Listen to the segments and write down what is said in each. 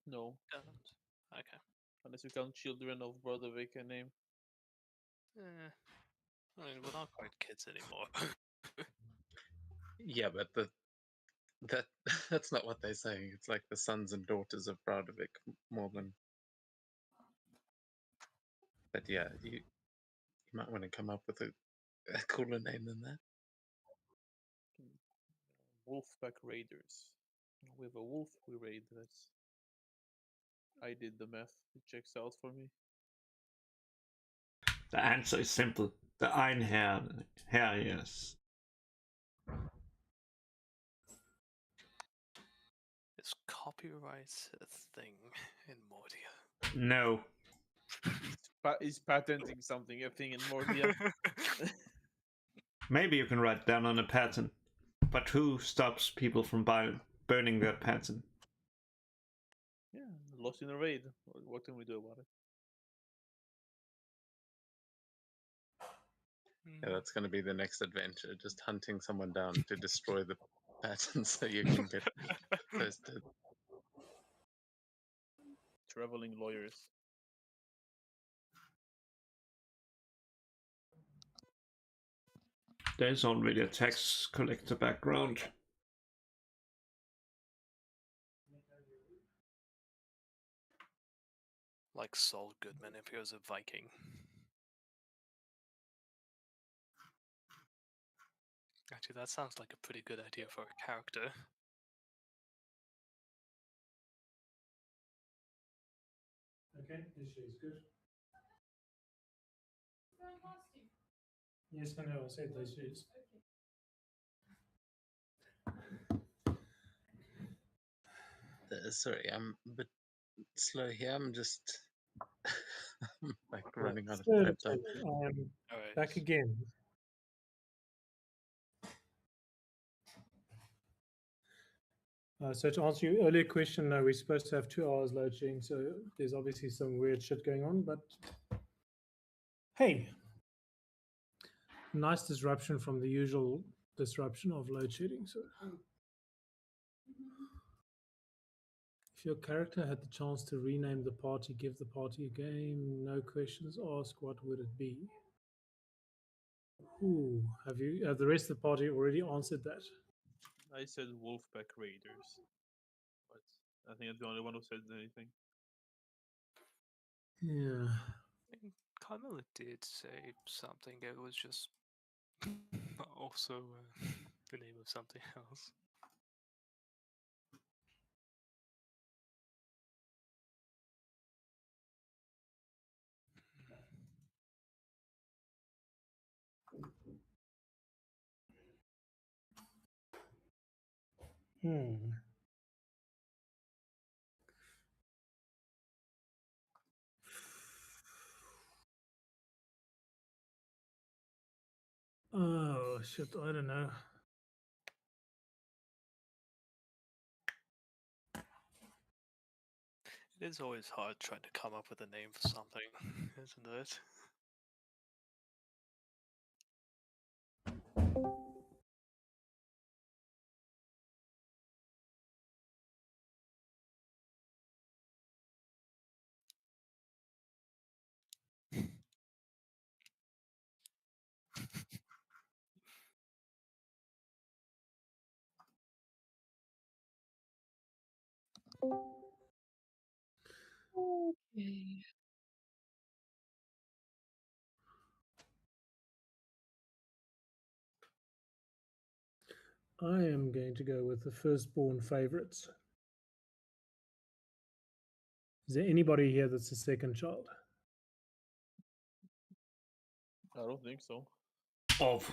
No, Doesn't. Okay. unless you count Children of Broderick a name. Eh, I mean, we're not quite kids anymore. Yeah, but that that's not what they're saying. It's like the sons and daughters of Broderick more than. But yeah, you might want to come up with a cooler name than that. Wolfpack Raiders. We have a wolf, we raid. That's. I did the math. It checks out for me. The answer is simple. The Einherjers. Is copyright a thing in Mordia? No. He's patenting something, a thing in Mordia. Maybe you can write down on a patent. But who stops people from burning that patent? Yeah, lost in a raid. What can we do about it? Yeah, that's going to be the next adventure. Just hunting someone down to destroy the pattern so you can get posted. Traveling lawyers. There's already a tax collector background. Like Saul Goodman if he was a Viking. Actually, that sounds like a pretty good idea for a character. Okay, this is good. Yes, I know, I said this is. Sorry, I'm a bit slow here. I'm just like running out of Third prep time. attempt, I am Alright. back again. So to answer your earlier question, no, we're supposed to have 2 hours load shedding, so there's obviously some weird shit going on, but hey, nice disruption from the usual disruption of load shedding. So if your character had the chance to rename the party, give the party a game, no questions asked, what would it be? Ooh, have the rest of the party already answered that? I said Wolfpack Raiders. But I think I'm the only one who said anything. Yeah. I think Carmela did say something. It was just also the name of something else. Hmm. Oh shit! I don't know. It is always hard trying to come up with a name for something, isn't it? Okay. I am going to go with the firstborn favorites. Is there anybody here that's a second child? I don't think so. Of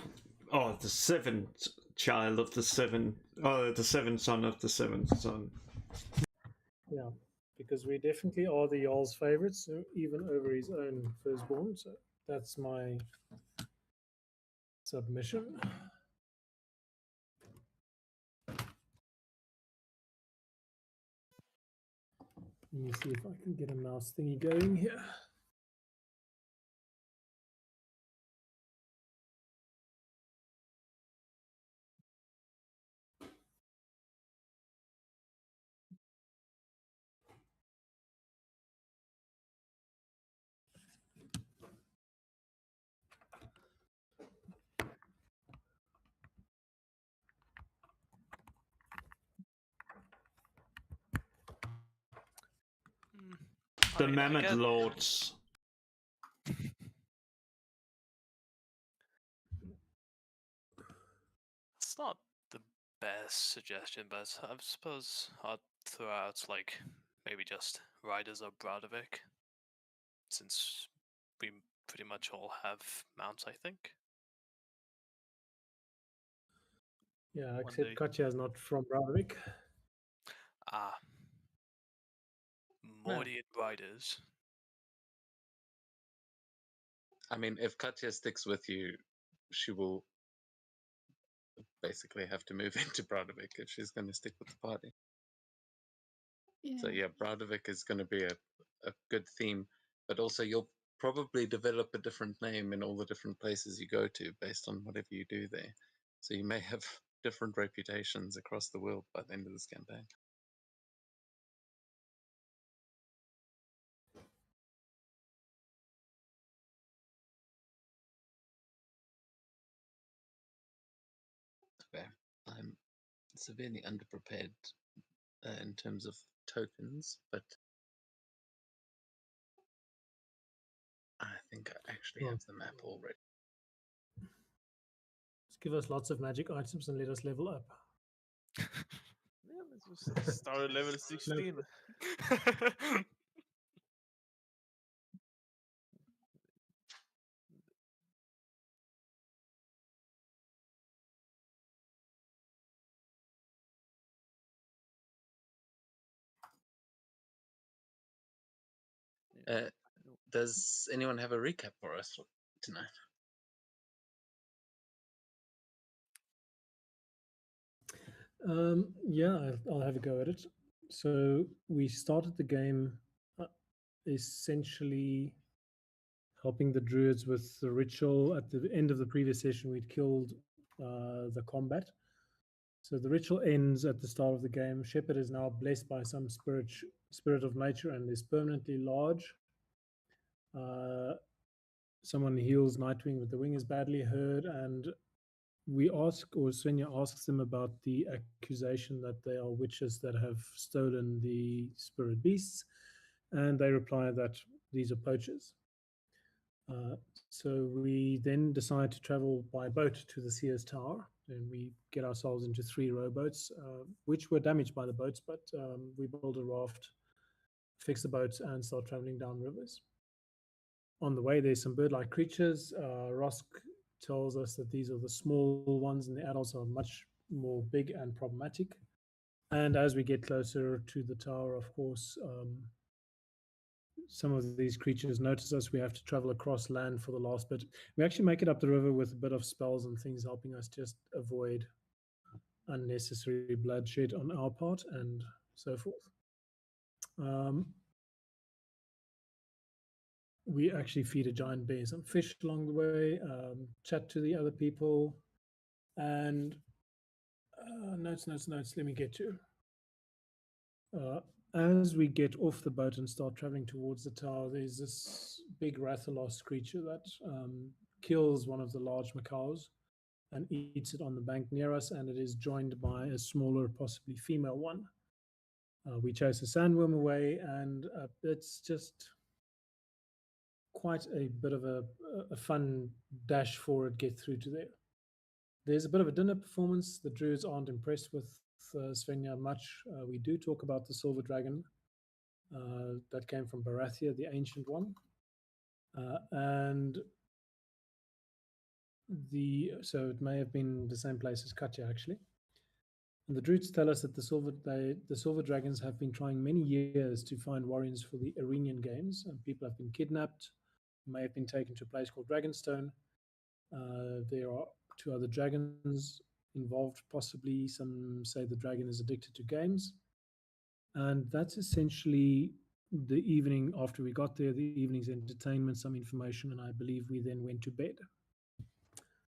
the seventh child of the the seventh son of the seventh son. Yeah, because we definitely are the Jarl's favorites, even over his own firstborn. So that's my submission. Let me see if I can get a mouse thingy going here. The mean, I Mammoth get- Lords. It's not the best suggestion, but I suppose I'd throw out like maybe just Riders of Bradovich, since we pretty much all have mounts, I think. Yeah, One except day. Katya is not from Bradovich. Ah, Mordian Riders. I mean, if Katya sticks with you, she will basically have to move into Bradovich if she's going to stick with the party. So yeah, Bradovich is going to be a good theme, but also you'll probably develop a different name in all the different places you go to based on whatever you do there. So you may have different reputations across the world by the end of this campaign. Okay, I'm severely underprepared in terms of tokens, but I think I actually Well, have the map already. just give us lots of magic items and let us level up. Yeah, let's just start at level 16. Uh, does anyone have a recap for us tonight? Yeah, I'll have a go at it. So we started the game essentially helping the druids with the ritual. At the end of the previous session, we'd killed the combat. So the ritual ends at the start of the game. Shepherd is now blessed by some spirit of nature and is permanently large. Someone heals Nightwing, but the wing is badly hurt, and we ask, or Svenja asks them about the accusation that they are witches that have stolen the spirit beasts, and they reply that these are poachers. So we then decide to travel by boat to the Seers Tower, and we get ourselves into 3 rowboats, which were damaged by the boats, but we build a raft, fix the boats, and start traveling down rivers. On the way, there's some bird-like creatures. Rosk tells us that these are the small ones, and the adults are much more big and problematic. And as we get closer to the tower, of course, some of these creatures notice us. We have to travel across land for the last bit. We actually make it up the river with a bit of spells and things helping us just avoid unnecessary bloodshed on our part and so forth. We actually feed a giant bear some fish along the way, chat to the other people, and notes. Let me get you. As we get off the boat and start traveling towards the tower, there's this big Rathalos creature that kills one of the large macaws and eats it on the bank near us, and it is joined by a smaller, possibly female one. We chase a sandworm away, and it's just quite a bit of a fun dash forward, get through to there. There's a bit of a dinner performance. The druids aren't impressed with Svenja much. We do talk about the silver dragon that came from Barathia, the ancient one, and so it may have been the same place as Katja actually. And the druids tell us that the silver dragons have been trying many years to find warriors for the Arenian games, and people have been kidnapped, may have been taken to a place called Dragonstone. There are 2 other dragons involved, possibly. Some say the dragon is addicted to games. And that's essentially the evening after we got there, the evening's entertainment, some information, and I believe we then went to bed.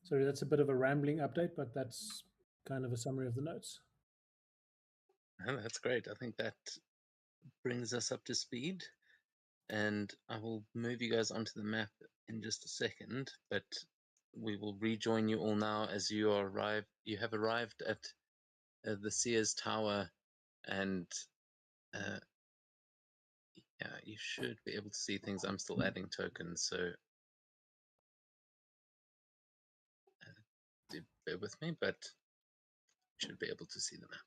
Sorry, that's a bit of a rambling update, but that's kind of a summary of the notes. Oh, that's great. I think that brings us up to speed. And I will move you guys onto the map in just a second, but we will rejoin you all now as you have arrived at the Seers Tower, and yeah, you should be able to see things. I'm still adding tokens, so do bear with me, but should be able to see them now.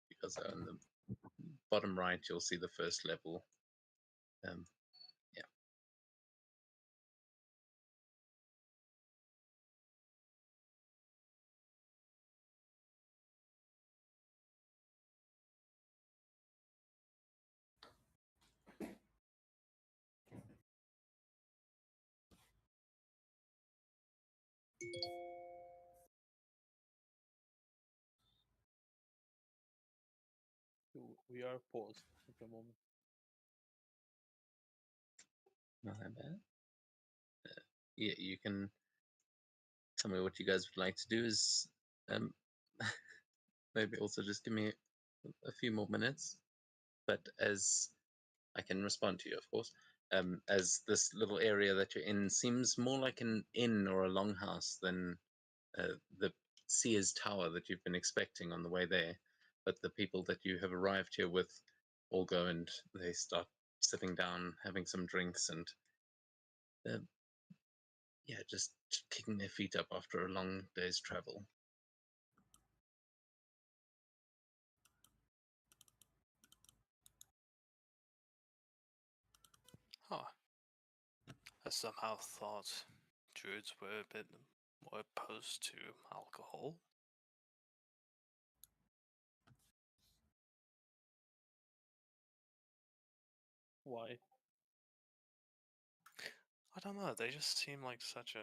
Because on the bottom right, you'll see the first level. Yeah. We are paused at the moment. Not that bad. Yeah, you can tell me what you guys would like to do. Is maybe also just give me a few more minutes. But as I can respond to you, of course, as this little area that you're in seems more like an inn or a longhouse than the Sears Tower that you've been expecting on the way there. But the people that you have arrived here with all go and they start sitting down, having some drinks, and yeah, just kicking their feet up after a long day's travel. Huh. I somehow thought druids were a bit more opposed to alcohol. Why? I don't know, they just seem like such a...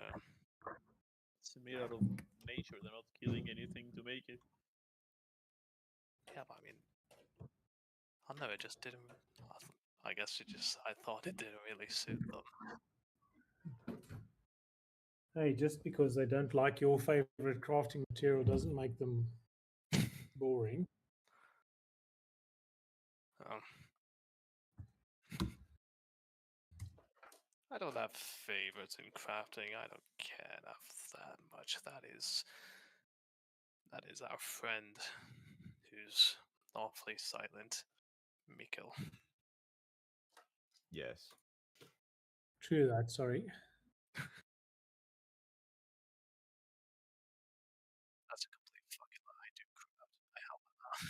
It's made out of nature. They're not killing anything to make it. Yeah, but I mean... I don't know, it just didn't... I guess I thought it didn't really suit them. Hey, just because they don't like your favorite crafting material doesn't make them boring. I don't have favorites in crafting. I don't care enough that much. That is our friend, who's awfully silent, Mikkel. Yes. True that, sorry. That's a complete fucking lie. I do craft. I help him out.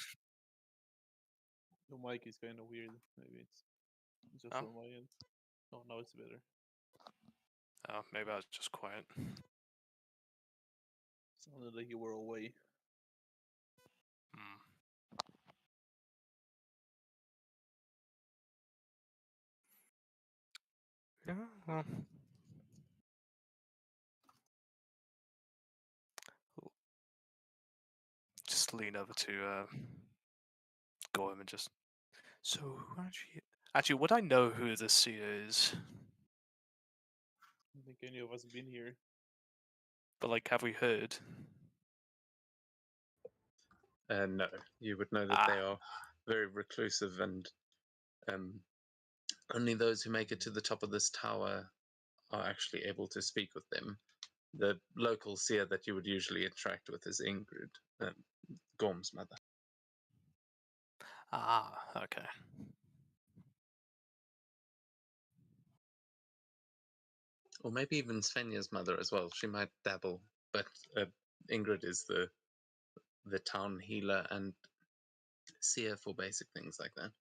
Your mic is kind of weird. Maybe it's just Oh. on my end. Oh, now it's better. Maybe I was just quiet. Sounded like you were away. Hmm. Yeah, well. Just lean over to Gorham and just... So, who actually, would I know who the seer is? I don't think any of us have been here. But, like, have we heard? No, you would know that they are very reclusive, and only those who make it to the top of this tower are actually able to speak with them. The local seer that you would usually interact with is Ingrid, Gorm's mother. Okay. Or maybe even Svenja's mother as well. She might dabble, but Ingrid is the town healer and seer for basic things like that.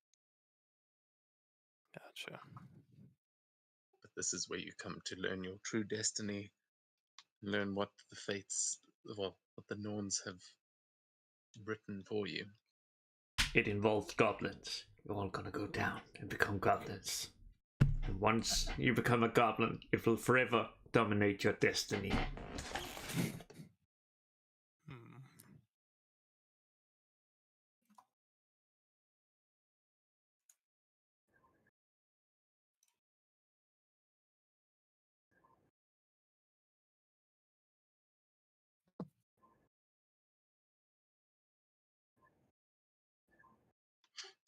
Gotcha. But this is where you come to learn your true destiny, learn what the fates, well, what the Norns have written for you. It involves goblins. You're all gonna go down and become goblins. And once you become a goblin, it will forever dominate your destiny. Hmm.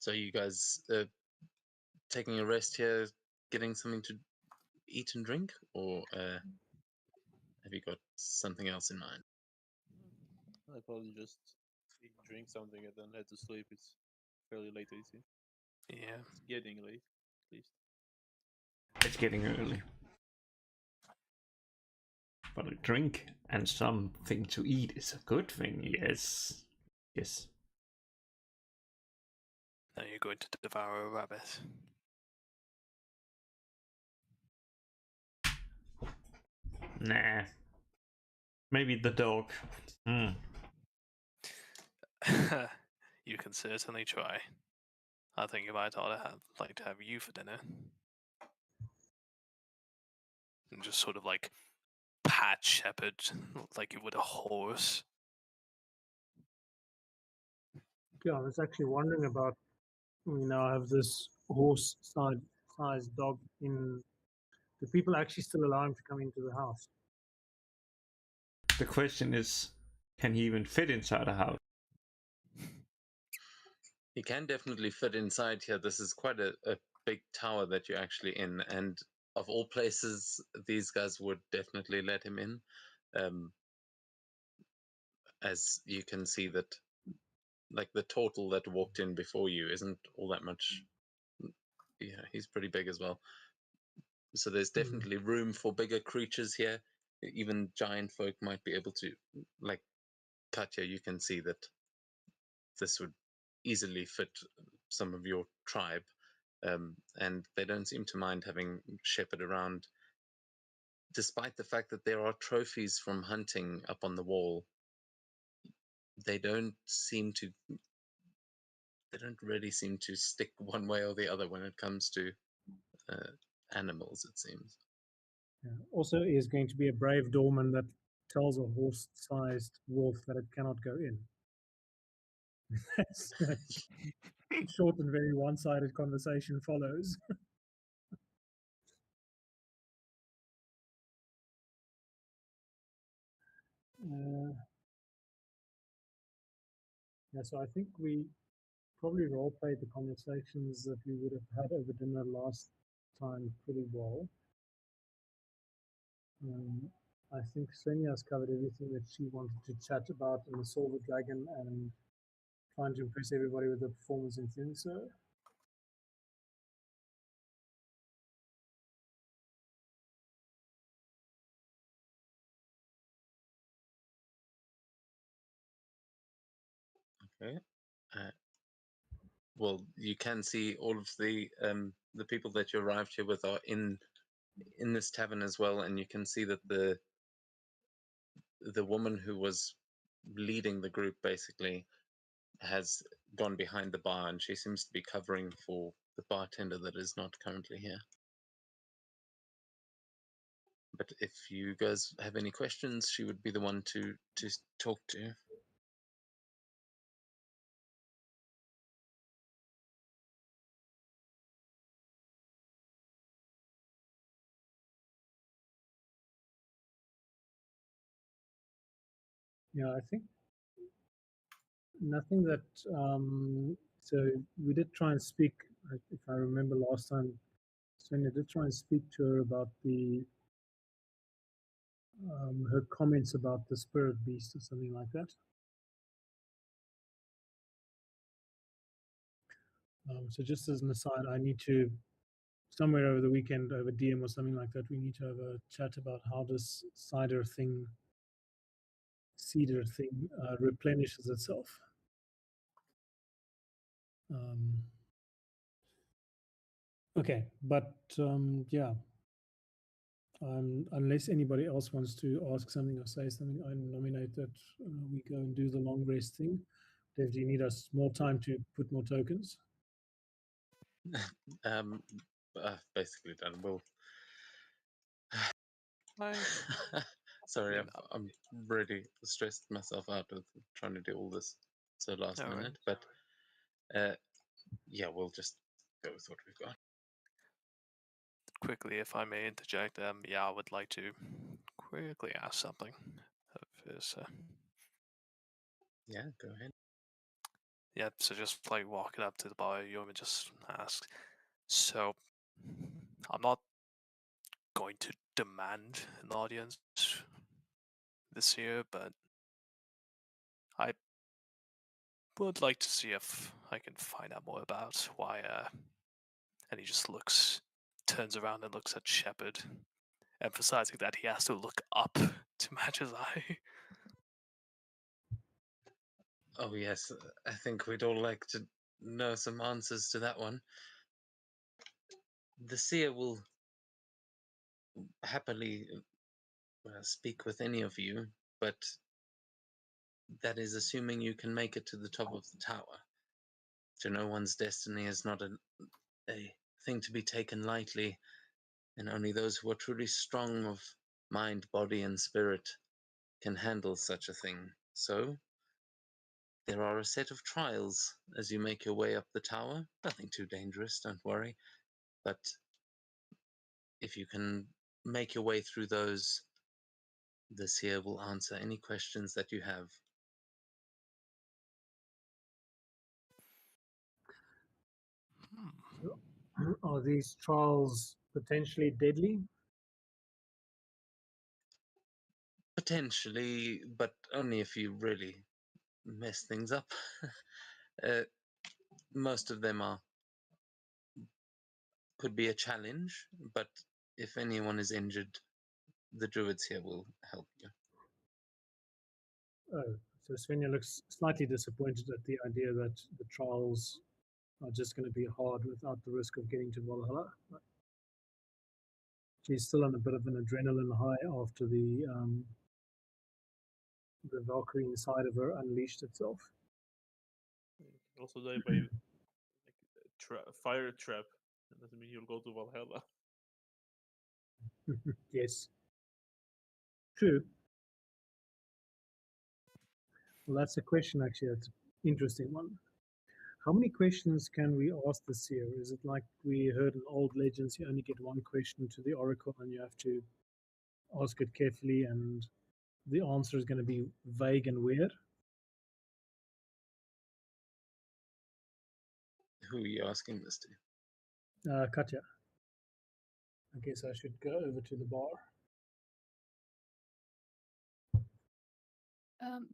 So you guys taking a rest here, getting something to eat and drink, or have you got something else in mind? I probably just eat, drink something and then head to sleep. It's fairly late, I see. Yeah. It's getting late, at least. It's getting early. But a drink and something to eat is a good thing, yes. Yes. Now you're going to devour a rabbit. Nah. Maybe the dog. You can certainly try. I think if I'd like to have you for dinner. And just sort of like pat shepherd like you would a horse. Yeah, I was actually wondering about. We now have this horse-sized dog in. Do people actually still allow him to come into the house? The question is, can he even fit inside a house? He can definitely fit inside here. This is quite a big tower that you're actually in, and of all places, these guys would definitely let him in. As you can see that, like the turtle that walked in before you isn't all that much. Yeah, he's pretty big as well. So there's definitely room for bigger creatures here. Even giant folk might be able to, like Katya, you can see that this would easily fit some of your tribe. And they don't seem to mind having shepherd around, despite the fact that there are trophies from hunting up on the wall. They don't really seem to stick one way or the other when it comes to animals, it seems. Yeah. Also, he is going to be a brave doorman that tells a horse-sized wolf that it cannot go in. That's short and very one-sided conversation follows. Yeah, so I think we probably role-played the conversations that we would have had over dinner last time pretty well. I think Svenja has covered everything that she wanted to chat about in the Silver Dragon and trying to impress everybody with the performance in things. So Okay. Well, you can see all of the people that you arrived here with are in this tavern as well, and you can see that the woman who was leading the group basically has gone behind the bar, and she seems to be covering for the bartender that is not currently here. But if you guys have any questions, she would be the one to talk to. yeah, I think nothing that. So we did try and speak. If I remember last time, Svenja did try and speak to her about her comments about the spirit beast or something like that. So just as an aside, I need to somewhere over the weekend over DM or something like that. We need to have a chat about how this cedar thing replenishes itself. Okay, but yeah. Unless anybody else wants to ask something or say something, I nominate that we go and do the long rest thing. Dave, do you need us more time to put more tokens? Basically done. We'll. I Sorry, mean, I'm really stressed myself out with trying to do all this so last no minute. worries. But yeah, we'll just go with what we've got. Quickly, if I may interject, yeah, I would like to quickly ask something of his. Yeah, go ahead. Yeah, so just like walking up to the bar, you would just ask. So, I'm not going to demand an audience this year, but I would like to see if I can find out more about why. And he just turns around and looks at Shepard, emphasizing that he has to look up to match his eye. Oh yes, I think we'd all like to know some answers to that one. The seer will happily speak with any of you, but that is assuming you can make it to the top of the tower. To know one's destiny is not a thing to be taken lightly, and only those who are truly strong of mind, body, and spirit can handle such a thing. So, there are a set of trials as you make your way up the tower. Nothing too dangerous, don't worry. But if you can make your way through those, the seer will answer any questions that you have. Are these trials potentially deadly? Potentially, but only if you really mess things up. uh, most of them could be a challenge, but if anyone is injured, the druids here will help you. Oh, so Svenja looks slightly disappointed at the idea that the trials are just going to be hard without the risk of getting to Valhalla. She's still on a bit of an adrenaline high after the Valkyrie inside of her unleashed itself. You can also die by like, fire trap. That doesn't mean you'll go to Valhalla. Yes. True. Well, that's a question, actually. That's an interesting one. How many questions can we ask this year? Is it like we heard in old legends, you only get one question to the oracle and you have to ask it carefully and the answer is going to be vague and weird? Who are you asking this to? Katya. I guess I should go over to the bar.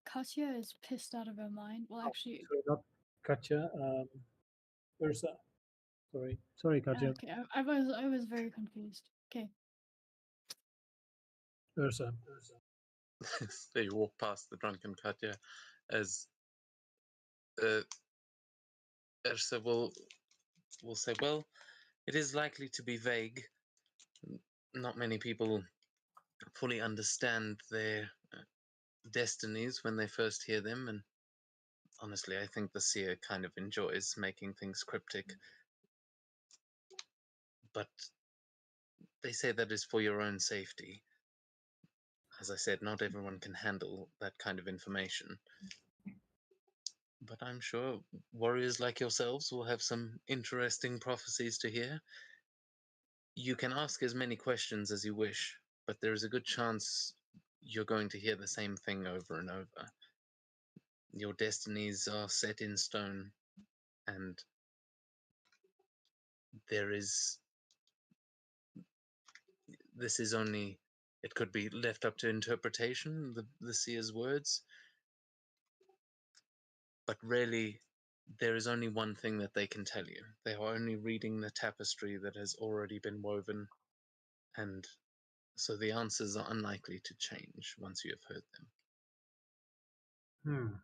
Katya is pissed out of her mind. Well, actually, Sorry, not Katya. Ursa. Sorry, Katya. okay, I was very confused. Okay. Ursa. So you walk past the drunken Katya as Ursa will say, well, it is likely to be vague. Not many people fully understand their destinies when they first hear them, and honestly, I think the seer kind of enjoys making things cryptic. But they say that is for your own safety. As I said, not everyone can handle that kind of information. But I'm sure warriors like yourselves will have some interesting prophecies to hear. You can ask as many questions as you wish, but there is a good chance you're going to hear the same thing over and over. Your destinies are set in stone, and this is only, it could be left up to interpretation, the seer's words, but really there is only one thing that they can tell you. They are only reading the tapestry that has already been woven, and so the answers are unlikely to change once you have heard them.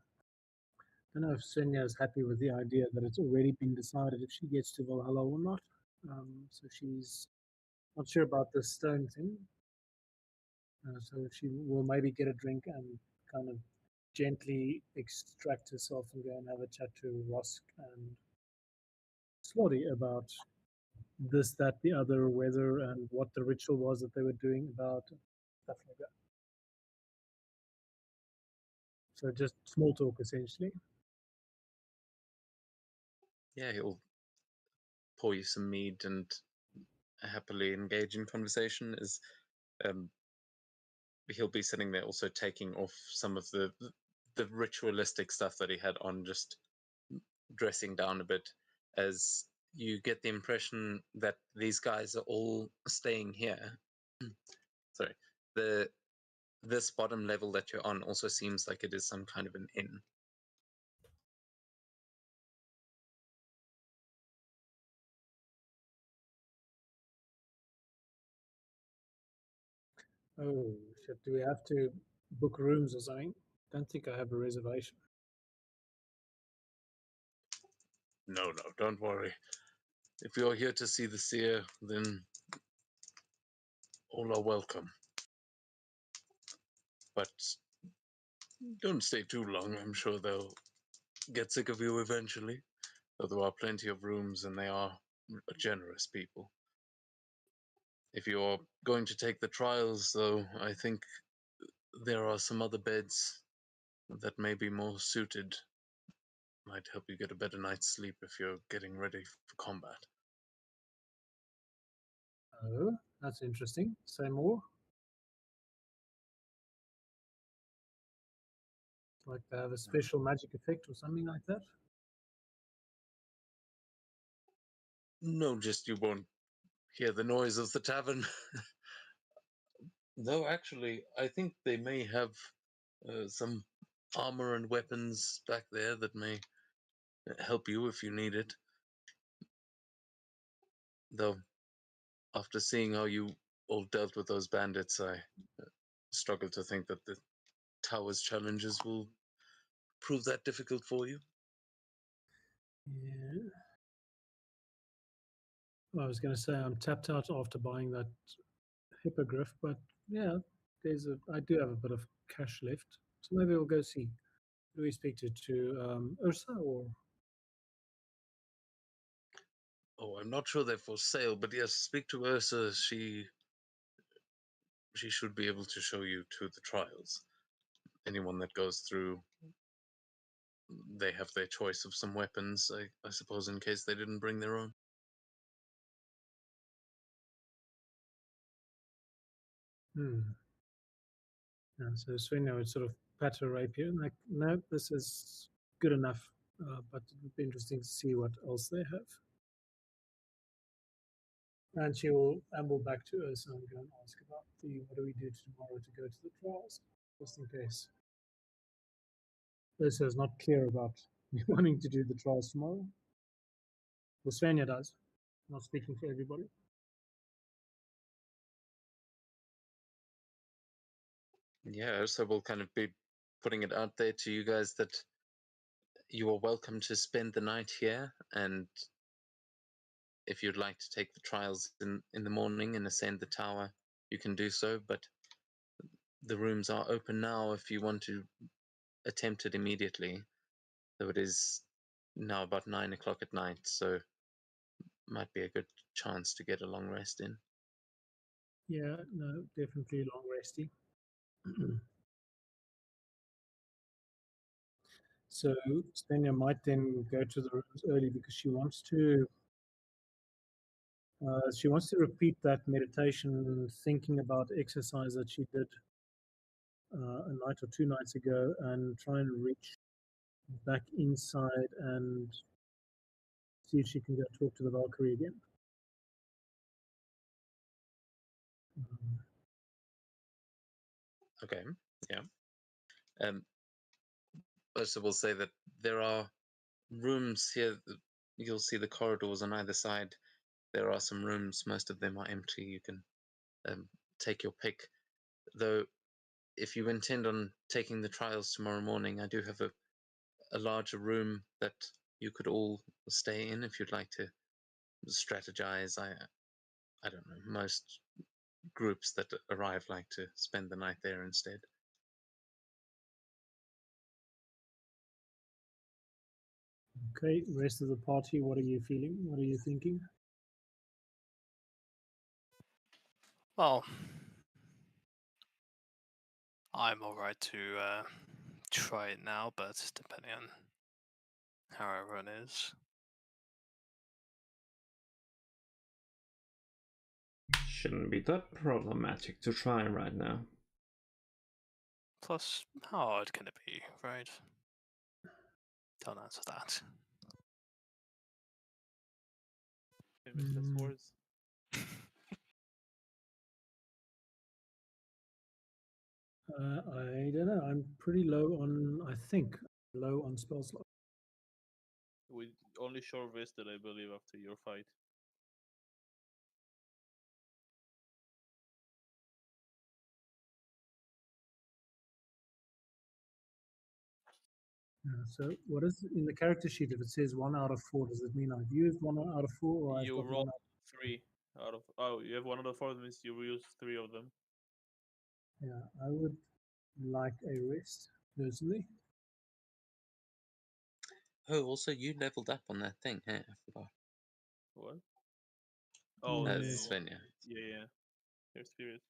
I don't know if Svenja is happy with the idea that it's already been decided if she gets to Valhalla or not. So she's not sure about the stone thing. So she will maybe get a drink and kind of gently extract herself and go and have a chat to Rosk and Slotty about this, that, the other, whether and what the ritual was that they were doing about stuff like that. So just small talk essentially. Yeah, he'll pour you some mead and happily engage in conversation as he'll be sitting there also taking off some of the ritualistic stuff that he had on, just dressing down a bit, as you get the impression that these guys are all staying here sorry, this bottom level that you're on also seems like it is some kind of an inn. Oh shit! Do we have to book rooms or something? Don't think I have a reservation. No, don't worry. If you're here to see the seer, then all are welcome. But don't stay too long. I'm sure they'll get sick of you eventually. Though there are plenty of rooms and they are generous people. If you're going to take the trials, though, I think there are some other beds that may be more suited. Might help you get a better night's sleep if you're getting ready for combat. Oh, that's interesting. Say more. Like they have a special magic effect or something like that? No, just you won't hear the noise of the tavern. Though, actually, I think they may have some armor and weapons back there that may help you if you need it. Though, after seeing how you all dealt with those bandits, I struggle to think that the tower's challenges will prove that difficult for you. Yeah. Well, I was going to say I'm tapped out after buying that hippogriff, but yeah, I do have a bit of cash left, so maybe we'll go see. Do we speak to Ursa or? Oh, I'm not sure they're for sale, but yes, speak to Ursa. She should be able to show you to the trials. Anyone that goes through, they have their choice of some weapons, I suppose, in case they didn't bring their own. Yeah, so Svenja would sort of pat her rapier and like, no, this is good enough, but it would be interesting to see what else they have. And she will amble back to Ursa and go and ask about what do we do tomorrow to go to the trials, just in case. Ursa is not clear about wanting to do the trials tomorrow. Well, Svenja does, not speaking for everybody. Yeah, so we'll kind of be putting it out there to you guys that you are welcome to spend the night here, and if you'd like to take the trials in the morning and ascend the tower, you can do so, but the rooms are open now if you want to attempt it immediately, though it is now about 9 o'clock at night, so might be a good chance to get a long rest in. Yeah, no, definitely long resty. So Svenja might then go to the rooms early because she wants to repeat that meditation, thinking about exercise that she did a night or 2 nights ago, and try and reach back inside and see if she can go talk to the Valkyrie again. Okay, yeah. First, I will say that there are rooms here. You'll see the corridors on either side. There are some rooms. Most of them are empty. You can take your pick. Though, if you intend on taking the trials tomorrow morning, I do have a larger room that you could all stay in if you'd like to strategize. I don't know. Most groups that arrive like to spend the night there instead. Okay, rest of the party, what are you feeling? What are you thinking? Well, I'm alright to try it now, but depending on how everyone is. Shouldn't be that problematic to try right now. Plus, how hard can it be, right? Don't answer that. Famous last words. I don't know. I'm pretty low on. I think low on spell slot. We only short rested, I believe, after your fight. So what is in the character sheet? If it says 1 out of 4, does it mean I've used 1 out of 4, or I've You got roll 1 out? 3 out of. Oh, you have 1 out of 4, that means you use 3 of them. Yeah, I would like a rest personally. Oh, also you leveled up on that thing. Hey, I forgot. What? Oh, Yeah. Sven, yeah. yeah. Your spirit.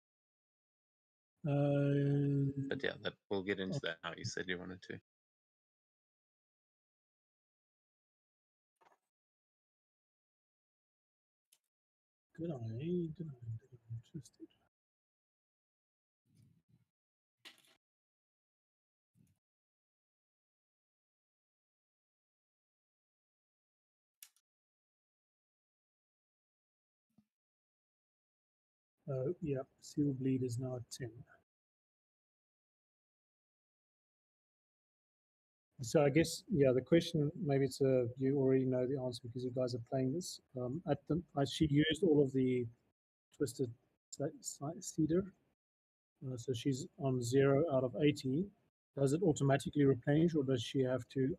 But yeah, that we'll get into that now. You said you wanted to. Good eye, good eye. Interested. Yeah, seal bleed is now at 10. So I guess, yeah, the question, maybe it's you already know the answer because you guys are playing this. She used all of the twisted cedar. So she's on 0 out of 80. Does it automatically replenish, or does she have to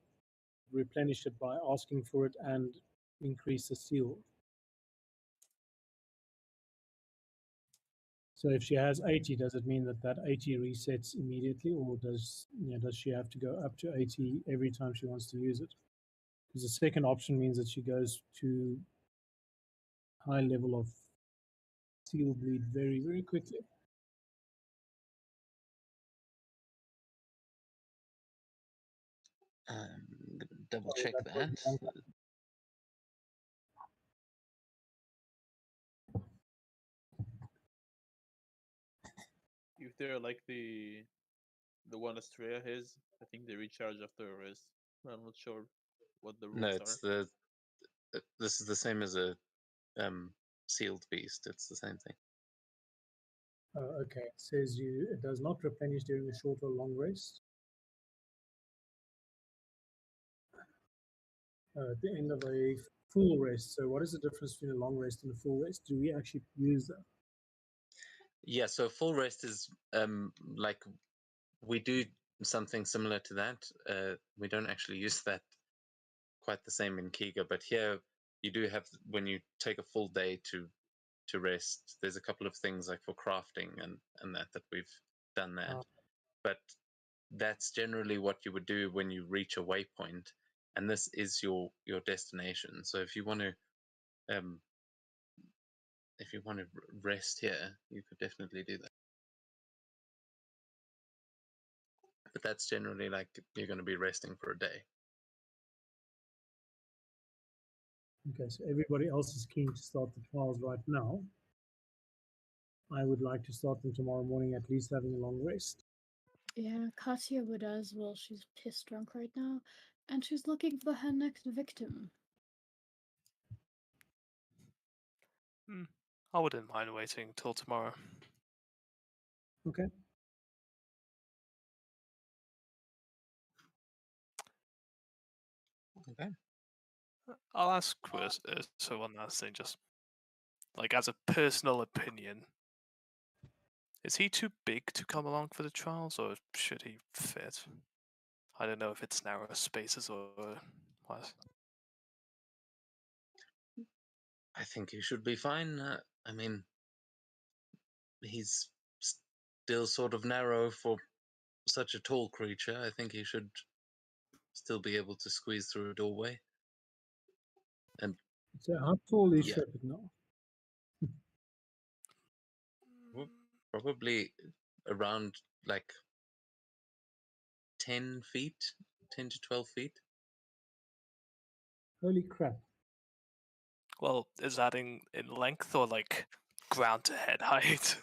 replenish it by asking for it and increase the seal? So if she has 80, does it mean that that 80 resets immediately, or does she have to go up to 80 every time she wants to use it? Because the second option means that she goes to high level of seal bleed very, very quickly. Double Sorry, check that's what that. I'm thinking. If they're like the one Estrella has, I think they recharge after a rest. I'm not sure what the No, rules it's are. this is the same as a sealed beast. It's the same thing. Okay, it says it does not replenish during a short or long rest. At the end of a full rest. So what is the difference between a long rest and a full rest? Do we actually use that? Yeah, so full rest is like we do something similar to that. We don't actually use that quite the same in Kiga, but here you do have when you take a full day to rest. There's a couple of things like for crafting and that we've done that, but that's generally what you would do when you reach a waypoint, and this is your destination. So if you want to rest here, you could definitely do that. But that's generally like you're going to be resting for a day. Okay, so everybody else is keen to start the trials right now. I would like to start them tomorrow morning, at least having a long rest. Yeah, Katya would as well. She's pissed drunk right now, and she's looking for her next victim. I wouldn't mind waiting till tomorrow. Okay. Okay. I'll ask Chris. So one last thing, just like as a personal opinion, is he too big to come along for the trials, or should he fit? I don't know if it's narrow spaces or what. I think he should be fine. I mean, he's still sort of narrow for such a tall creature. I think he should still be able to squeeze through a doorway. And So how tall is yeah, Shepard now? probably around like 10 feet, 10 to 12 feet. Holy crap. Well, is that in length or like ground to head height?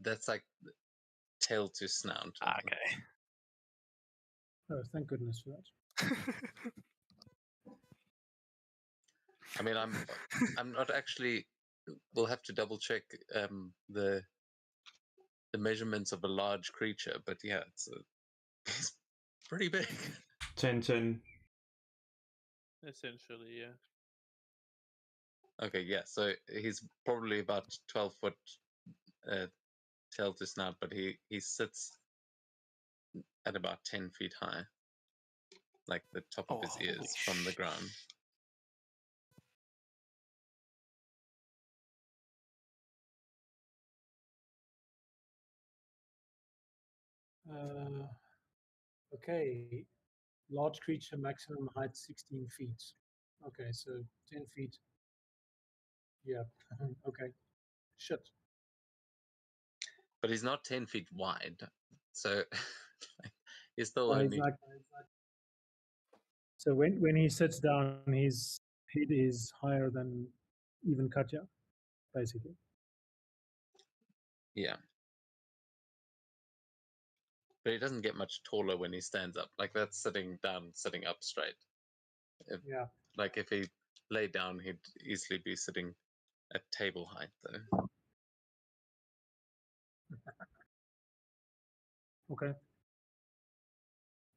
That's like tail to snout. I think. Okay. Oh, thank goodness for that. I mean, I'm not actually. We'll have to double check the the measurements of a large creature, but yeah, it's pretty big. 10. Essentially, yeah. Okay, yeah, so he's probably about 12 foot tail to snout, but he sits at about 10 feet high, like the top of his holy ears from the ground. Okay, large creature, maximum height 16 feet. Okay, so 10 feet. Yeah, okay. Shit. But he's not 10 feet wide, so he's still Oh, he's only. like, so when he sits down, his head is higher than even Katya, basically. Yeah. But he doesn't get much taller when he stands up. Like that's sitting down, sitting up straight. Yeah. Like if he lay down, he'd easily be sitting at table height, though. Okay.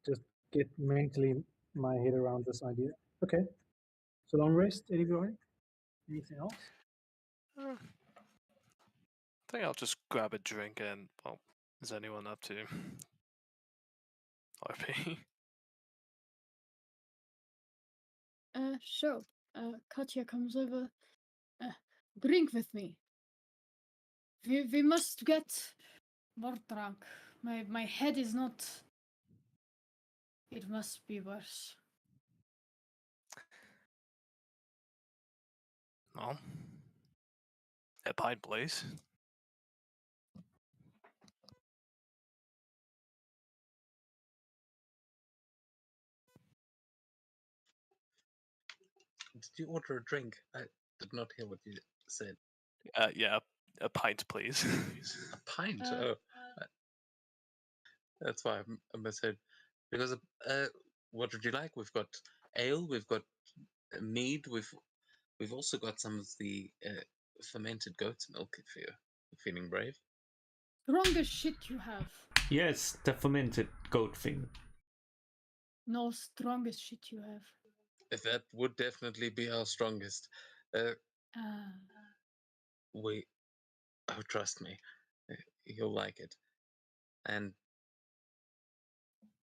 Just get mentally my head around this idea. Okay. So long rest, anybody? Anything else? I think I'll just grab a drink and, well, is anyone up to RP? Sure. Katya comes over. Drink with me. We must get more drunk. My head is not. It must be worse. No. A pint, please. Did you order a drink? I did not hear what you said. Yeah, a pint, please. A pint? Uh, That's why I misheard. Because what would you like? We've got ale, we've got mead, we've also got some of the fermented goat's milk if you're feeling brave. Strongest shit you have. Yes, the fermented goat thing. No, strongest shit you have. That would definitely be our strongest. We, oh, trust me, you'll like it. And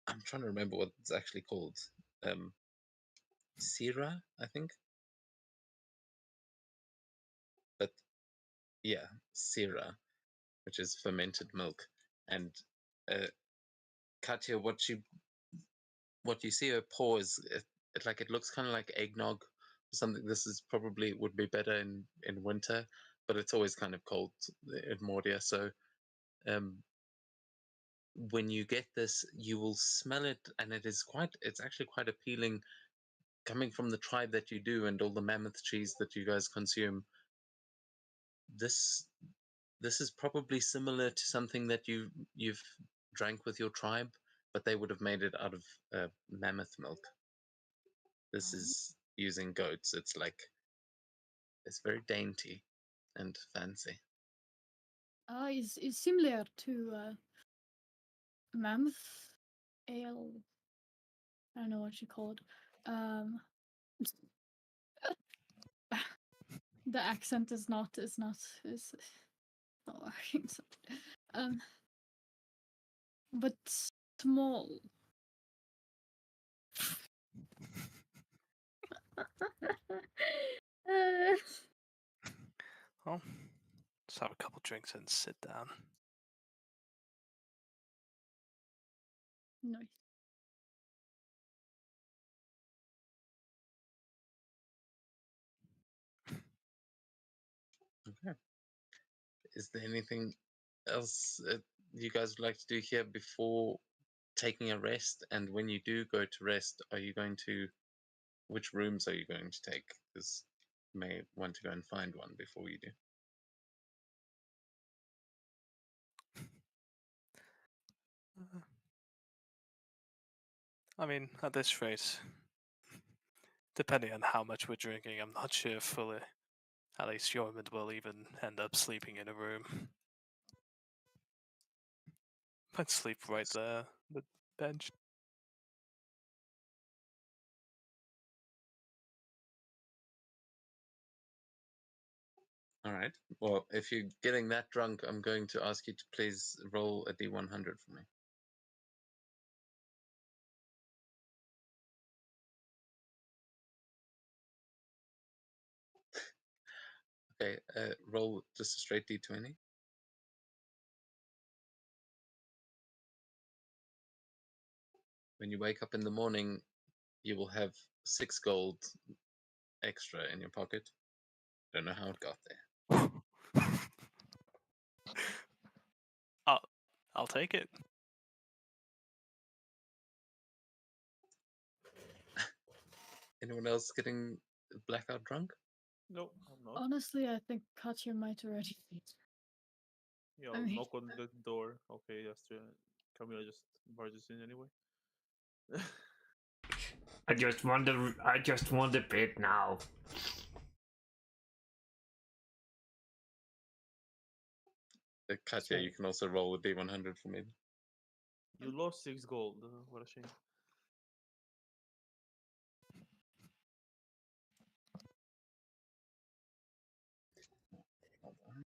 I'm trying to remember what it's actually called. Syrah, I think. But yeah, Syrah, which is fermented milk. And Katya, what you see her pour is it looks kind of like eggnog or something. This is probably would be better in winter, but it's always kind of cold in Mordia. So when you get this, you will smell it, and it's actually quite appealing, coming from the tribe that you do and all the mammoth cheese that you guys consume. This is probably similar to something that you've drank with your tribe, but they would have made it out of mammoth milk. This is using goats. It's very dainty and fancy. Is similar to mammoth ale. I don't know what you call it. The accent is not not working. So, but small. Well, let's have a couple drinks and sit down. Nice. Okay. Is there anything else you guys would like to do here before taking a rest? And when you do go to rest, which rooms are you going to take? Because you may want to go and find one before you do. I mean, at this rate, depending on how much we're drinking, I'm not sure fully. At least Jormund will even end up sleeping in a room. I'd sleep right there, the bench. All right. Well, if you're getting that drunk, I'm going to ask you to please roll a d100 for me. Okay. Roll just a straight d20. When you wake up in the morning, you will have 6 gold extra in your pocket. Don't know how it got there. I'll take it. Anyone else getting blackout drunk? No, I'm not. Honestly, I think Katya might already be. Yeah, I I'll mean- knock on the door. Okay, Camila just barges in anyway. I just want a bit now. Katya, you can also roll a d100 for me. You lost 6 gold. What a shame. Hold on.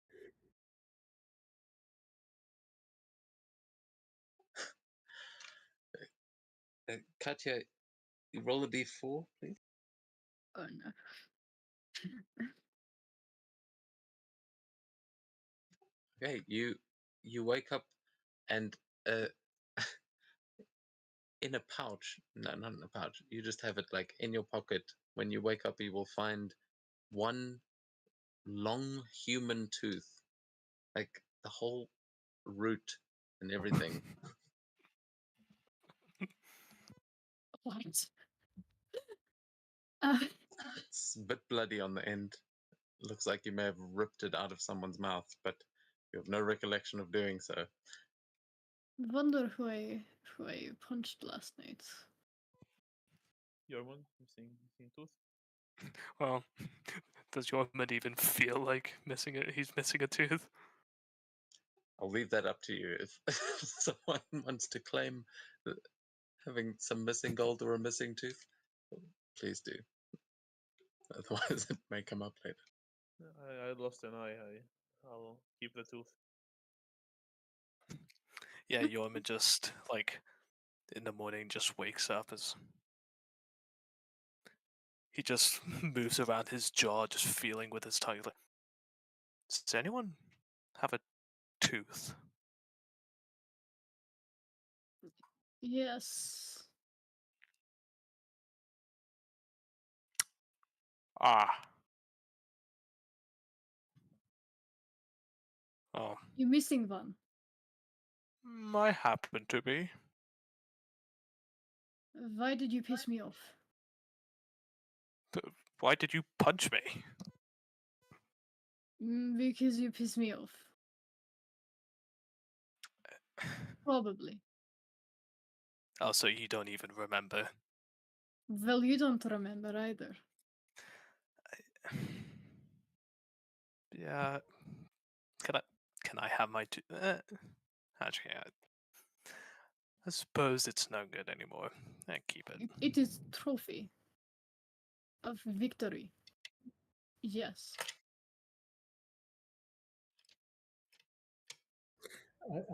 Katya, you roll a d4, please. Oh no. Okay, you wake up and in a pouch. No, not in a pouch. You just have it like in your pocket. When you wake up, you will find one long human tooth, like the whole root and everything. What? Uh, It's a bit bloody on the end. Looks like you may have ripped it out of someone's mouth, but you have no recollection of doing so. wonder who I punched last night. Yormund, missing tooth. Well, does Yormund even feel like missing it? He's missing a tooth. I'll leave that up to you. If someone wants to claim having some missing gold or a missing tooth, please do. Otherwise, it may come up later. I lost an eye. I'll keep the tooth. Yeah, Yormund just like in the morning just wakes up as he just moves around his jaw, just feeling with his tongue. Like, does anyone have a tooth? Yes. Ah. Oh, You're missing one. I happen to be. Why did you piss me off? Why did you punch me? Because you pissed me off. Probably. Oh, so you don't even remember? Well, you don't remember either. Yeah. Can I have my actually, I suppose it's no good anymore. Keep it. It is trophy of victory. Yes.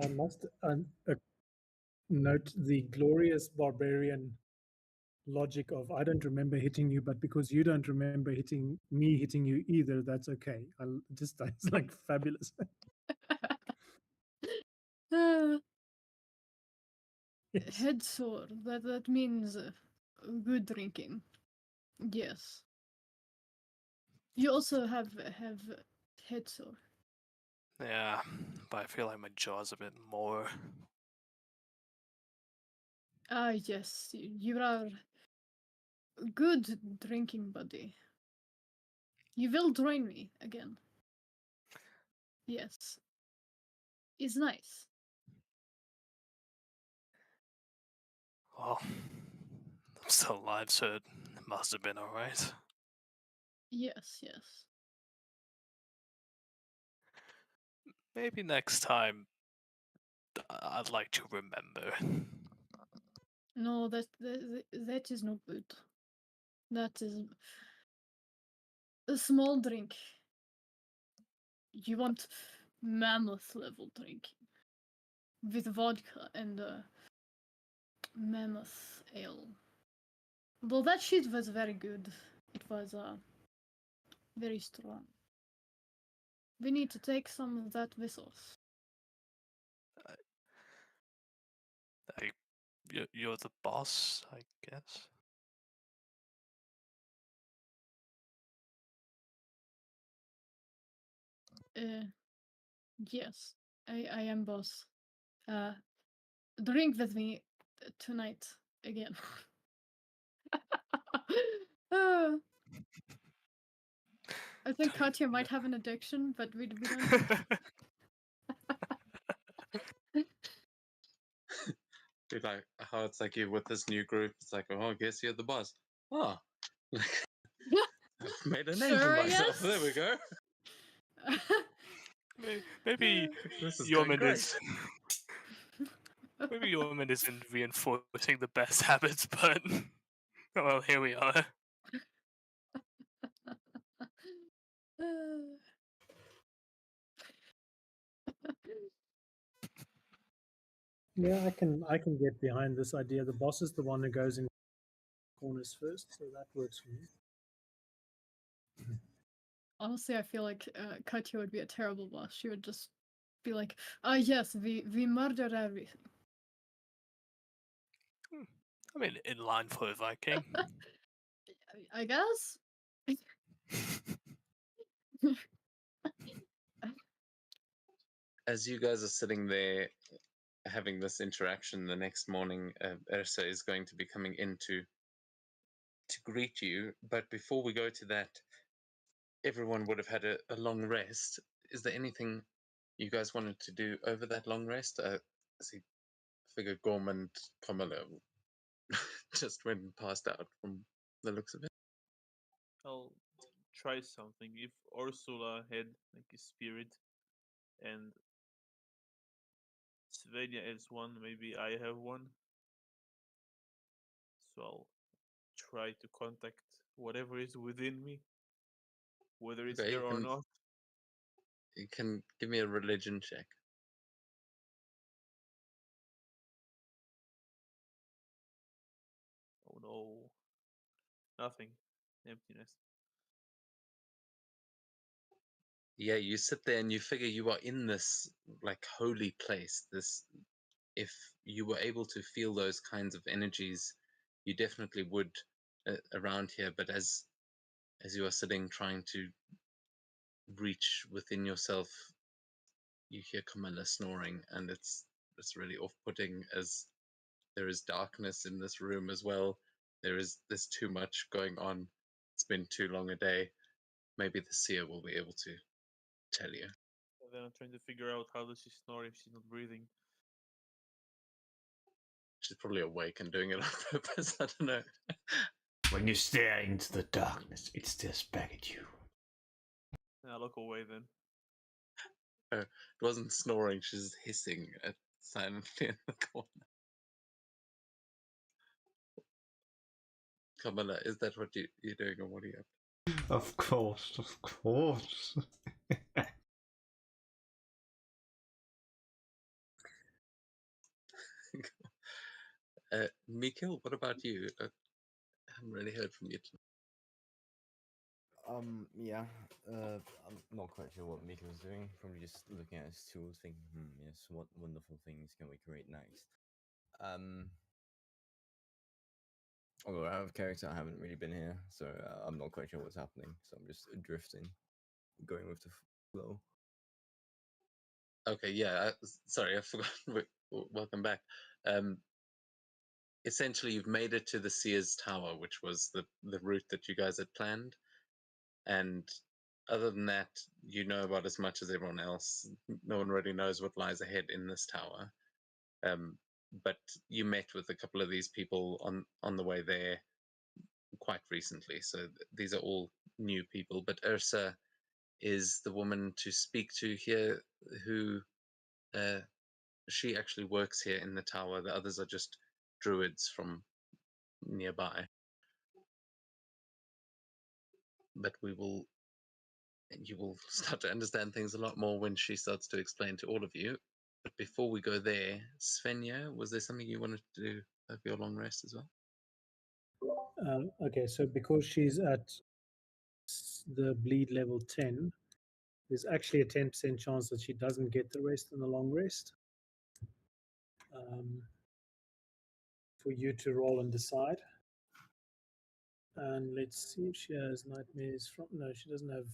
I must note the glorious barbarian logic of I don't remember hitting you, but because you don't remember hitting you either, that's okay. It's like fabulous. Uh, Yes. head sore. That means good drinking. Yes. You also have head sore. Yeah, but I feel like my jaw's a bit more. Ah, yes. You are good drinking buddy. You will join me again. Yes. It's nice. Well, I'm still alive, so it must have been alright. Yes, yes. Maybe next time I'd like to remember. No, that is not good. That is a small drink. You want mammoth level drinking with vodka and mammoth ale. Though that shit was very good. It was very strong. We need to take some of that with us. You're the boss, I guess. Yes, I am boss. Drink with me tonight again. Uh, I think Katya might have an addiction, but we don't. Dude, like how it's like you with this new group. It's like, oh, I guess you're the boss. Oh, I've made a name Sure, for I myself. guess. There we go. Maybe This is going Yeoman great. is. Maybe Yeoman isn't reinforcing the best habits, but well, here we are. Yeah, I can get behind this idea. The boss is the one who goes in corners first, so that works for me. Honestly, I feel like Katya would be a terrible boss. She would just be like, yes, we murdered everything. I mean, in line for a Viking. I guess. As you guys are sitting there having this interaction, the next morning, Ursa is going to be coming in to greet you. But before we go to that, everyone would have had a long rest. Is there anything you guys wanted to do over that long rest? I figure Gorm and Kamala just went and passed out from the looks of it. I'll try something. If Ursula had like a spirit and Svenja has one, maybe I have one. So I'll try to contact whatever is within me, whether it's Okay, there or not. you can give me a religion check. Oh no. Nothing. Emptiness. Yeah, you sit there and you figure you are in this like holy place. This, if you were able to feel those kinds of energies, you definitely would around here. But as you are sitting trying to reach within yourself, you hear Kamala snoring, and it's really off-putting as there is darkness in this room as well. There's too much going on. It's been too long a day. Maybe the seer will be able to tell you. And then I'm trying to figure out how does she snore if she's not breathing. She's probably awake and doing it on purpose. I don't know. When you stare into the darkness, it stares back at you. I'll look away then. It wasn't snoring, she's hissing silently in the corner. Kamala, is that what you're doing, or what are you up to? Of course, of course. Mikhail, what about you? I haven't really heard from you tonight. Yeah, I'm not quite sure what Mika was doing. Probably just looking at his tools, thinking, yes, what wonderful things can we create next? Although out of character, I haven't really been here, so I'm not quite sure what's happening. So I'm just drifting, going with the flow. Okay, yeah. Sorry, I forgot. Welcome back. Essentially, you've made it to the Seer's Tower, which was the route that you guys had planned. And other than that, you know about as much as everyone else. No one really knows what lies ahead in this tower. But you met with a couple of these people on the way there quite recently, so these are all new people. But Ursa is the woman to speak to here, who she actually works here in the tower. The others are just druids from nearby. But you will start to understand things a lot more when she starts to explain to all of you. But before we go there, Svenja, was there something you wanted to do of your long rest as well? Okay, so because she's at the bleed level 10, there's actually a 10% chance that she doesn't get the rest in the long rest. For you to roll and decide. And let's see if she has nightmares from. No, she doesn't have.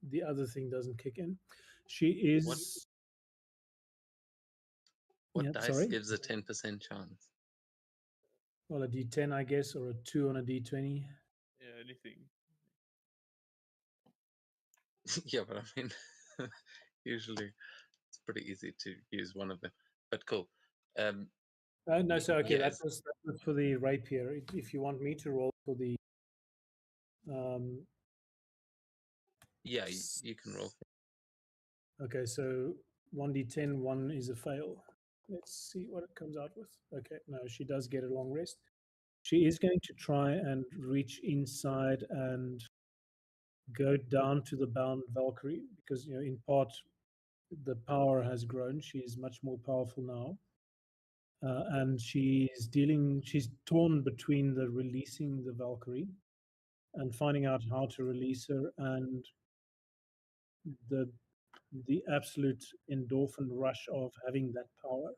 The other thing doesn't kick in. She is. What Yeah, dice sorry. gives a 10% chance? Well, a D10, I guess, or a 2 on a D20. Yeah, anything. Yeah, but I mean, usually it's pretty easy to use one of them. But cool. No, so okay, yeah, that was for the rapier. If you want me to roll for the. Yeah, you can roll. Okay, so 1D10, 1 is a fail. Let's see what it comes out with. Okay, no, she does get a long rest. She is going to try and reach inside and go down to the bound Valkyrie because, in part, the power has grown. She is much more powerful now. And she's torn between the releasing the Valkyrie and finding out how to release her and the absolute endorphin rush of having that power.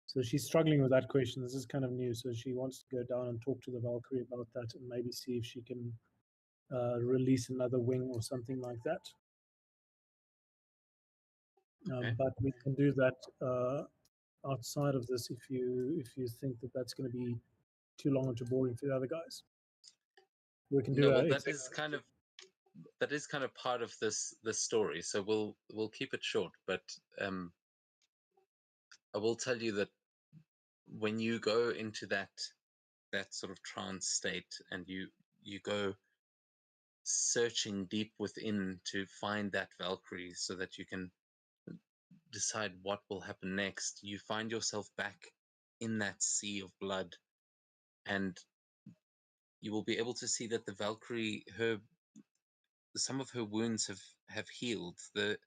So she's struggling with that question. This is kind of new. So she wants to go down and talk to the Valkyrie about that and maybe see if she can release another wing or something like that. Okay. But we can do that outside of this if you think that that's going to be too long and too boring for the other guys. We can do No, well, that is kind of part of this story. So we'll keep it short. But I will tell you that when you go into that sort of trance state and you go searching deep within to find that Valkyrie so that you can decide what will happen next, you find yourself back in that sea of blood, and you will be able to see that the Valkyrie, some of her wounds have healed. The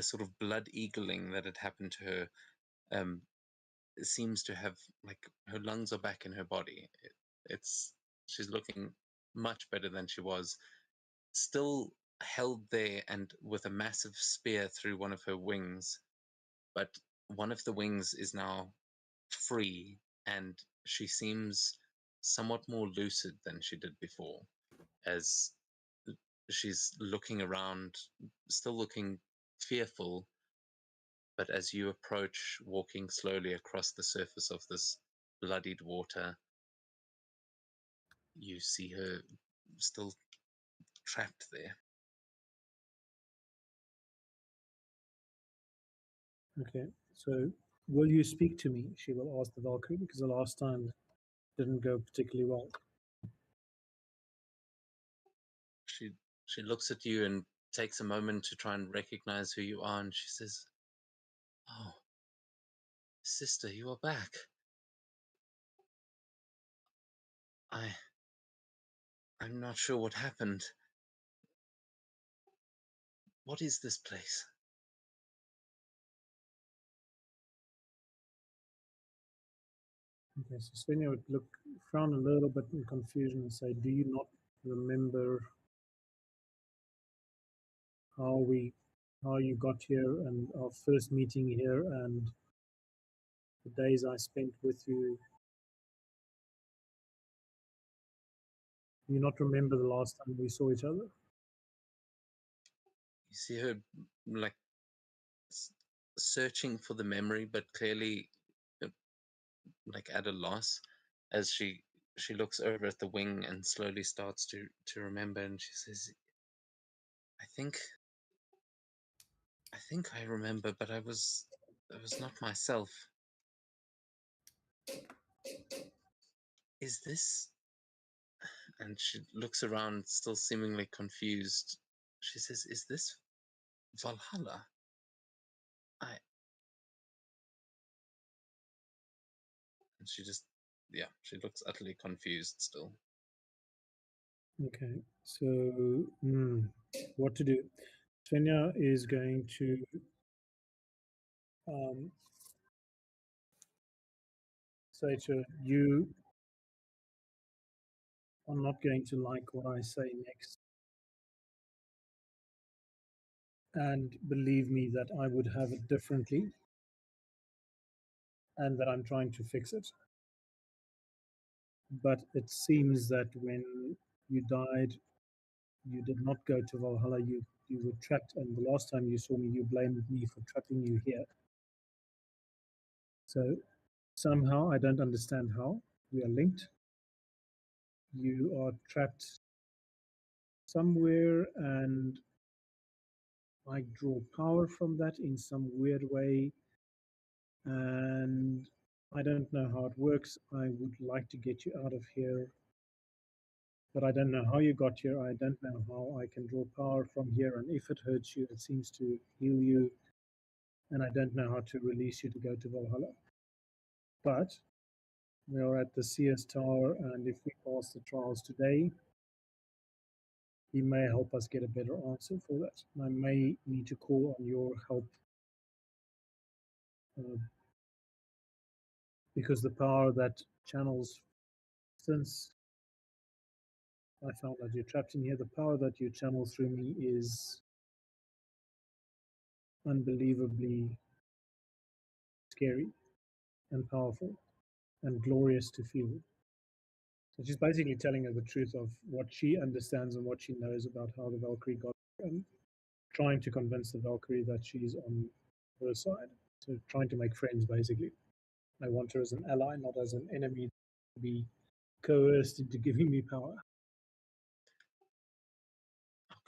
sort of blood eagling that had happened to her seems to have, like, her lungs are back in her body. She's looking much better than she was. Still held there and with a massive spear through one of her wings, but one of the wings is now free, and she seems somewhat more lucid than she did before, as she's looking around, still looking fearful. But as you approach, walking slowly across the surface of this bloodied water, you see her still trapped there. Okay, so will you speak to me? She will ask the Valkyrie because the last time didn't go particularly well. She looks at you and takes a moment to try and recognize who you are, and she says, "Oh, sister, you are back. I'm not sure what happened. What is this place?" Okay, so Svenja would frown a little bit in confusion and say, "Do you not remember how you got here and our first meeting here and the days I spent with you? Do you not remember the last time we saw each other?" You see her, like, searching for the memory, but clearly, like, at a loss, as she looks over at the wing and slowly starts to remember, and she says, I think I remember, but I was not myself. Is this?" And she looks around, still seemingly confused. She says, "Is this Valhalla? And she just, yeah, she looks utterly confused still. Okay, so what to do? Svenja is going to say to her, you are not going to like what I say next. And believe me that I would have it differently and that I'm trying to fix it. But it seems that when you died, you did not go to Valhalla, you were trapped, and the last time you saw me, you blamed me for trapping you here. So somehow, I don't understand how, we are linked. You are trapped somewhere, and I draw power from that in some weird way. And I don't know how it works. I would like to get you out of here, but I don't know how you got here. I don't know how I can draw power from here. And if it hurts you, it seems to heal you. And I don't know how to release you to go to Valhalla. But we are at the CS Tower, and if we pass the trials today, he may help us get a better answer for that. I may need to call on your help because the power that channels, since I found that you're trapped in here, the power that you channel through me is unbelievably scary and powerful and glorious to feel. So she's basically telling her the truth of what she understands and what she knows about how the Valkyrie got her, and trying to convince the Valkyrie that she's on her side. So trying to make friends, basically. I want her as an ally, not as an enemy to be coerced into giving me power.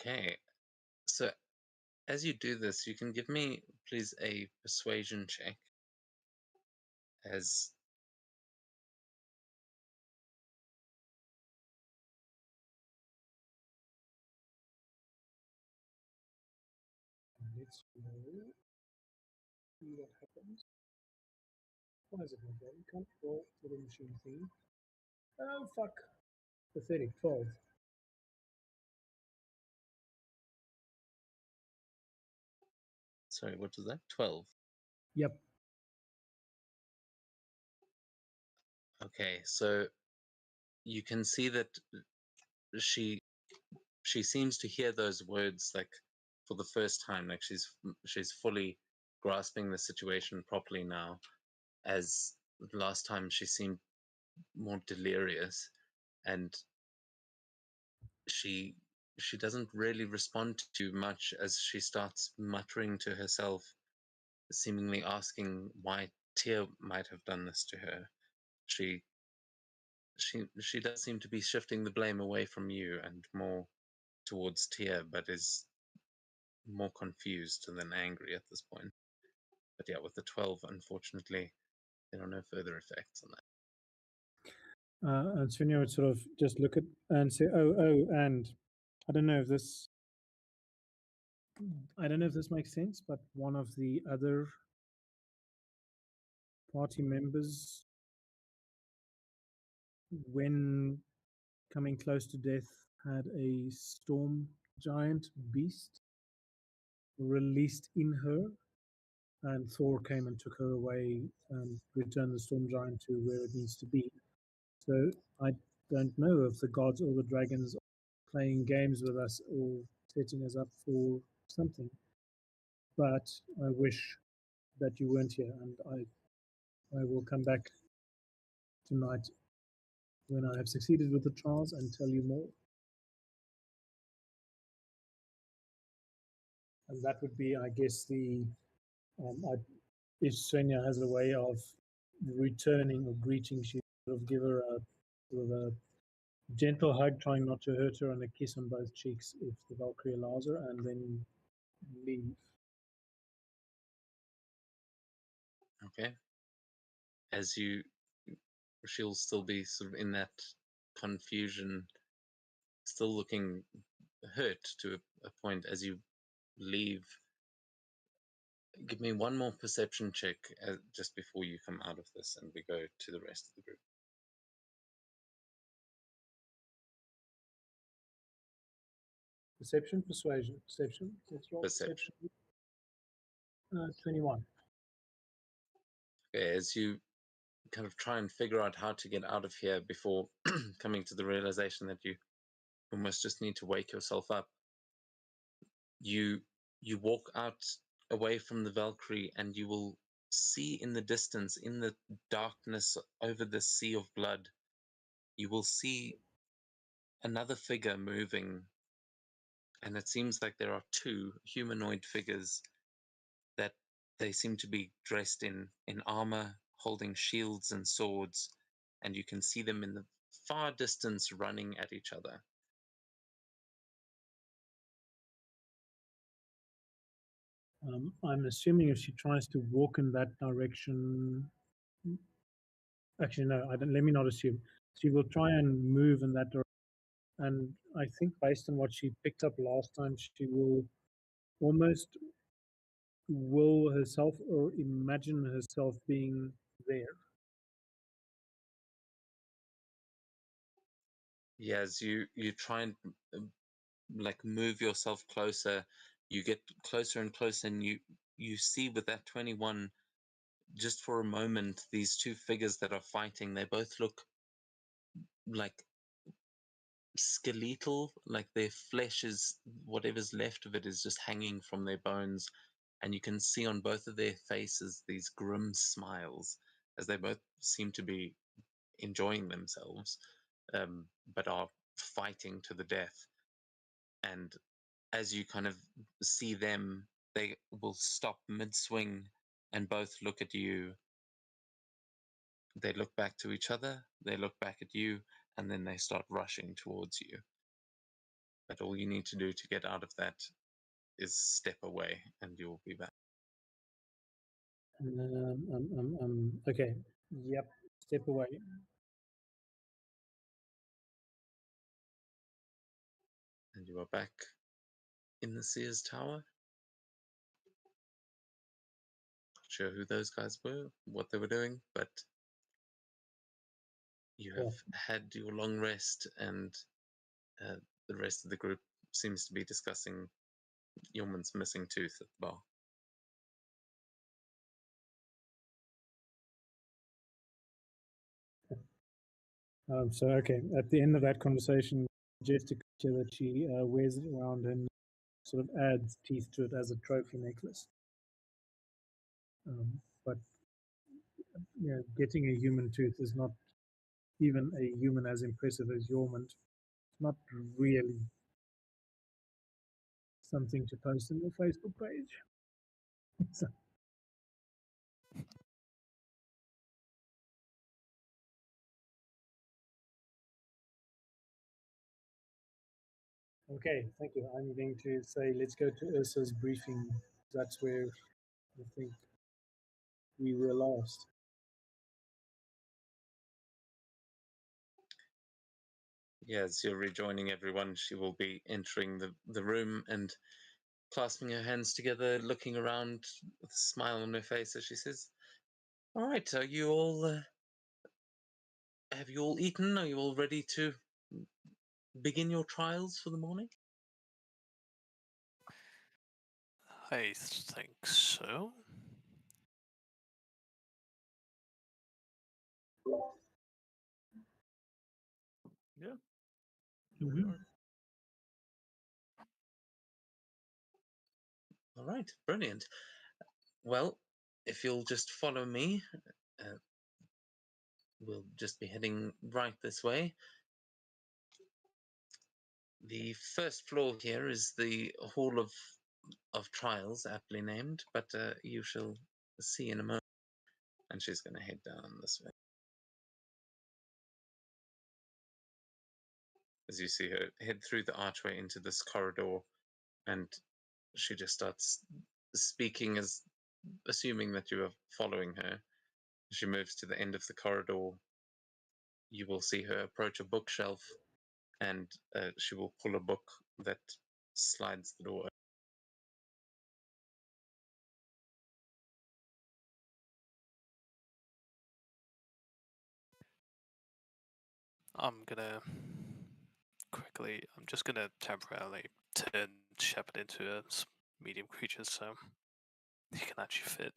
Okay, so as you do this, you can give me, please, a persuasion check. As Let's see what happens. Why is it not going? Can't roll for the machine thing. Oh, fuck. Pathetic. 12. sorry, what was that? 12. Yep. Okay, so you can see that she seems to hear those words like for the first time, like she's fully grasping the situation properly now, as last time she seemed more delirious, and she doesn't really respond to much as she starts muttering to herself, seemingly asking why Tyr might have done this to her. She does seem to be shifting the blame away from you and more towards Tyr, but is more confused than angry at this point. But yeah, with the 12, unfortunately, there are no further effects on that. And Svenja would sort of just look at and say, and I don't know if this makes sense, but one of the other party members, when coming close to death, had a storm giant beast released in her, and Thor came and took her away and returned the storm giant to where it needs to be. So I don't know if the gods or the dragons are playing games with us or setting us up for something. But I wish that you weren't here, and I will come back tonight when I have succeeded with the trials and tell you more. And that would be, I guess, if Svenja has a way of returning or greeting, she sort of give her a gentle hug, trying not to hurt her, and a kiss on both cheeks if the Valkyrie allows her, and then leave. Okay. As she'll still be sort of in that confusion, still looking hurt to a point as you leave. give me one more perception check just before you come out of this, and we go to the rest of the group. Perception, persuasion, perception. Let's roll Perception. 21. Okay, as you kind of try and figure out how to get out of here before coming to the realization that you almost just need to wake yourself up, you walk out away from the Valkyrie, and you will see in the distance, in the darkness over the sea of blood, you will see another figure moving, and it seems like there are two humanoid figures that they seem to be dressed in armor, holding shields and swords, and you can see them in the far distance running at each other. I'm assuming if she tries to walk in that direction, actually no, I don't. Let me not assume. She will try and move in that direction, and I think based on what she picked up last time, she will almost will herself or imagine herself being there. Yeah, as you try and like move yourself closer, you get closer and closer, and you see with that 21, just for a moment, these two figures that are fighting, they both look like skeletal, like their flesh is, whatever's left of it is just hanging from their bones, and you can see on both of their faces these grim smiles as they both seem to be enjoying themselves, but are fighting to the death. And as you kind of see them, they will stop mid-swing and both look at you. They look back to each other, they look back at you, and then they start rushing towards you. But all you need to do to get out of that is step away, and you'll be back. Okay. Yep. Step away. And you are back in the Sears Tower. Not sure who those guys were, what they were doing, but you have had your long rest, and the rest of the group seems to be discussing Yeoman's missing tooth at the bar. So, okay, at the end of that conversation, suggested that she wears it around and sort of adds teeth to it as a trophy necklace. But yeah, getting a human tooth is not even a human as impressive as Yeoman. It's not really something to post on your Facebook page. So, okay, thank you. I'm going to say let's go to Ursa's briefing. That's where I think we were last. Yeah, as you're rejoining everyone, she will be entering the room and clasping her hands together, looking around with a smile on her face as she says, "All right, are you all, have you all eaten? Are you all ready to begin your trials for the morning?" I think so. Yeah. Mhm. We are. All right, brilliant. Well, if you'll just follow me, uh, we'll just be heading right this way. The first floor here is the Hall of Trials, aptly named, but you shall see in a moment. And she's going to head down this way. As you see her head through the archway into this corridor, and she just starts speaking, as assuming that you are following her. As she moves to the end of the corridor, you will see her approach a bookshelf, and she will pull a book that slides the door. I'm gonna quickly. I'm just gonna temporarily turn Shepard into a medium creature, so he can actually fit.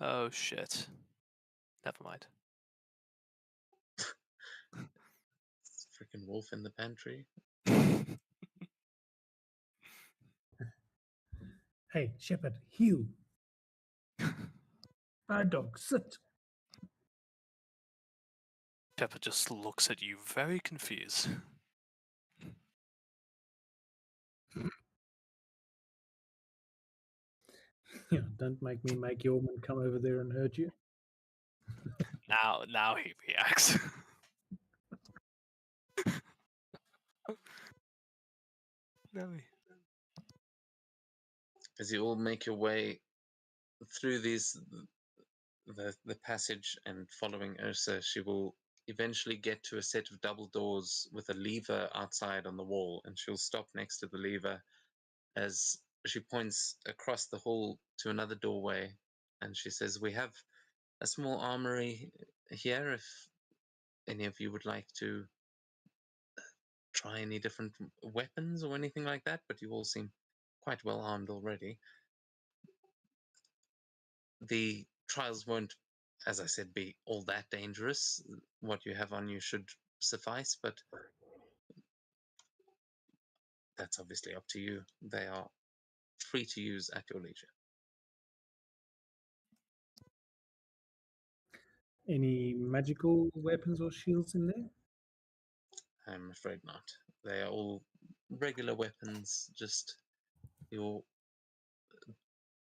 Oh shit! Never mind. Freaking wolf in the pantry. Hey, Shepard, heal. Bad dog, sit. Shepard just looks at you very confused. Yeah, don't make me make your woman come over there and hurt you. Now he reacts. No. As you all make your way through the passage and following Ursa, she will eventually get to a set of double doors with a lever outside on the wall, and she'll stop next to the lever as she points across the hall to another doorway, and she says, "We have a small armory here if any of you would like to try any different weapons or anything like that, but you all seem quite well armed already. The trials won't, as I said, be all that dangerous. What you have on you should suffice, but that's obviously up to you. They are free to use at your leisure." Any magical weapons or shields in there? I'm afraid not. They are all regular weapons, just your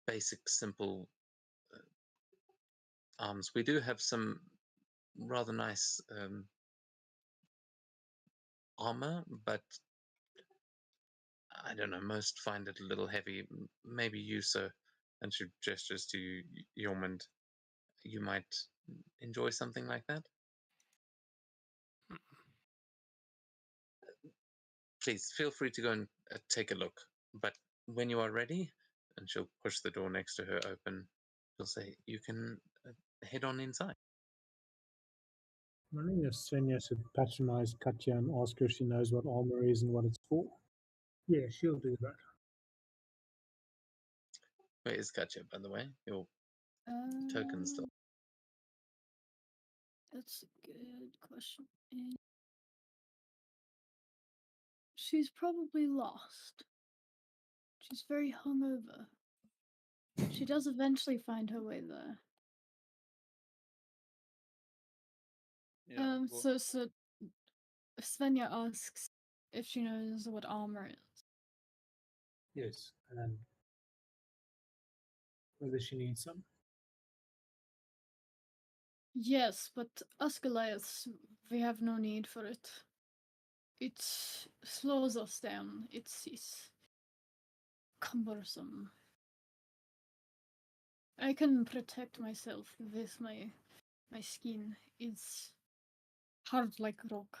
basic, simple arms. We do have some rather nice armor, but I don't know, most find it a little heavy. Maybe you, sir, and she gestures to you, Yormund, you might enjoy something like that. Please feel free to go and take a look. But when you are ready, and she'll push the door next to her open, she'll say, "You can head on inside." I wondering if Svenja should patronize Katya and ask her if she knows what armor is and what it's for. Yeah, she'll do that. Where is Katya, by the way? Your token still. That's a good question. She's probably lost. She's very hungover. She does eventually find her way there. Yeah. So Svenja asks if she knows what armor is. Yes, and whether she needs some. Yes, but us Goliaths, we have no need for it. It slows us down. It's cumbersome. I can protect myself with my skin. It's hard like rock.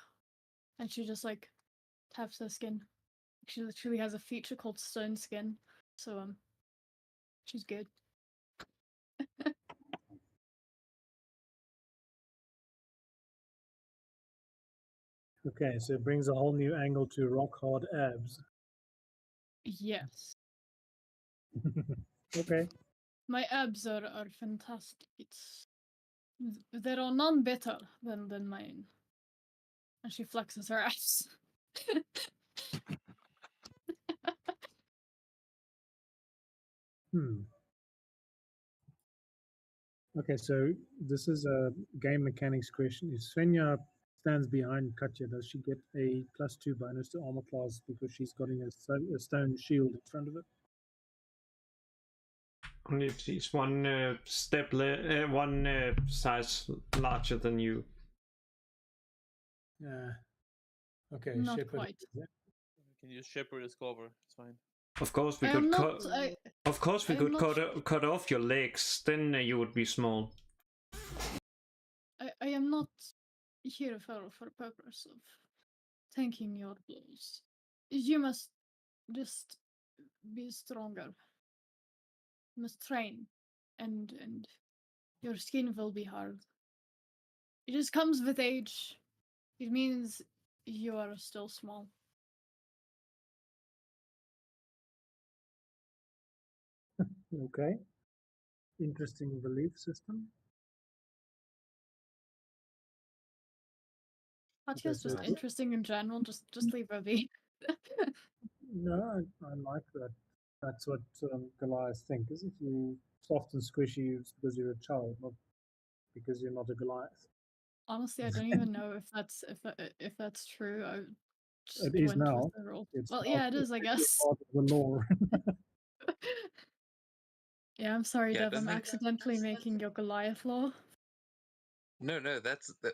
And she just like taps her skin. She literally has a feature called stone skin. So she's good. Okay, so it brings a whole new angle to rock hard abs. Yes. Okay. My abs are fantastic. There are none better than mine. And she flexes her ass. Okay, so this is a game mechanics question. If Svenja stands behind Katya, does she get a +2 bonus to armor class because she's got a stone shield in front of it? Only if she's one size larger than you. Okay, Not Shepard. quite. You can use Shepherd as cover. It's fine. Of course, we I could am cut. not. Of course, we I am could not cut off your legs. Then you would be small. I am not here for purpose of tanking your blows. You must just be stronger. You must train and your skin will be hard. It just comes with age. It means you are still small. Okay. Interesting belief system. Katya's just Nice. interesting in general. Just leave her be. No, I like that. That's what Goliaths think. Is if you soft and squishy, it's because you're a child, not because you're not a Goliath. Honestly, I don't even know if that's true. I just It is went now. with the rule. It's Well, part- yeah, it is, I it's guess. part of the law. Yeah, I'm sorry, Yeah, Dev. I'm doesn't- accidentally making your Goliath law. No, that's that.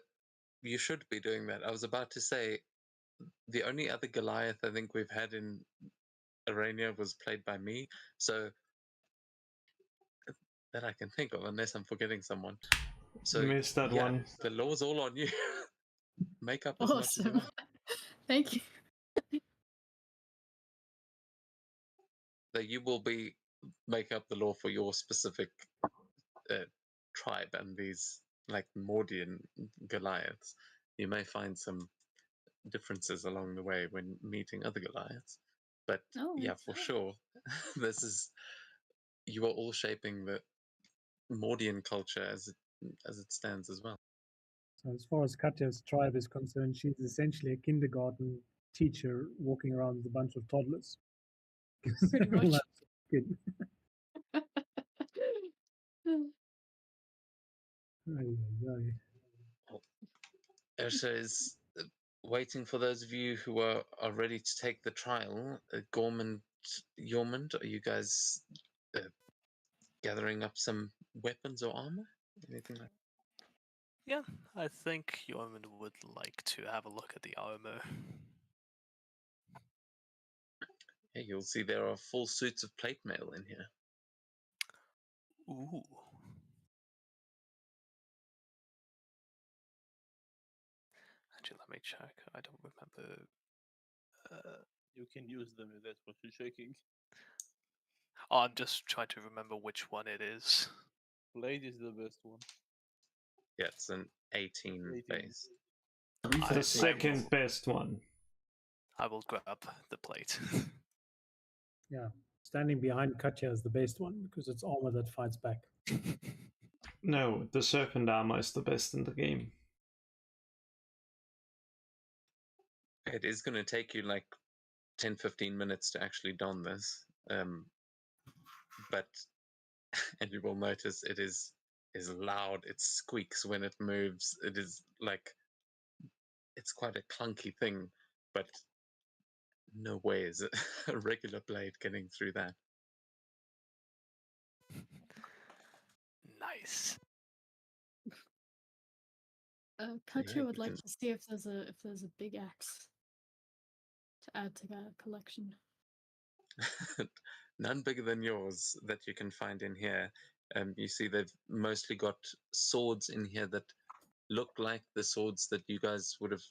You should be doing that. I was about to say, the only other Goliath I think we've had in Arania was played by me, so that I can think of, unless I'm forgetting someone. So Missed that yeah, one. the law's all on you. Make up as much as you Awesome. want. Thank you. That you will be make up the law for your specific tribe and these like Mordian Goliaths. You may find some differences along the way when meeting other Goliaths, but Oh, yeah, it's- for sure, this is you are all shaping the Mordian culture as it stands as well. So as far as Katya's tribe is concerned, she's essentially a kindergarten teacher walking around with a bunch of toddlers. Pretty much. That's good. Ay, ay, ay. Ursha is waiting for those of you who are ready to take the trial. Gormand, Yormund, are you guys gathering up some weapons or armor? Anything like Yeah, I think Yeoman would like to have a look at the armor. Yeah, you'll see there are full suits of plate mail in here. Ooh. Actually, let me check. I don't remember. You can use them if that's what you're checking. Oh, I'm just trying to remember which one it is. Blade is the best one. Yeah, it's an 18 18. base. The second best one. I will grab the plate. Yeah. Standing behind Katya is the best one because it's armor that fights back. No, the serpent armor is the best in the game. It is going to take you like 10-15 minutes to actually don this. But and you will notice it is loud, it squeaks when it moves. It is like it's quite a clunky thing, but no way is it a regular blade getting through that. Nice. Katya yeah, would you like can- to see if there's a big axe to add to the collection. None bigger than yours that you can find in here. You see they've mostly got swords in here that look like the swords that you guys would have,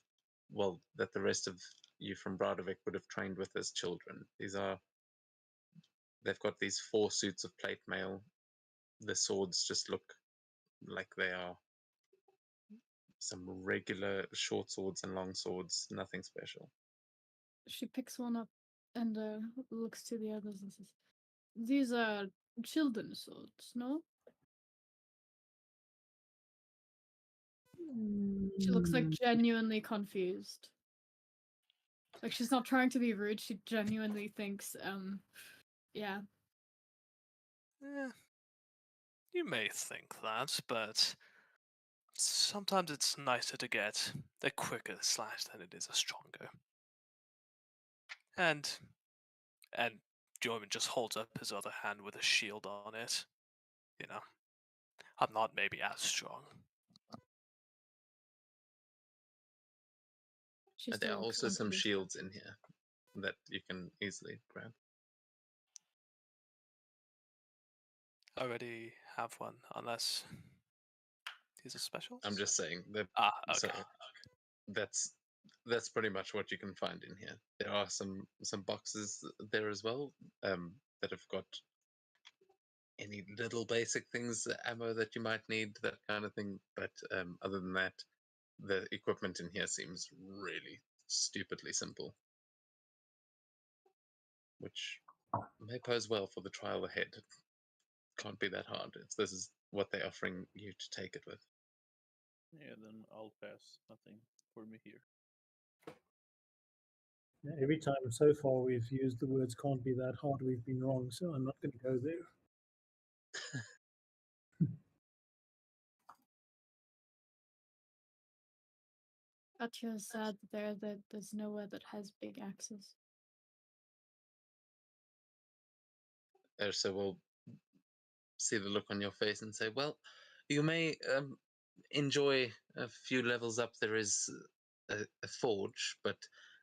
well, that the rest of you from Bradovik would have trained with as children. They've got these 4 suits of plate mail. The swords just look like they are some regular short swords and long swords, nothing special. She picks one up and looks to the others and says, "These are children's swords, no?" She looks like genuinely confused. Like she's not trying to be rude. She genuinely thinks, yeah. Eh, you may think that, but sometimes it's nicer to get a quicker slash than it is a stronger. And Jorman just holds up his other hand with a shield on it. You know, I'm not maybe as strong. She There are still looks also some confused. shields in here that you can easily grab. I already have one, unless he's a special. I'm just saying that. Okay. So that's pretty much what you can find in here. There are some boxes there as well that have got any little basic things, ammo that you might need, that kind of thing. But other than that, the equipment in here seems really stupidly simple, which may pose well for the trial ahead. It can't be that hard if this is what they're offering you to take it with. Yeah, then I'll pass. Nothing for me here. Yeah, every time so far we've used the words "can't be that hard," we've been wrong. So I'm not going to go there. Katya said there that there's nowhere that has big axes. Ursa will see the look on your face and say, well, you may enjoy a few levels up. There is a forge, but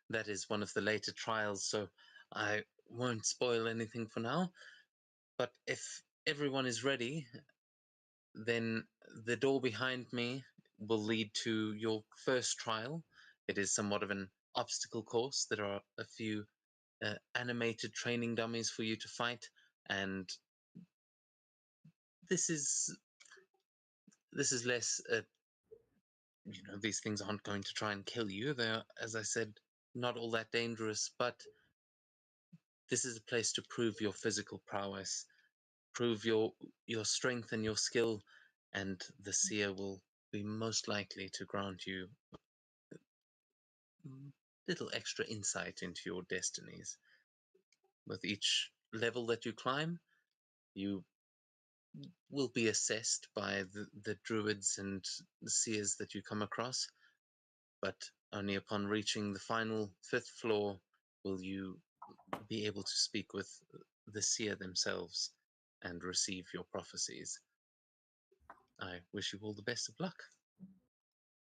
that is one of the later trials, so I won't spoil anything for now. But if everyone is ready, then the door behind me will lead to your first trial. It is somewhat of an obstacle course. There are a few animated training dummies for you to fight, and this is less. These things aren't going to try and kill you. They're, as I said, not all that dangerous. But this is a place to prove your physical prowess, prove your strength and your skill, and the seer will be most likely to grant you little extra insight into your destinies. With each level that you climb, you will be assessed by the druids and the seers that you come across, but only upon reaching the final 5th floor will you be able to speak with the seer themselves and receive your prophecies. I wish you all the best of luck.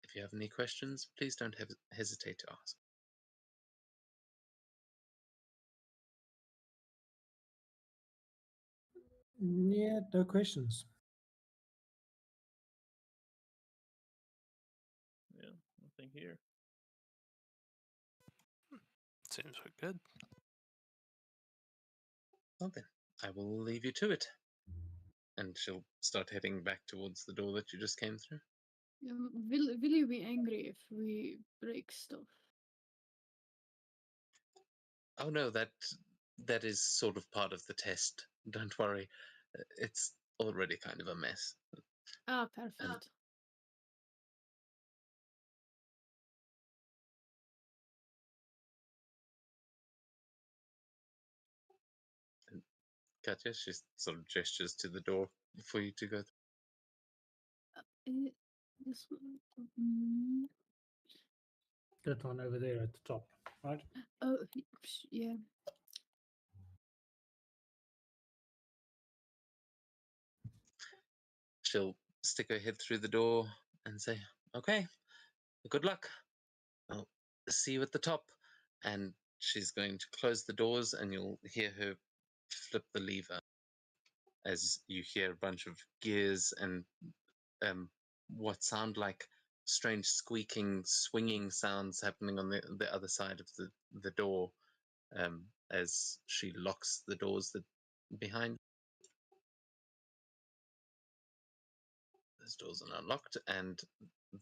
If you have any questions, please don't hesitate to ask. Yeah, no questions. Yeah, nothing here. Seems we're good. Well then, I will leave you to it. And she'll start heading back towards the door that you just came through. Will you be angry if we break stuff? Oh no, that is sort of part of the test. Don't worry. It's already kind of a mess. Ah, perfect. Katya, she sort of gestures to the door for you to go through. This one. Mm, That one over there at the top, right? oh, yeah. She'll stick her head through the door and say, okay, good luck. I'll see you at the top. And she's going to close the doors, and you'll hear her flip the lever as you hear a bunch of gears and what sound like strange squeaking, swinging sounds happening on the other side of the door as she locks the doors that behind. Those doors are now locked, and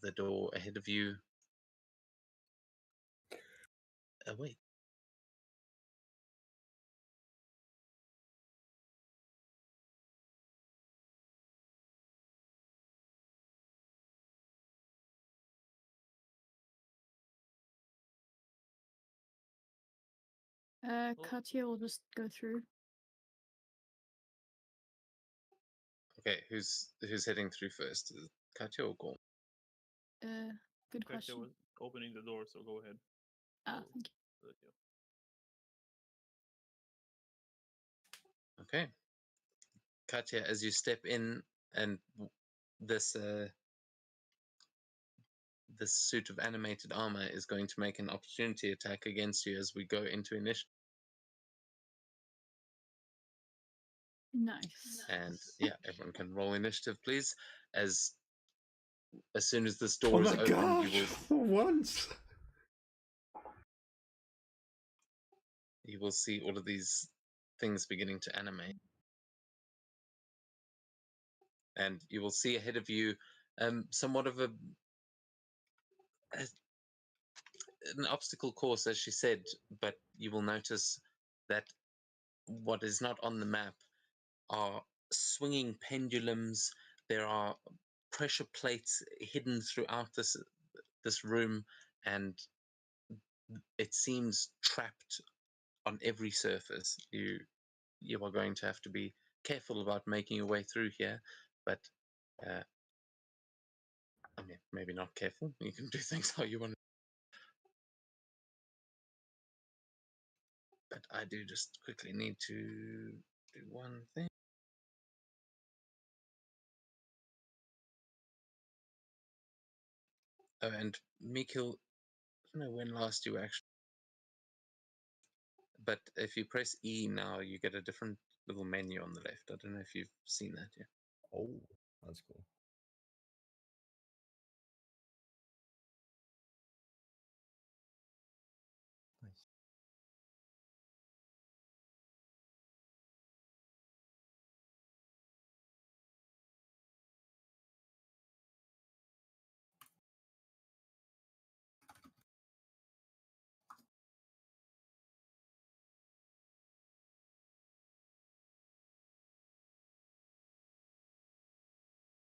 the door ahead of you. Wait. Katya will just go through. Okay, who's heading through first? Is it Katya or Gorm? Good Katya question. was opening the door, so go ahead. Ah, So, thank you. let you. Okay. Katya, as you step in, and this this suit of animated armor is going to make an opportunity attack against you as we go into initiative. Nice. And yeah, everyone can roll initiative, please. As soon as this Oh door is my open, gosh! you For once! will see all of these things beginning to animate. and you will see ahead of you somewhat of an obstacle course, as she said, but you will notice that what is not on the map are swinging pendulums. There are pressure plates hidden throughout this room, and it seems trapped on every surface. You are going to have to be careful about making your way through here, but I mean, maybe not careful. You can do things how you want. But I do just quickly need to do one thing. Oh, and Mikil, I don't know when last you actually, but if you press E now, you get a different little menu on the left. I don't know if you've seen that yet. Oh, that's cool. Nice.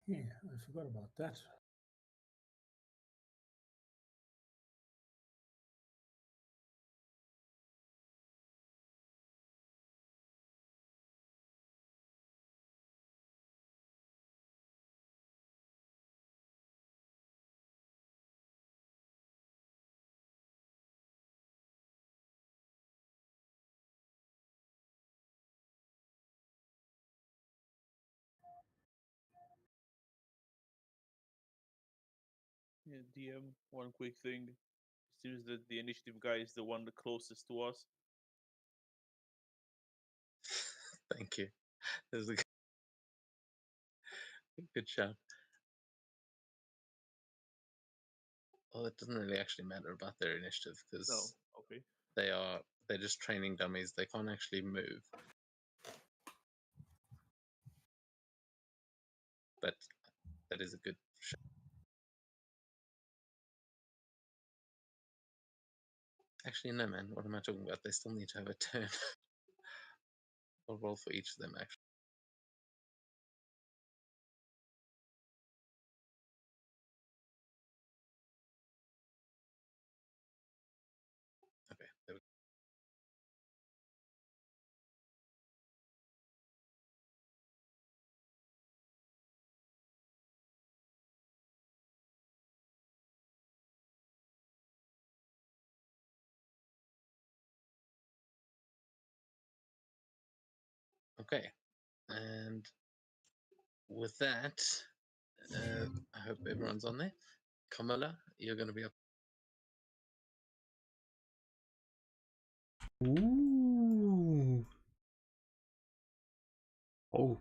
Yeah, I forgot about that. Yeah, DM, one quick thing. Seems that the initiative guy is the one the closest to us. Thank you. That was a good shout. Well, it doesn't really actually matter about their initiative No, because okay. they're just training dummies. They can't actually move. But that is a good shout. Actually, no, man. What am I talking about? They still need to have a turn. I'll roll for each of them, actually. Okay, there we go. Okay, and with that, I hope everyone's on there. Kamala, you're going to be up. Ooh. Oh.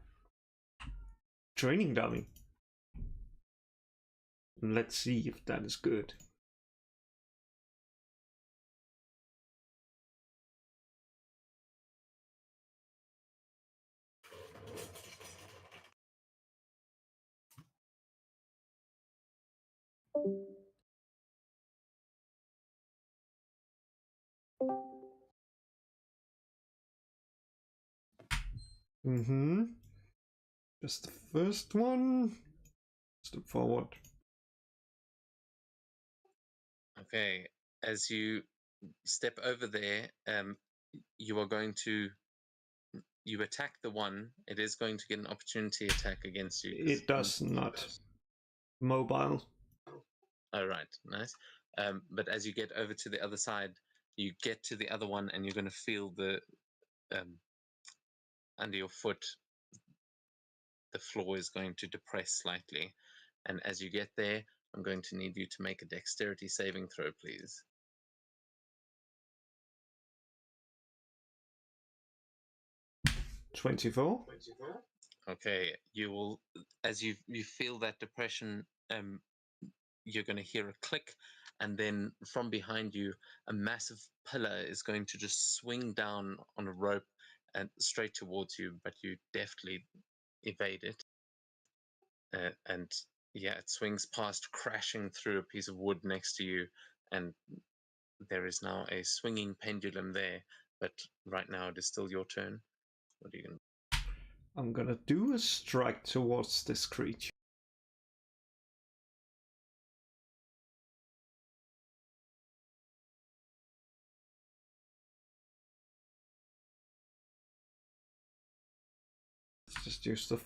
Training dummy. Let's see if that is good. Mm-hmm. Just the first one. Step forward. Okay, as you step over there, you are going to you attack the one. It is going to get an opportunity attack against you. It does not. Mobile. Oh, right, nice. But as you get over to the other side, you get to the other one, and you're going to feel the under your foot. The floor is going to depress slightly, and as you get there, I'm going to need you to make a dexterity saving throw, please. 24. Okay, you will, as you feel that depression, you're going to hear a click, and then from behind you, a massive pillar is going to just swing down on a rope and straight towards you, but you deftly evade it. and yeah, it swings past, crashing through a piece of wood next to you, and there is now a swinging pendulum there. But right now, it is still your turn. What are you going to? I'm gonna do a strike towards this creature. Let's just use the.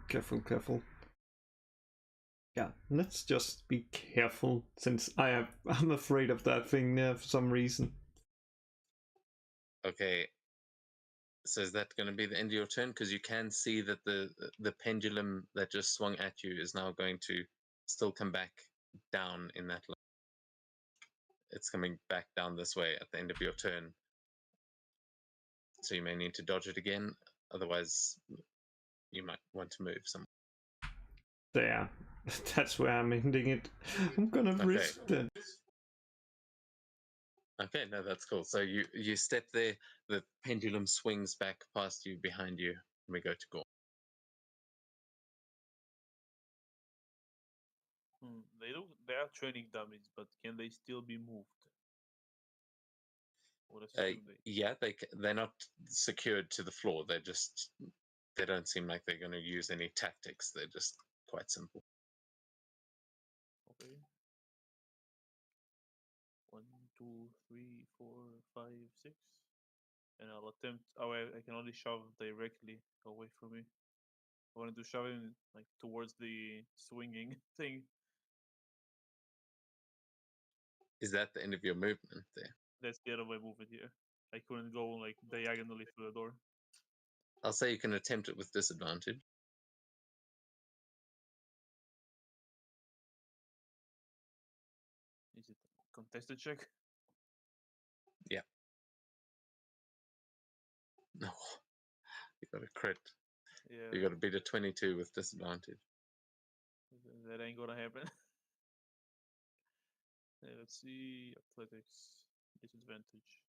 Careful. Yeah, let's just be careful since I'm afraid of that thing there for some reason. Okay. So is that going to be the end of your turn? Because you can see that the pendulum that just swung at you is now going to still come back down in that line. It's coming back down this way at the end of your turn. So you may need to dodge it again. Otherwise, you might want to move somewhere. There. That's where I'm ending it. I'm gonna risk that. Okay, no, that's cool. So you step there, the pendulum swings back past you, behind you, and we go to Gorm. They are training dummies, but can they still be moved? Or assume they? Yeah, they're not secured to the floor. They don't seem like they're going to use any tactics. They're just quite simple. Okay. 1, 2, 3, 4, 5, 6. And I'll attempt. Oh, I can only shove directly away from me. I wanted to shove him like towards the swinging thing. Is that the end of your movement there? That's the other way move it here. I couldn't go like diagonally through the door. I'll say you can attempt it with disadvantage. Is it a contested check? Yeah. No. You got a crit. Yeah. You got to beat a 22 with disadvantage. That ain't gonna happen. Let's see. Athletics. Disadvantage.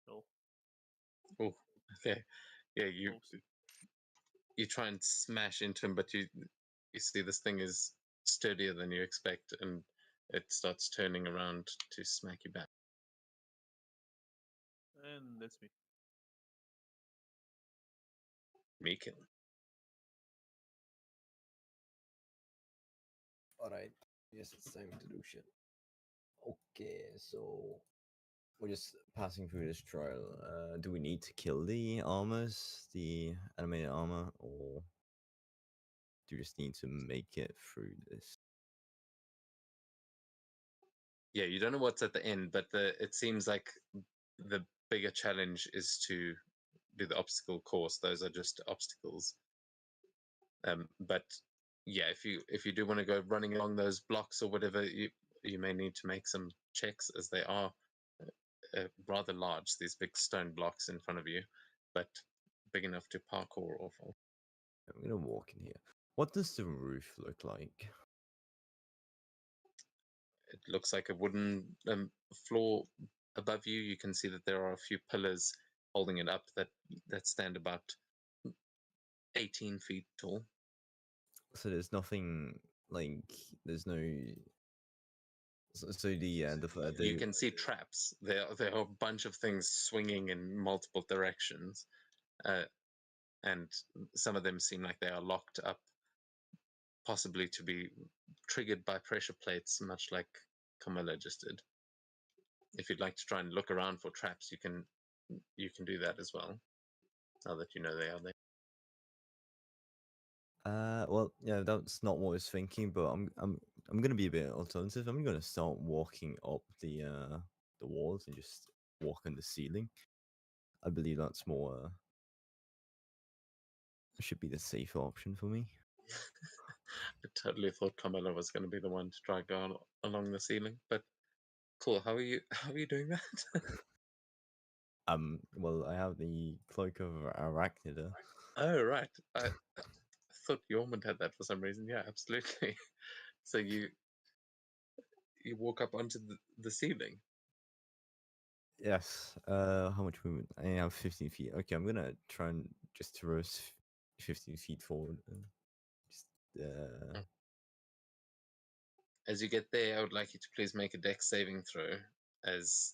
No. Oh, okay. Yeah, you Close. you try and smash into him, but you see this thing is sturdier than you expect, and it starts turning around to smack you back. And that's me. Me kill. Alright, yes, it's time to do shit. Okay, so we're just passing through this trial. Do we need to kill the armors, the animated armor, or do we just need to make it through this? Yeah, you don't know what's at the end, but it seems like the bigger challenge is to do the obstacle course. Those are just obstacles. But yeah, if you do want to go running along those blocks or whatever, you may need to make some checks, as they are rather large. These big stone blocks in front of you, but big enough to parkour off of. I'm gonna walk in here. What does the roof look like? It looks like a wooden floor above you. You can see that there are a few pillars holding it up that stand about 18 feet tall. So there's nothing like there's no. So the You can see traps. There are a bunch of things swinging in multiple directions, and some of them seem like they are locked up, possibly to be triggered by pressure plates, much like Camilla just did. If you'd like to try and look around for traps, you can do that as well. Now that you know they are there. Well, yeah, that's not what I was thinking, but I'm gonna be a bit alternative. I'm gonna start walking up the walls and just walk on the ceiling. I believe that's more should be the safer option for me. I totally thought Camilla was going to be the one to try go along the ceiling, but cool. How are you doing that? Well, I have the cloak of Arachnida. Oh, right. I thought Yormund had that for some reason. Yeah, absolutely. So you walk up onto the ceiling. Yes. How much movement? I have 15 feet. Okay, I'm gonna try and just traverse 15 feet forward. Just, As you get there, I would like you to please make a dex saving throw as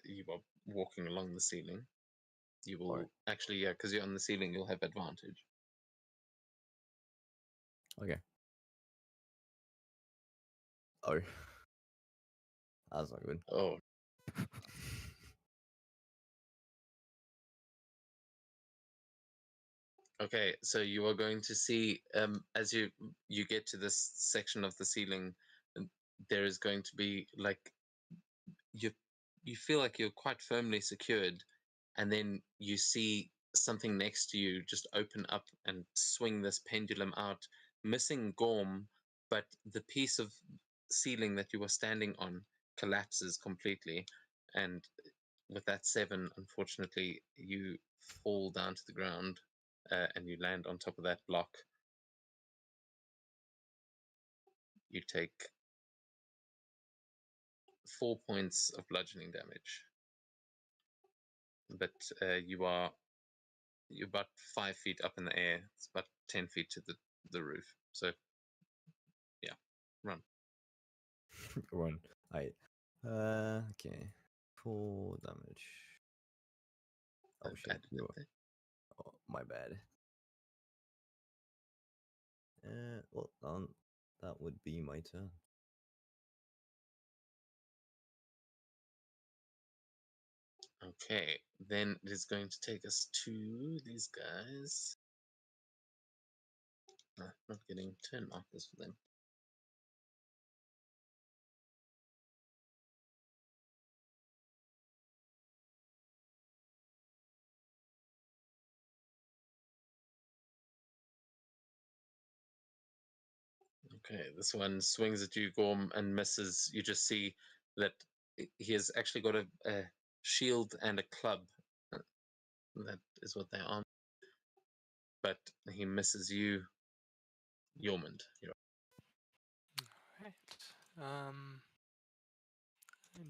you are walking along the ceiling. You will Alright. actually, yeah, because you're on the ceiling, you'll have advantage. Okay. Oh. That's not good. Oh, okay. So you are going to see, as you get to this section of the ceiling, there is going to be like you feel like you're quite firmly secured, and then you see something next to you just open up and swing this pendulum out, missing Gorm, but the piece of ceiling that you were standing on collapses completely, and with that 7, unfortunately, you fall down to the ground, and you land on top of that block. You take 4 points of bludgeoning damage, but you're about 5 feet up in the air. It's about 10 feet to the roof. So, yeah, run. Run. Alright. Okay. 4 damage. Oh That shit. bad, you didn't are- they? Oh, my bad. Well, that would be my turn. Okay, then it is going to take us to these guys. Not getting turn markers for them. Okay, this one swings at you, Gorm, and misses. You just see that he has actually got a shield and a club. That is what they are. But he misses you, Yormund. Right. I'm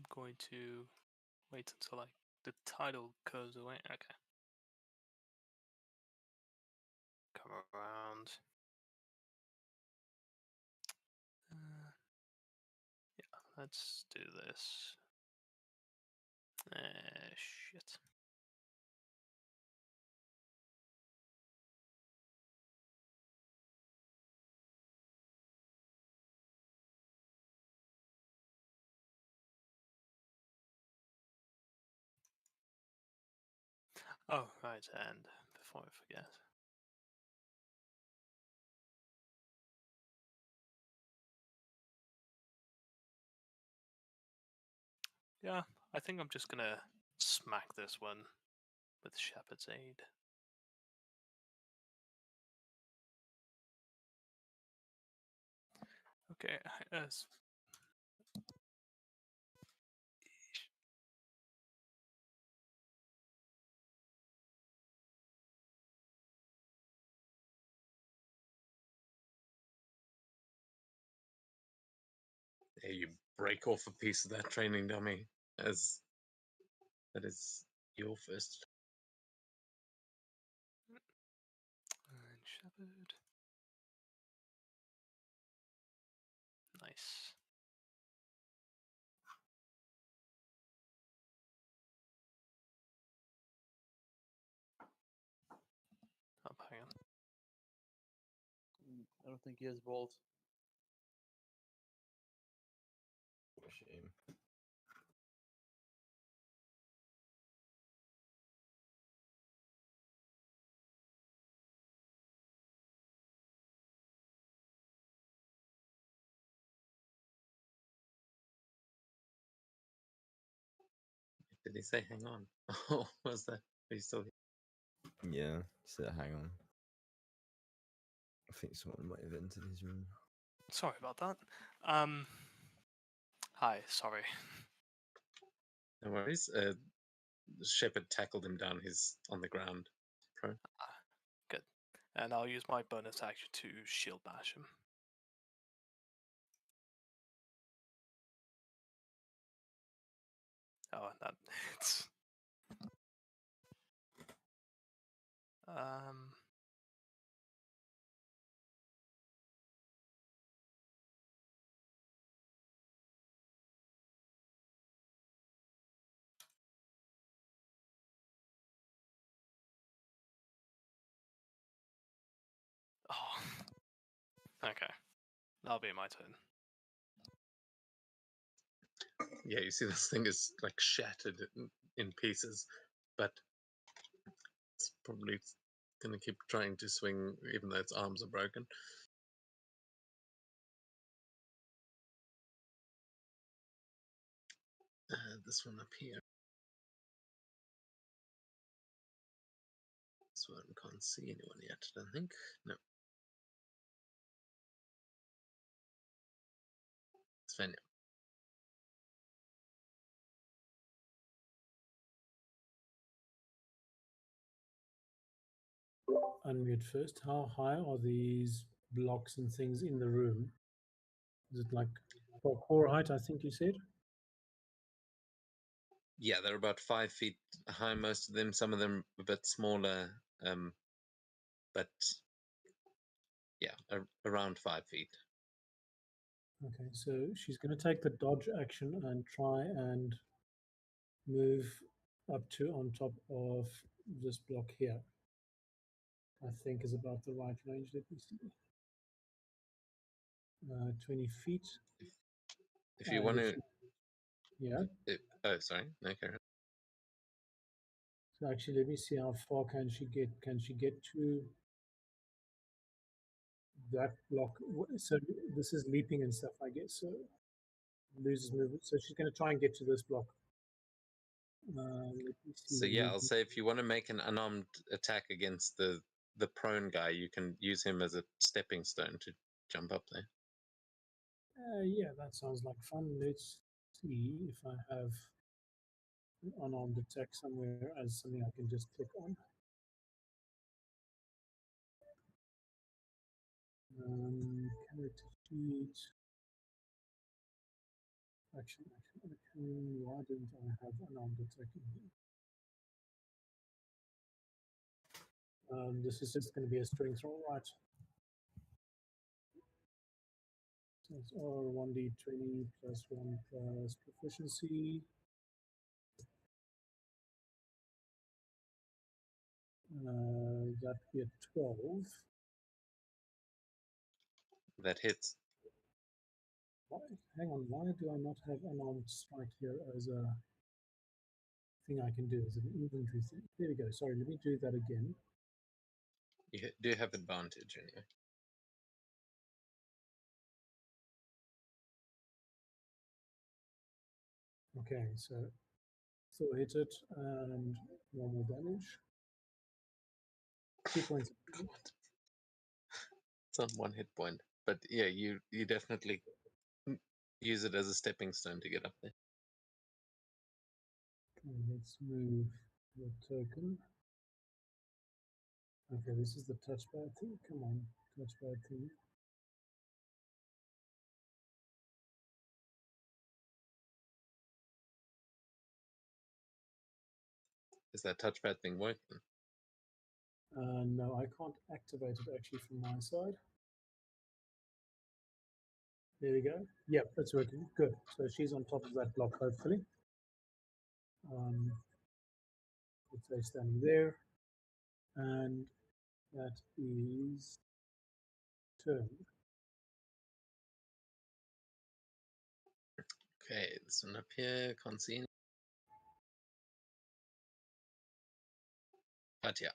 going to wait until like the title goes away. Okay. Come around. Yeah, let's do this. Shit. Oh, right, and before I forget. Yeah, I think I'm just gonna smack this one with Shepherd's Aid. Okay, Yeah, you break off a piece of that training dummy as that is your first. and Shepherd. Nice. Oh, hang on. I don't think he has balls. What a shame. Did he say hang on? Oh, was that? Are you still here? Yeah, so hang on. I think someone might have entered his room. Sorry about that. Hi, sorry. No worries. Shepard tackled him down. He's on the ground. Prone. Good. And I'll use my bonus action to shield bash him. Oh, that it's Okay. That'll be my turn. Yeah, you see this thing is like shattered in pieces, but it's probably gonna keep trying to swing even though its arms are broken. This one up here. This one can't see anyone yet, I don't think. No. Svenja. Unmute first. How high are these blocks and things in the room? Is it like core height, I think you said? Yeah, they're about 5 feet high, most of them. Some of them a bit smaller, but yeah, around 5 feet. Okay, so she's going to take the dodge action and try and move up to on top of this block here. I think is about the right range. Let me see. 20 feet. If you want to, yeah. Oh, sorry. Okay. So actually, let me see how far can she get. Can she get to that block? So this is leaping and stuff, I guess. So loses movement. So she's going to try and get to this block. Let me see. So yeah, I'll say if you want to make an unarmed attack against the prone guy, you can use him as a stepping stone to jump up there. Yeah, that sounds like fun. Let's see if I have an unarmed attack somewhere as something I can just click on. Character sheet. Action. Why didn't I have unarmed attack in here? This is just going to be a strength roll, right? So it's R1d20 plus 1 plus proficiency. That'd be a 12. That hits. Why, hang on, why do I not have unarmed strike here as a thing I can do, as an inventory thing? There we go. Sorry, let me do that again. You do have advantage anyway. Okay, so hit it and normal damage. 2 points. It's on 1 hit point, but yeah, you definitely use it as a stepping stone to get up there. Okay, let's move the token. Okay, this is the touchpad thing. Come on, touchpad thing. Is that touchpad thing working? No, I can't activate it actually from my side. There we go. Yep, it's working. Good. So she's on top of that block, hopefully. Let's say standing there. And that is turn. Okay, this one up here, can't see any. But yeah.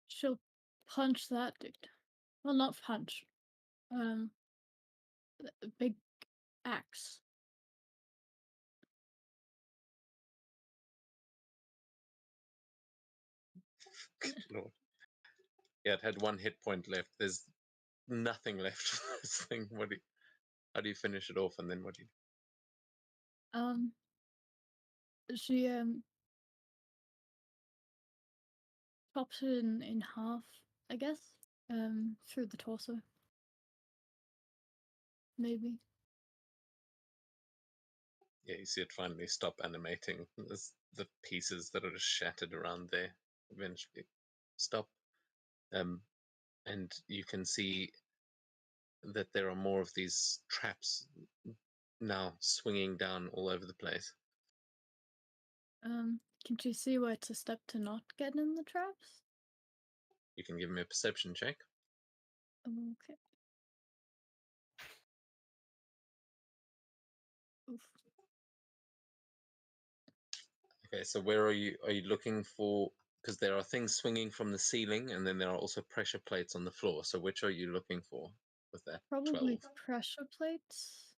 She'll punch that dude. Well, not punch. A big axe. Lord. Yeah, it had 1 hit point left. There's nothing left for this thing. How do you finish it off, and then what do you do? She chops it in half, I guess. Through the torso. Maybe. Yeah, you see it finally stop animating. There's the pieces that are just shattered around there eventually stop. And you can see that there are more of these traps now swinging down all over the place. Can you see where to step to not get in the traps? You can give me a perception check. Okay. Oof. Okay, so where are you? Are you looking for? Because there are things swinging from the ceiling, and then there are also pressure plates on the floor. So which are you looking for with that? Probably 12. pressure plates.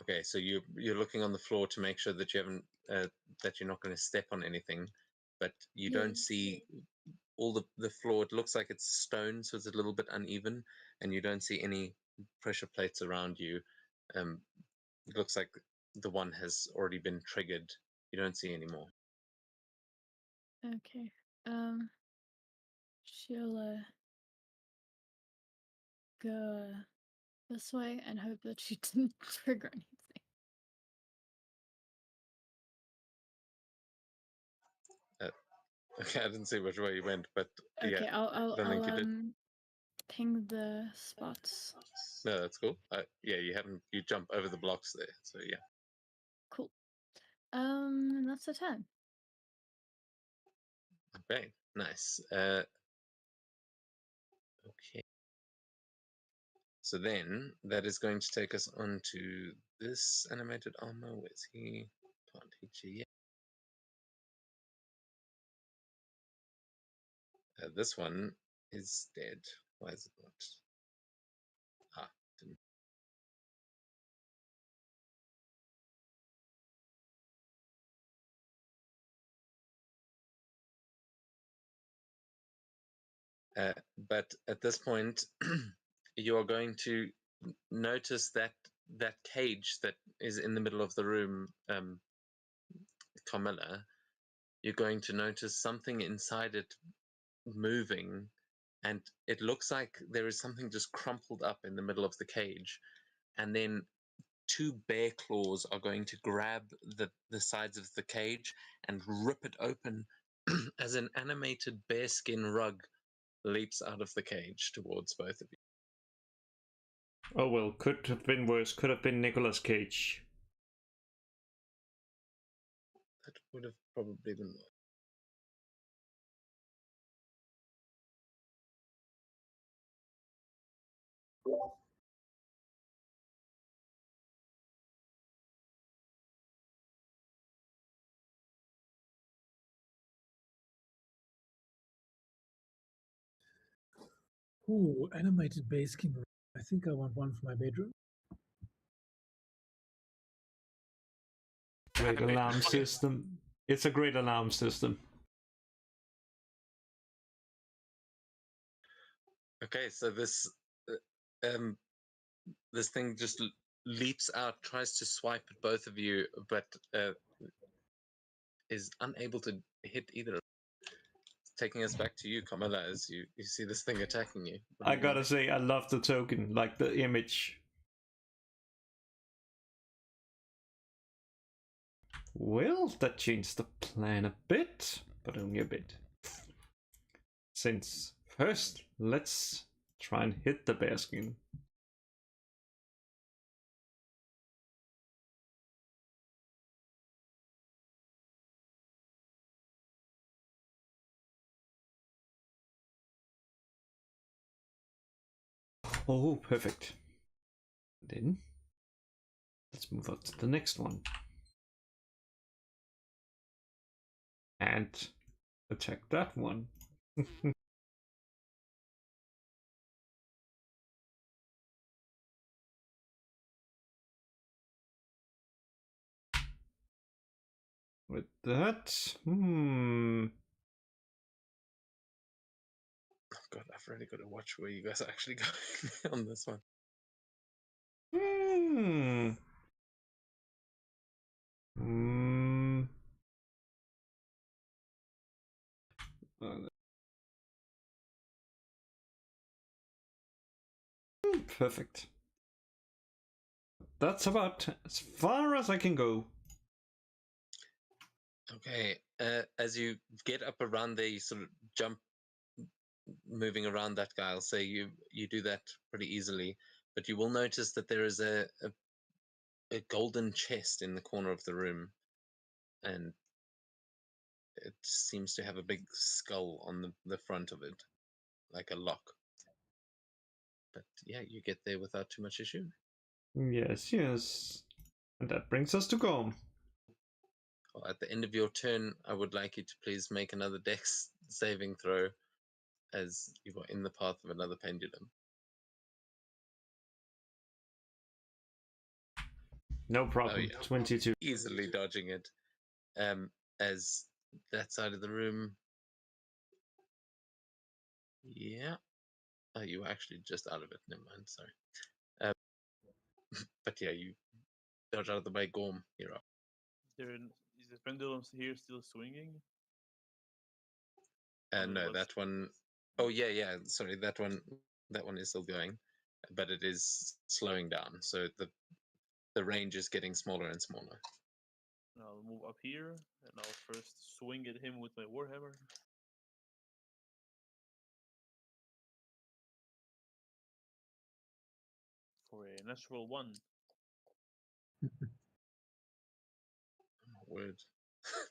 Okay, so you're looking on the floor to make sure that you haven't that you're not going to step on anything, but you Yeah. don't see all the floor. It looks like it's stone, so it's a little bit uneven, and you don't see any pressure plates around you. It looks like the one has already been triggered. You don't see any more. Okay. She'll go this way and hope that she didn't trigger anything. Okay, I didn't see which way you went, but Okay, yeah, I'll don't think you did. ping the spots. No, that's cool. Yeah, you haven't. You jump over the blocks there, so yeah. Cool. And that's a 10. Okay, nice. Okay. So then that is going to take us on to this animated armor. Where's he? Can't hit you yet. This one is dead. Why is it not? Ah, didn't. But at this point, you are going to notice that that cage that is in the middle of the room, Carmilla, you're going to notice something inside it moving, and it looks like there is something just crumpled up in the middle of the cage, and then two bear claws are going to grab the sides of the cage and rip it open as an animated bearskin rug leaps out of the cage towards both of you. Oh well, could have been worse. Could have been Nicolas Cage. That would have probably been worse. Ooh, animated bearskin. I think I want one for my bedroom. Great Animated alarm what? system. It's a great alarm system. Okay, so this this thing just leaps out, tries to swipe at both of you, but is unable to hit either. Taking us back to you, Carmilla, as you see this thing attacking you. What do I you gotta want? say, I love the token, like the image. Well, that changed the plan a bit, but only a bit. Since first, let's try and hit the bearskin. Oh, perfect. Then let's move on to the next one. And attack that one. With that, Oh God, I've really got to watch where you guys are actually going on this one. Perfect. That's about as far as I can go. Okay, as you get up around there, you sort of jump, moving around that guy. I'll say you do that pretty easily, but you will notice that there is a golden chest in the corner of the room, and it seems to have a big skull on the front of it, like a lock. But yeah, you get there without too much issue. Yes, yes. And that brings us to Gorm. Well, at the end of your turn, I would like you to please make another dex saving throw, as you are in the path of another pendulum. No problem. yeah. 22. Easily dodging it. As that side of the room. Yeah. Oh, you were actually just out of it. Never mind. Sorry. But yeah, you dodge out of the way. Gorm, you're up. Is the pendulum here still swinging? No, what's- that one oh yeah. Sorry, that one is still going, but it is slowing down. So the range is getting smaller and smaller. I'll move up here and I'll first swing at him with my warhammer. For a natural 1. Word.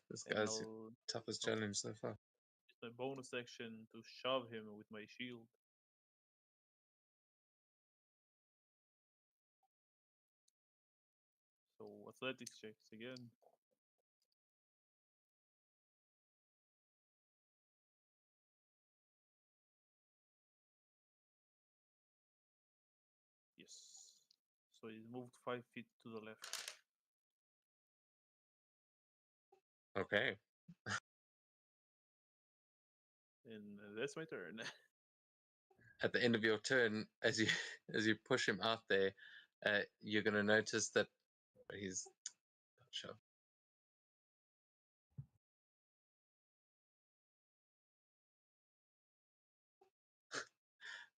This And guy's the I'll toughest I'll challenge so far. use my bonus action to shove him with my shield. So athletics checks again. Yes. So he's moved 5 feet to the left. Okay. And that's my turn. At the end of your turn, as you as you push him out there, you're gonna notice that he's shove.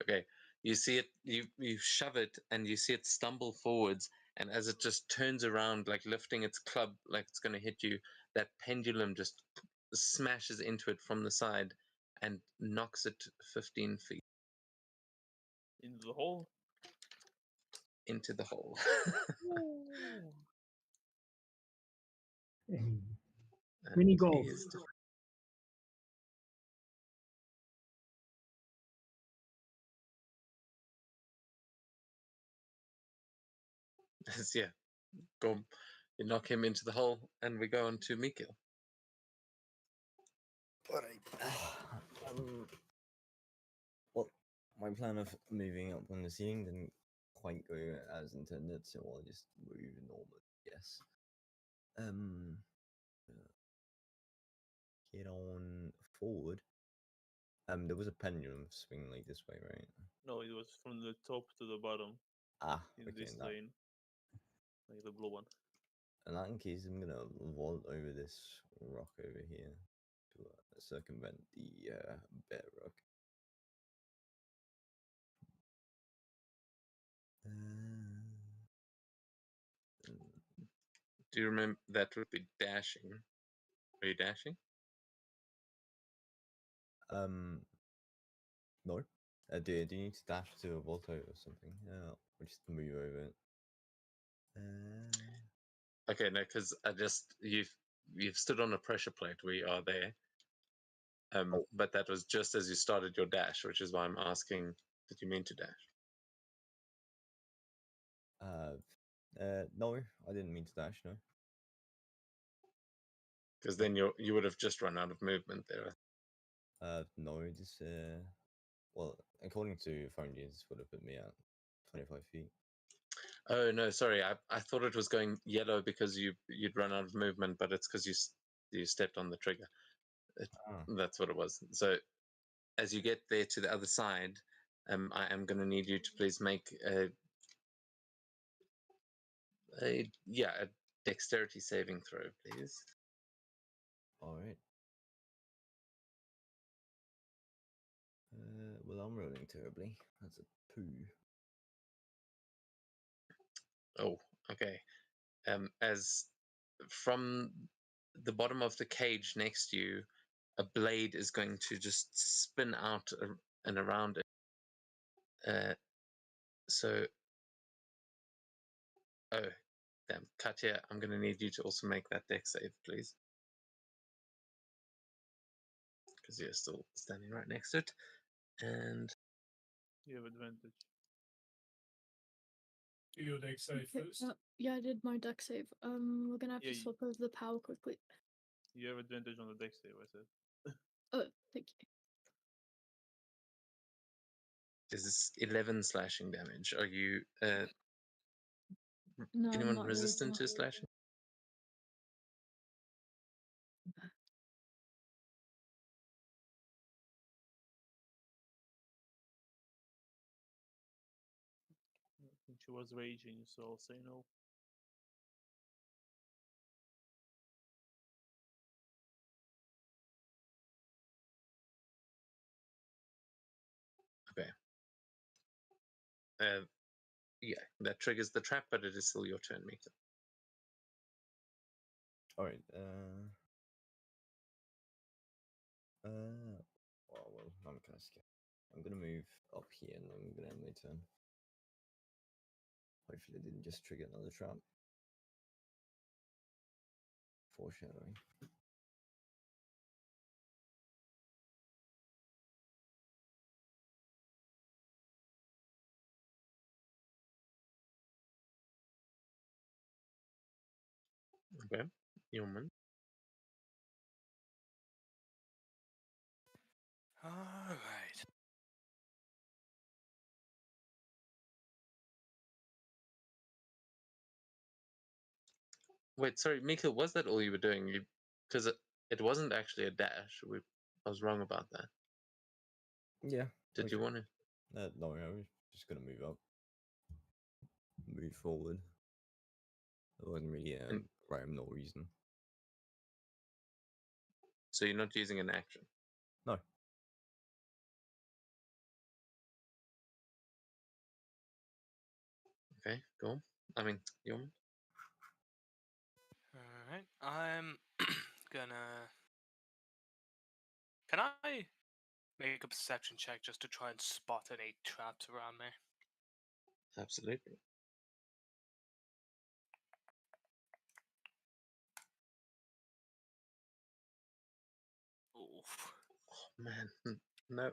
Okay, you see it. You shove it, and you see it stumble forwards. And as it just turns around, like lifting its club, like it's going to hit you, that pendulum just smashes into it from the side and knocks it 15 feet Into the hole. into the hole. Mini And golf. he is yeah, go. You knock him into the hole, and we go on to Mikil. Alright. Well, my plan of moving up on the ceiling didn't quite go as intended, so I'll just move normal, yes. Get on forward. There was a pendulum swing like this way, right? No, it was from the top to the bottom Ah, in okay. this lane. Like the blue one. In that case, I'm gonna vault over this rock over here to circumvent the bedrock. Do you remember that would be dashing? Are you dashing? No. Do you need to dash to a vault or something? Yeah, or just move over it. Okay, no, because I just you've stood on a pressure plate. We are there. But that was just as you started your dash, which is why I'm asking, did you mean to dash? No, I didn't mean to dash, no. Because then you would have just run out of movement there. No, just, well, according to phone this would have put me at 25 feet. Oh no, sorry. I thought it was going yellow because you'd run out of movement, but it's because you stepped on the trigger. That's what it was. So as you get there to the other side, I am going to need you to please make a dexterity saving throw, please. All right. Well, I'm rolling terribly. That's a poo. Oh, okay. As from the bottom of the cage next to you, a blade is going to just spin out and around it. So, oh, damn, Katya, I'm going to need you to also make that dex save, please. because you're still standing right next to it. And You have advantage. Do your deck save Okay, first. yeah, I did my deck save. We're gonna have Yeah, to swap over the power quickly. You have advantage on the dex save, I said. Oh, thank you. this is 11 slashing damage. Are you No, I'm anyone not resistant raising. to slashing? I think she was raging, so I'll say no. Okay. Yeah, that triggers the trap, but it is still your turn, Mika. All right. Well, I'm kind of scared. I'm gonna move up here and I'm gonna end my turn. Hopefully, it didn't just trigger another trap. Foreshadowing. Okay, Yeoman. All right. Wait, sorry, Mika, was that all you were doing? Because it wasn't actually a dash. I was wrong about that. Yeah. Did you want to? No, I was just gonna move up, move forward. There wasn't really a And- rhyme or reason. So you're not using an action. No. Okay, go on. I mean, Yeoman. Alright. I'm gonna. Can I make a perception check just to try and spot any traps around me? Absolutely. Oof. Oh, man, no.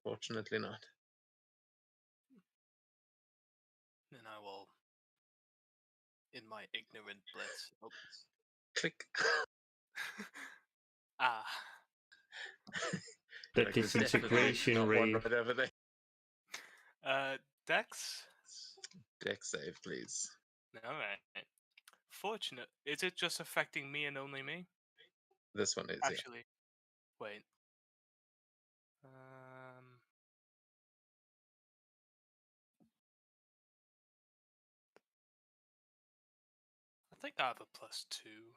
Fortunately not. Then I will, in my ignorant bliss. Oh. Click. Ah. The Like, there's disintegration definitely one ray. right over there. Dex? Deck save, please. Alright. Fortunate. Is it just affecting me and only me? This one is, Actually, wait. I think I have a +2.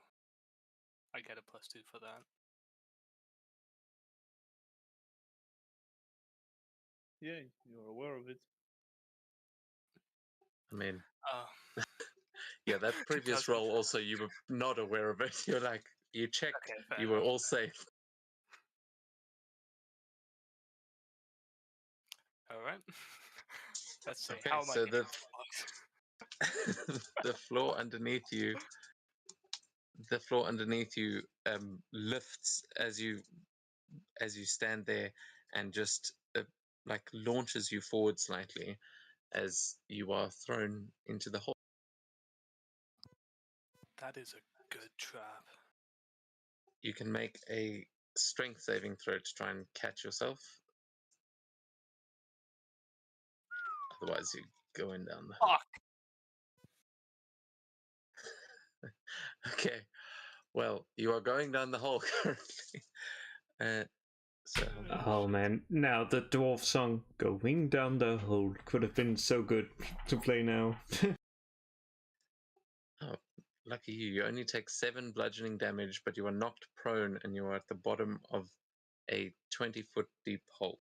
I get a +2 for that. Yeah, you're aware of it. I mean, Oh. yeah, that previous doesn't- roll also, you were not aware of it. You're like, you checked, Okay, fair you were enough. all safe. Alright. Let's see. Okay, How am I so getting the floor underneath you, lifts as you stand there, and just like launches you forward slightly as you are thrown into the hole. That is a good trap. You can make a strength saving throw to try and catch yourself. Otherwise, you're going down the hole. Fuck! Okay. Well, you are going down the hole currently. So Oh man, now the dwarf song "Going Down the Hole" could have been so good to play now. oh, lucky you. You only take 7 bludgeoning damage, but you are knocked prone and you are at the bottom of a 20-foot deep hole.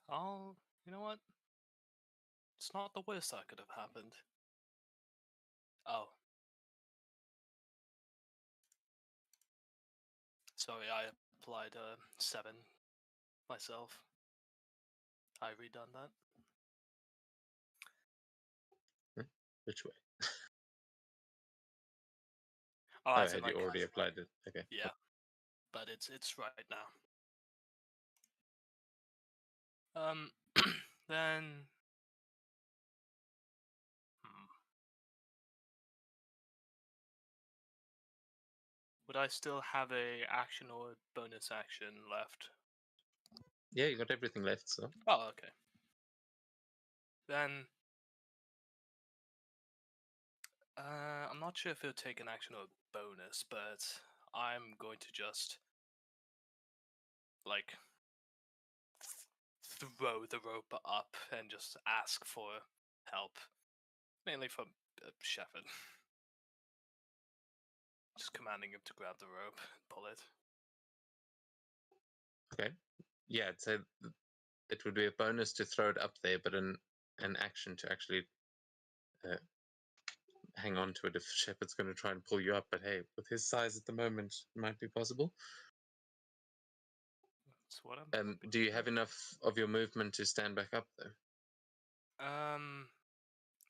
You know what? It's not the worst that could have happened. Oh. Sorry, I applied 7 myself. I redone that. Which way? Oh, Oh, as in had you like already applied it? Okay. yeah, but it's right now. Then would I still have a action or bonus action left? Yeah, you got everything left, so. Oh, okay. Then I'm not sure if it'll take an action or a bonus, but I'm going to just like throw the rope up and just ask for help, mainly from Shepard. Just commanding him to grab the rope, pull it. Okay. Yeah, I'd say it would be a bonus to throw it up there, but an action to actually hang on to it if Shepard's going to try and pull you up. But hey, with his size at the moment, it might be possible. That's what I'm. Do you have enough of your movement to stand back up though?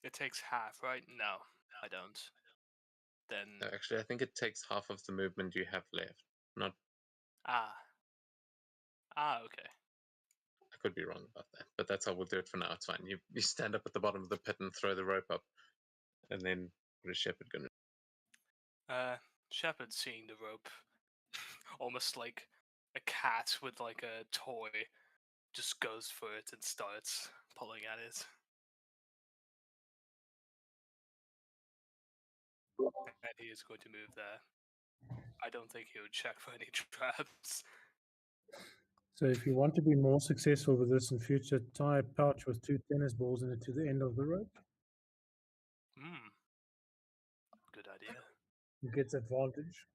It takes half, right? No, I don't. Then No, actually, I think it takes half of the movement you have left. Not. Okay. I could be wrong about that, but that's how we'll do it for now. It's fine. You stand up at the bottom of the pit and throw the rope up, and then what is Shepard gonna? Shepard seeing the rope, almost like a cat with like a toy, just goes for it and starts pulling at it. And he is going to move there. I don't think he would check for any traps. So if you want to be more successful with this in future, tie a pouch with 2 tennis balls in it to the end of the rope. Good idea. It gets advantage.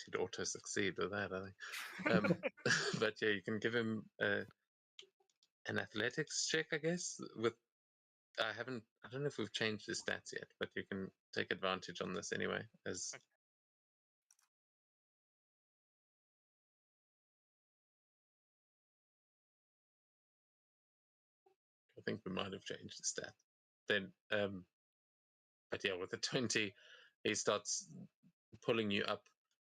He'd auto succeed with that, I think. But yeah, you can give him an athletics check, I guess. I don't know if we've changed the stats yet, but you can take advantage on this anyway. As I think we might have changed the stat. Then, but yeah, with the 20, he starts pulling you up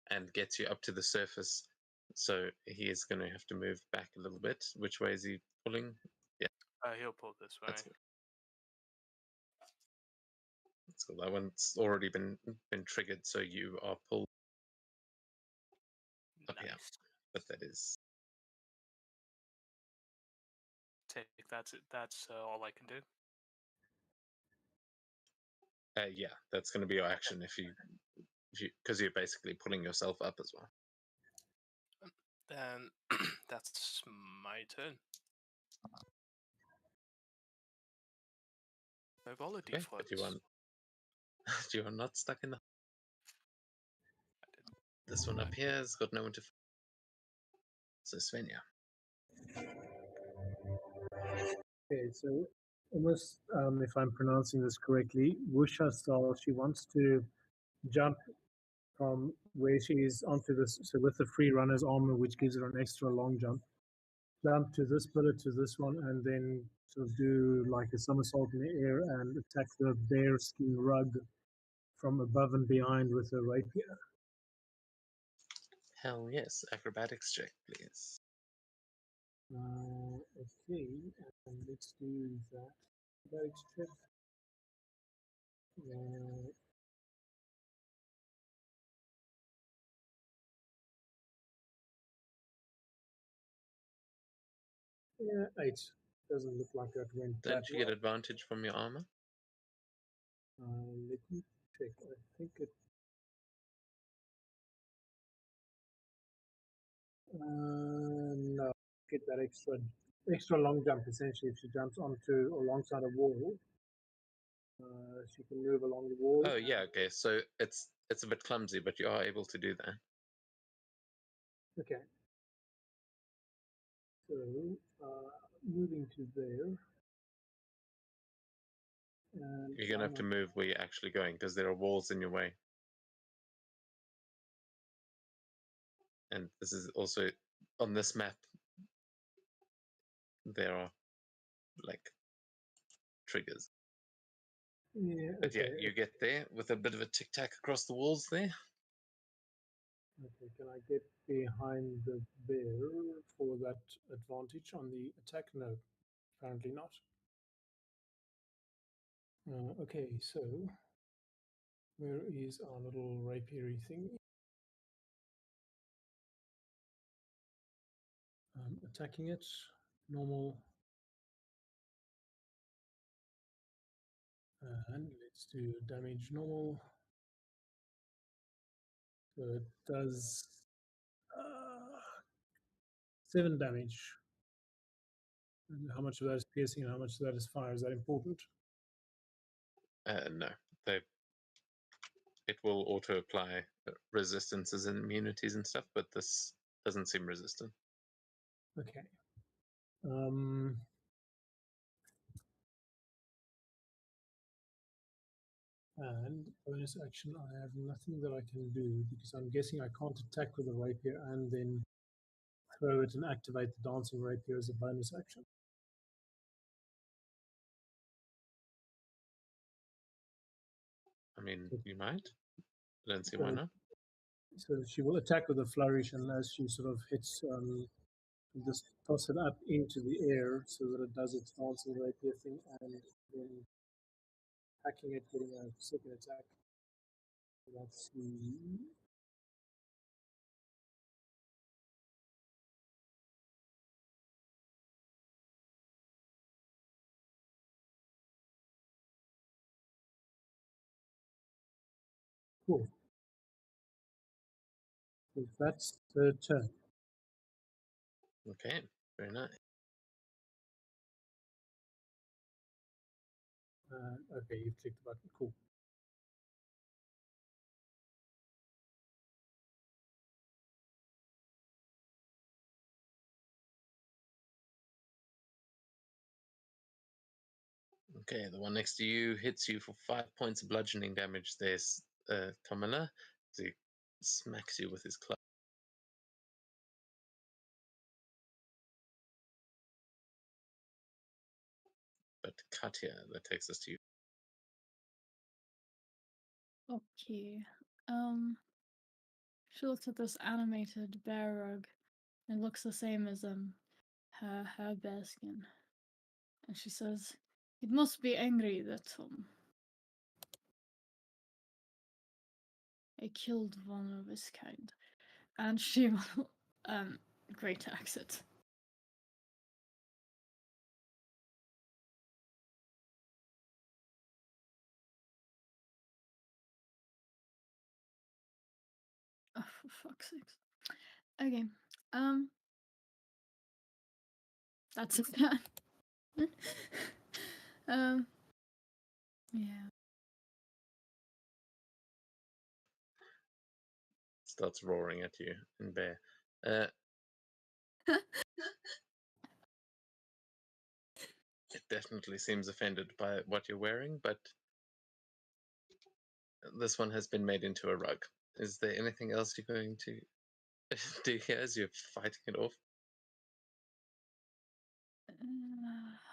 and gets you up to the surface. So he is going to have to move back a little bit. Which way is he pulling? Yeah. He'll pull this way. That's good. So that one's already been triggered, so you are pulled up here. But that is take that's it. That's all I can do. yeah, that's going to be your action if you because you're basically pulling yourself up as well. Then that's my turn. I roll a Okay, d4. but you are not stuck in the. This one up here has got no one to. So Svenja. Okay, so almost, if I'm pronouncing this correctly, Wusha style, she wants to jump from where she is onto this, so with the free runner's armor, which gives her an extra long jump to this pillar, to this one, and then sort of do like a somersault in the air and attack the bear skin rug from above and behind with a rapier. Hell yes, acrobatics check, please. Okay, and let's do that. Acrobatics check. Yeah, 8. Doesn't look like that went Don't that you well. get advantage from your armor? Let me check. I think it. No, get that extra long jump. Essentially, if she jumps onto or alongside a wall, she can move along the wall. Oh yeah, okay. So it's a bit clumsy, but you are able to do that. Okay. So moving to there. And You're gonna have to move where you're actually going because there are walls in your way. And this is also on this map. There are like triggers. Yeah, But yeah, okay. you get there with a bit of a tic tac across the walls there. Okay, can I get behind the bear for that advantage on the attack? No, apparently not. Okay, so where is our little rapiery thing? Attacking it, normal. And let's do damage normal. So it does 7 damage. And how much of that is piercing and how much of that is fire? Is that important? No, they it will auto apply resistances and immunities and stuff, but this doesn't seem resistant. Okay. Um, and bonus action, I have nothing that I can do because I'm guessing I can't attack with a rapier and then throw it and activate the dancing rapier as a bonus action. I mean, So- you might. I don't see why So, not. so she will attack with a flourish, and as she sort of hits, just toss it up into the air so that it does its dancing rapier thing, and then hacking it, getting a second attack. Let's see. Cool. So that's the turn. Okay, very nice. Okay, you've clicked the button. Cool. Okay, the one next to you hits you for 5 points of bludgeoning damage. There's Kamala. He smacks you with his club. But Katya, that takes us to you. Okay. She looks at this animated bear rug. It looks the same as her bear skin. And she says, "It must be angry that I killed one of his kind." And she will great accent. Oh, for fuck's sake. Okay. That's it. Yeah. Starts roaring at you in bear. It definitely seems offended by what you're wearing, but this one has been made into a rug. Is there anything else you're going to do here as you're fighting it off?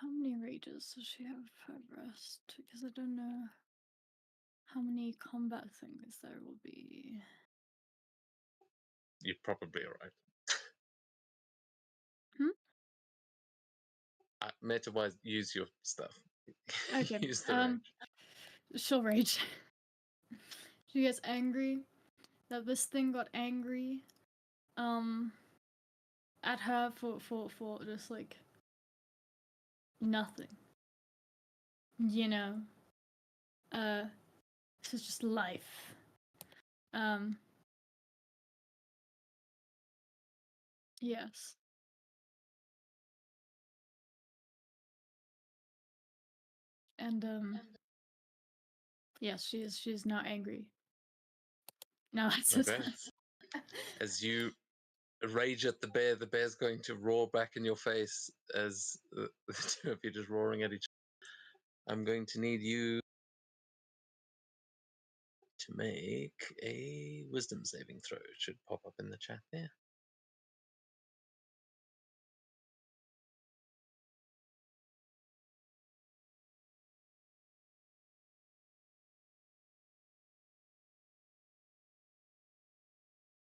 How many rages does she have per rest? Because I don't know how many combat things there will be. You're probably alright. Meta-wise, use your stuff. Okay. Use the rage. She'll rage. She gets angry that this thing got angry at her for just like nothing. You know. This is just life. Yes. And yes, she's now angry. Now that's Okay. As you rage at the bear's going to roar back in your face as the two of you just roaring at each other. I'm going to need you to make a wisdom saving throw. It should pop up in the chat there.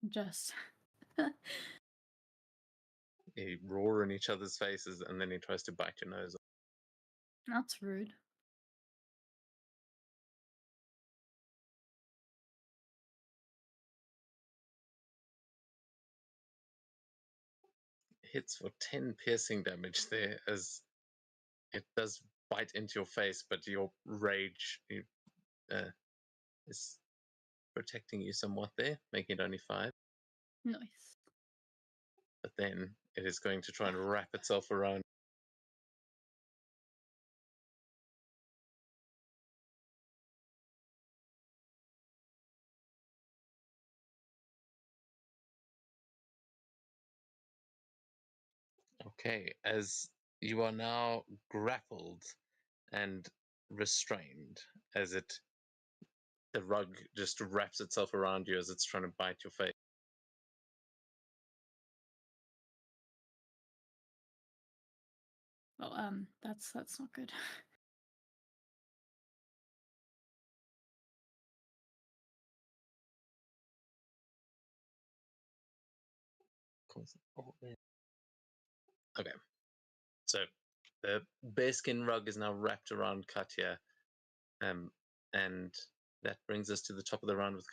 Just. You roar in each other's faces, and then he tries to bite your nose off. That's rude. Hits for 10 piercing damage there, as it does bite into your face, but your rage is protecting you somewhat there, making it only 5. Nice. But then it is going to try and wrap itself around. Okay, as you are now grappled and restrained, as the rug just wraps itself around you as it's trying to bite your face. Well, that's not good. Okay, so the bearskin rug is now wrapped around Katya, and that brings us to the top of the round with.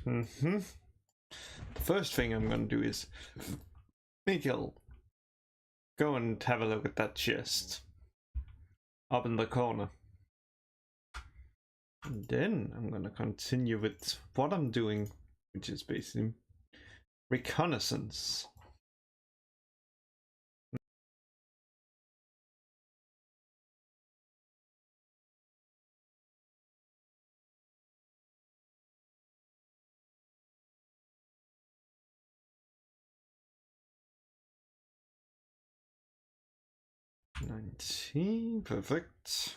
The first thing I'm gonna do is, Mikkel, go and have a look at that chest up in the corner. And then I'm gonna continue with what I'm doing, which is basically reconnaissance. $19, perfect.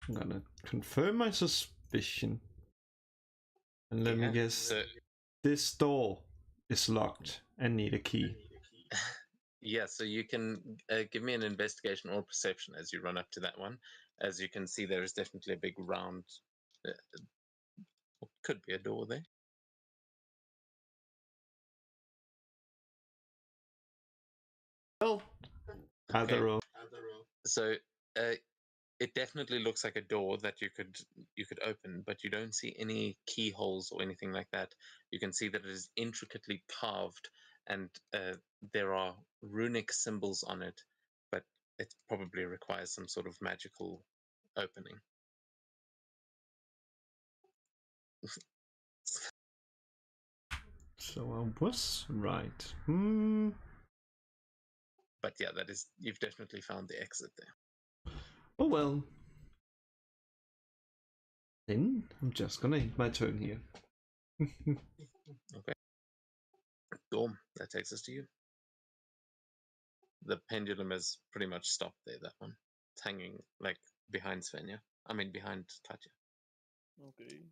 I'm gonna confirm my suspicion. And let me guess, So, this door is locked and need a key. yeah, so you can give me an investigation or perception as you run up to that one. As you can see, there is definitely a big round, could be a door there. Well, either or. So it definitely looks like a door that you could open, but you don't see any keyholes or anything like that. You can see that it is intricately carved, and there are runic symbols on it, but it probably requires some sort of magical opening. So I was right. But yeah, you've definitely found the exit there. Oh well. Then I'm just gonna end my turn here. Okay. Cool. That takes us to you. The pendulum has pretty much stopped there, that one. It's hanging like behind Svenja. I mean behind Katya. Okay.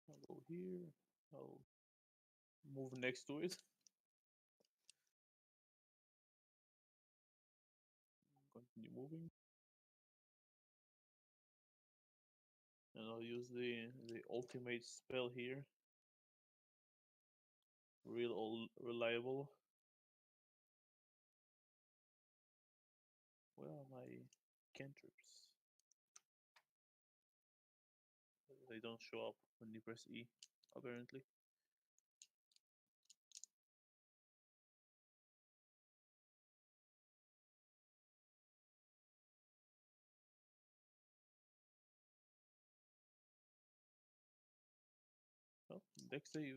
I'll go here. I'll move next to it. Continue moving. And I'll use the ultimate spell here. Real reliable. Where are my cantrips? They don't show up when you press E, apparently. Oh, dex save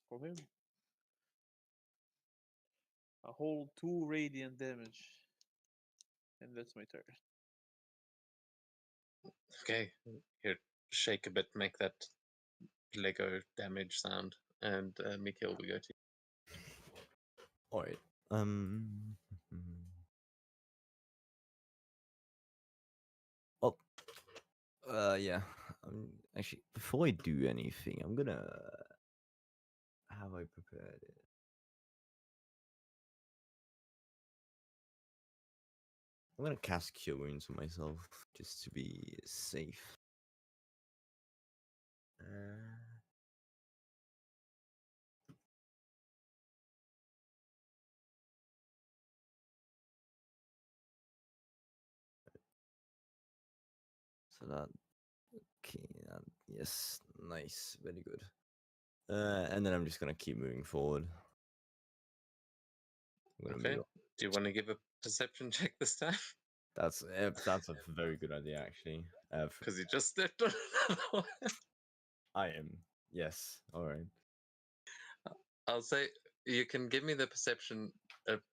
for him. A whole 2 radiant damage. And that's my turn. Okay. Here, shake a bit, make that Lego damage sound, and Mikhail, we go to you. All right. Oh. Yeah. Actually, before I do anything, I'm gonna. Have I prepared it? I'm gonna cast Cure Wounds on myself just to be safe. So that okay, yes, nice, very good. And then I'm just gonna keep moving forward. I'm gonna Okay. move. Do you want to give a perception check this time? That's a very good idea, actually. Because you just stepped on another one. I am. Yes. All right. I'll say you can give me the perception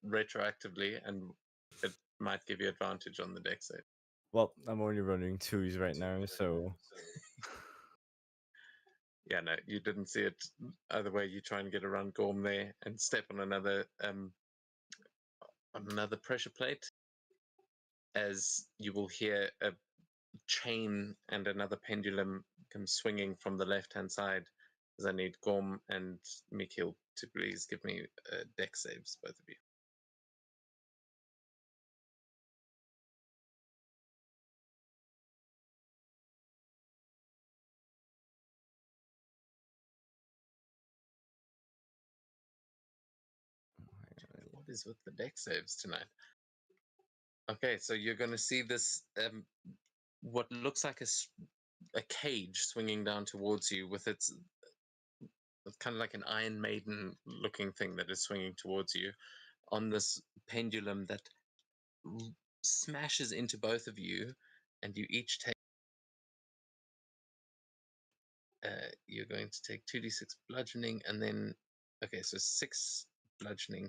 retroactively, and it might give you advantage on the deck save. Well, I'm only running twos right now, so Yeah, no, you didn't see it. Either way, you try and get around Gorm there and step on another pressure plate, as you will hear a chain and another pendulum come swinging from the left-hand side. As I need Gorm and Mikhail to please give me deck saves, both of you. What is with the deck saves tonight? Okay, so you're going to see this, what looks like a cage swinging down towards you with its kind of like an Iron Maiden looking thing that is swinging towards you on this pendulum that smashes into both of you, and you each take. You're going to take 2d6 bludgeoning, and then okay, so 6 bludgeoning.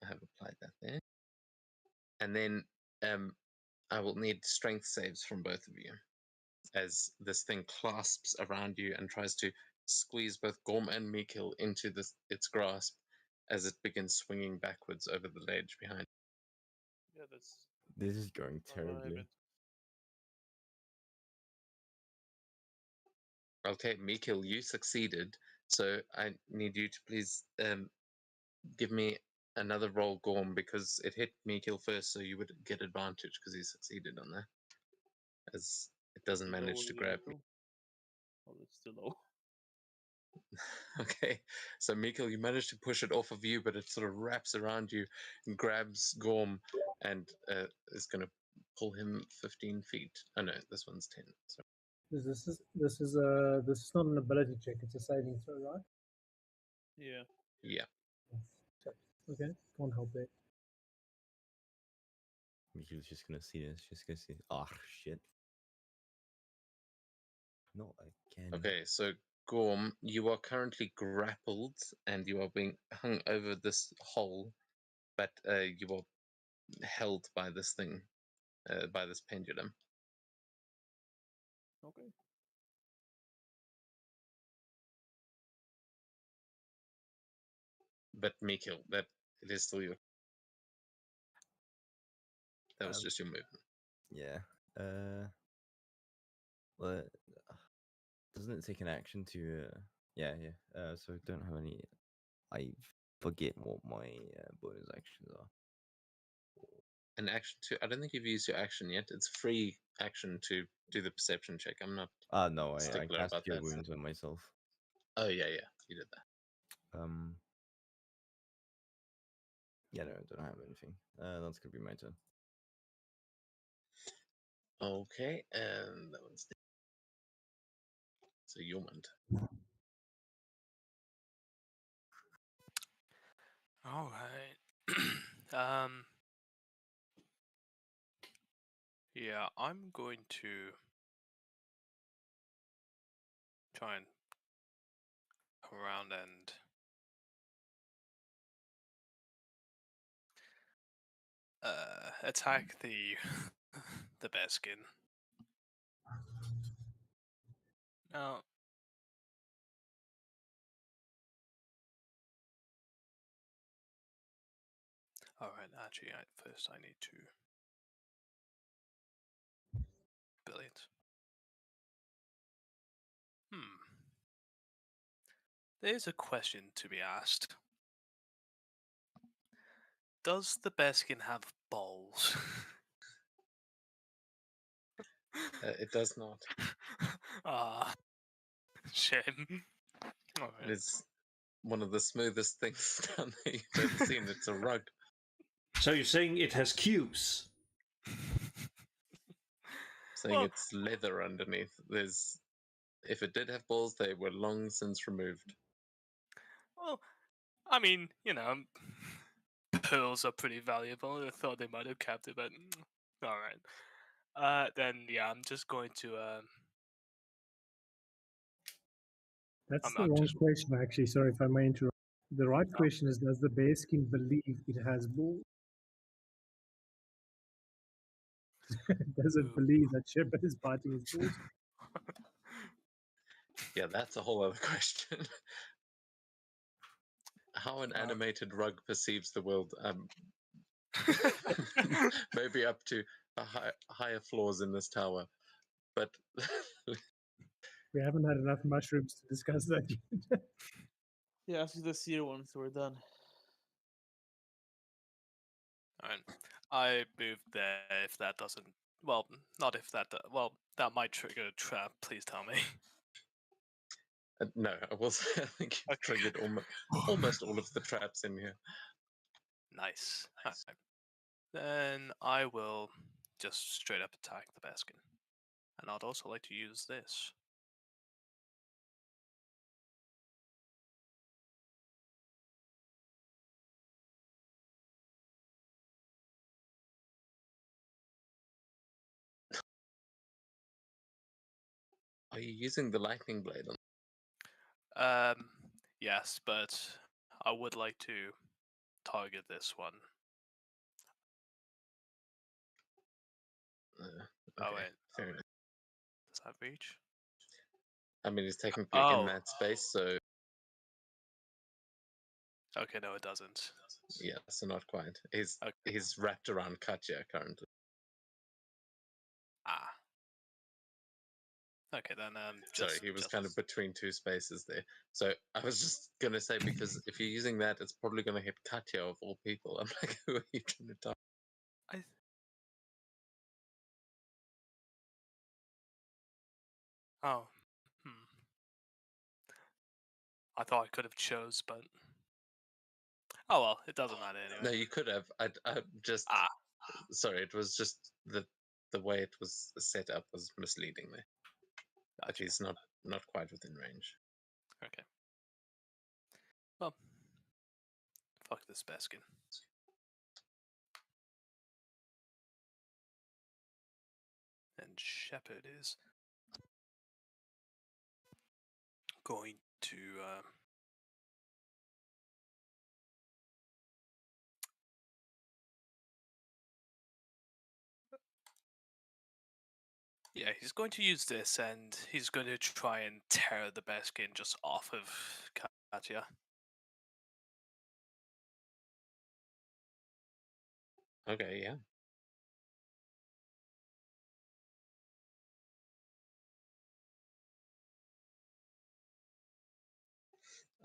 I have applied that there, and then I will need strength saves from both of you as this thing clasps around you and tries to squeeze both Gorm and Mikhail into its grasp as it begins swinging backwards over the ledge behind. Yeah, that's this is going not what I terribly. meant. Okay, Mikhail, you succeeded, so I need you to please give me another roll, Gorm, because it hit Mikhail first, so you would get advantage because he succeeded on that, as it doesn't Is that manage what to we grab do? Oh, it's still low. Okay, so Mikhail, you manage to push it off of you, but it sort of wraps around you and grabs Gorm and is going to pull him 15 feet. Oh no, this one's 10. So. This is not an ability check. It's a saving throw, right? Yeah. Yeah. Okay, can't help it. Mikhail's just gonna see this. Just gonna see. Oh shit! Not again. Okay, so Gorm, you are currently grappled and you are being hung over this hole, but you are held by this thing, by this pendulum. Okay. But Mikhail, that it is still your. That was Um, just your movement. Yeah. Well, doesn't it take an action to? Yeah, yeah. So I don't have any. I forget what my bonus actions are. An action to. I don't think you've used your action yet. It's free action to do the perception check. I'm not. No, I Stickler cast about Cure that. Wounds on myself. Oh yeah, you did that. Yeah, no, I don't have anything. That's gonna be my turn. Okay, and that one's. So Yomand. All right. Yeah, I'm going to try and come around and attack the the bear skin. Now, all right. Actually, first I need to Brilliant. There's a question to be asked. Does the bearskin have balls? It does not. Ah, shame. It Alright. is one of the smoothest things down there you've ever seen. It's a rug. So you're saying it has cubes? Saying Well- it's leather underneath. If it did have balls, they were long since removed. Well, I mean, pearls are pretty valuable. I thought they might have kept it, but all right. Then yeah, I'm just going to. That's I'm the not wrong just- question, actually. Sorry if I may interrupt. The right question is, does the bearskin believe it has balls? Does it Ooh. believe that Shepard is biting his balls? Yeah, that's a whole other question. How an animated rug perceives the world. Maybe up to higher floors in this tower. But We haven't had enough mushrooms to discuss that yet. Yeah, ask the seer one, so we're done. Alright. I moved there. If that doesn't, well, not if that. Well, that might trigger a trap. Please tell me. no, I think you've triggered almost all of the traps in here. Nice. Alright. Then I will just straight up attack the bearskin, and I'd also like to use this. Are you using the lightning blade on? Yes, but I would like to target this one. Okay, Oh wait, fair enough. does that reach? I mean, he's technically in Oh. that space, so Okay, no, it doesn't. yeah, so not quite. Okay. He's wrapped around Katya currently. Ah. Okay, then Sorry, he was kind of between two spaces there. So I was just gonna say, because if you're using that, it's probably gonna hit Katya of all people. I'm like, who are you trying to target? Oh. I thought I could have chose, but oh well, it doesn't matter anyway. No, you could have. I just Ah. sorry. It was just the way it was set up was misleading there. But Gotcha. he's not quite within range. Okay. Well, fuck this bearskin. And Shepard is going to yeah, he's going to use this, and he's going to try and tear the bearskin just off of Katya. Okay, yeah.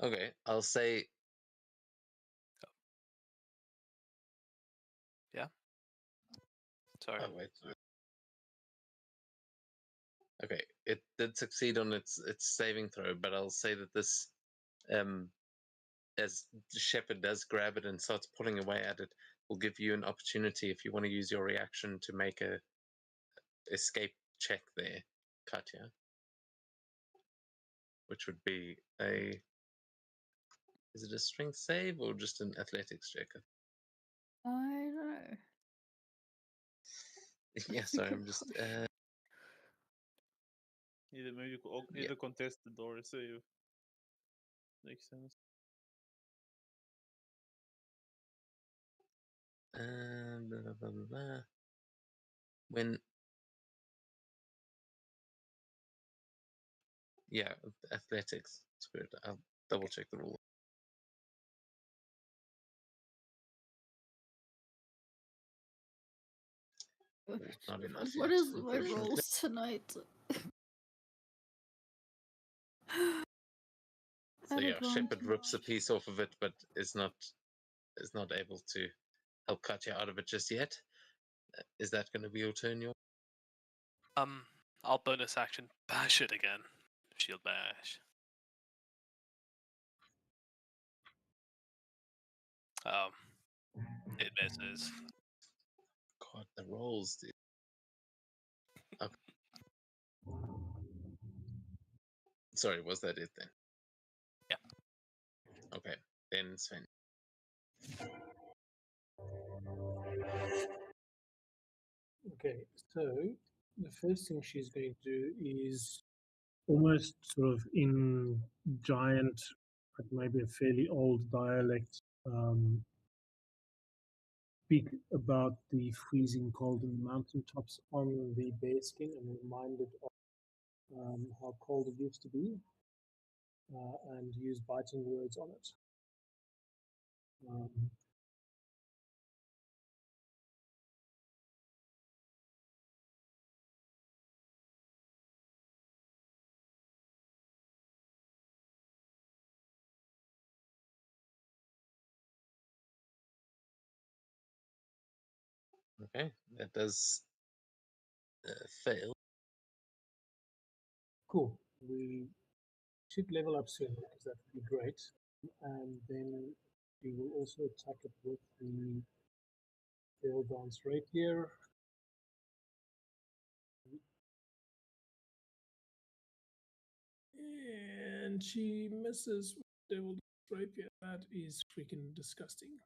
Okay, I'll say. Sorry. Oh wait. Okay, it did succeed on its saving throw, but I'll say that this, as Shepard does grab it and starts pulling away at it, will give you an opportunity if you want to use your reaction to make a escape check there, Katya, which would be a. Is it a strength save or just an athletics check? I don't know. Yeah, sorry, I'm just. Either contested or save. Makes sense. Blah, blah, blah, blah. When. Yeah, athletics. Spirit. I'll double check the rule. Not enough What yet, is my unfortunately. rolls tonight? So yeah, Shepard Advantage. rips a piece off of it, but is not able to help Katya out of it just yet. Is that going to be your turn, York? I'll bonus action bash it again. Shield bash. It misses. God, the rolls, dude. Okay. Sorry, was that it then? Yeah. Okay, then Sven. Okay, so the first thing she's going to do is almost sort of in giant, but maybe a fairly old dialect, speak about the freezing cold in the mountaintops on the bearskin and reminded of how cold it used to be, and use biting words on it. Okay, that does fail. Cool. We should level up soon because that would be great. And then we will also attack it with the Devil Dance Rapier. And she misses with Devil Dance Rapier. That is freaking disgusting.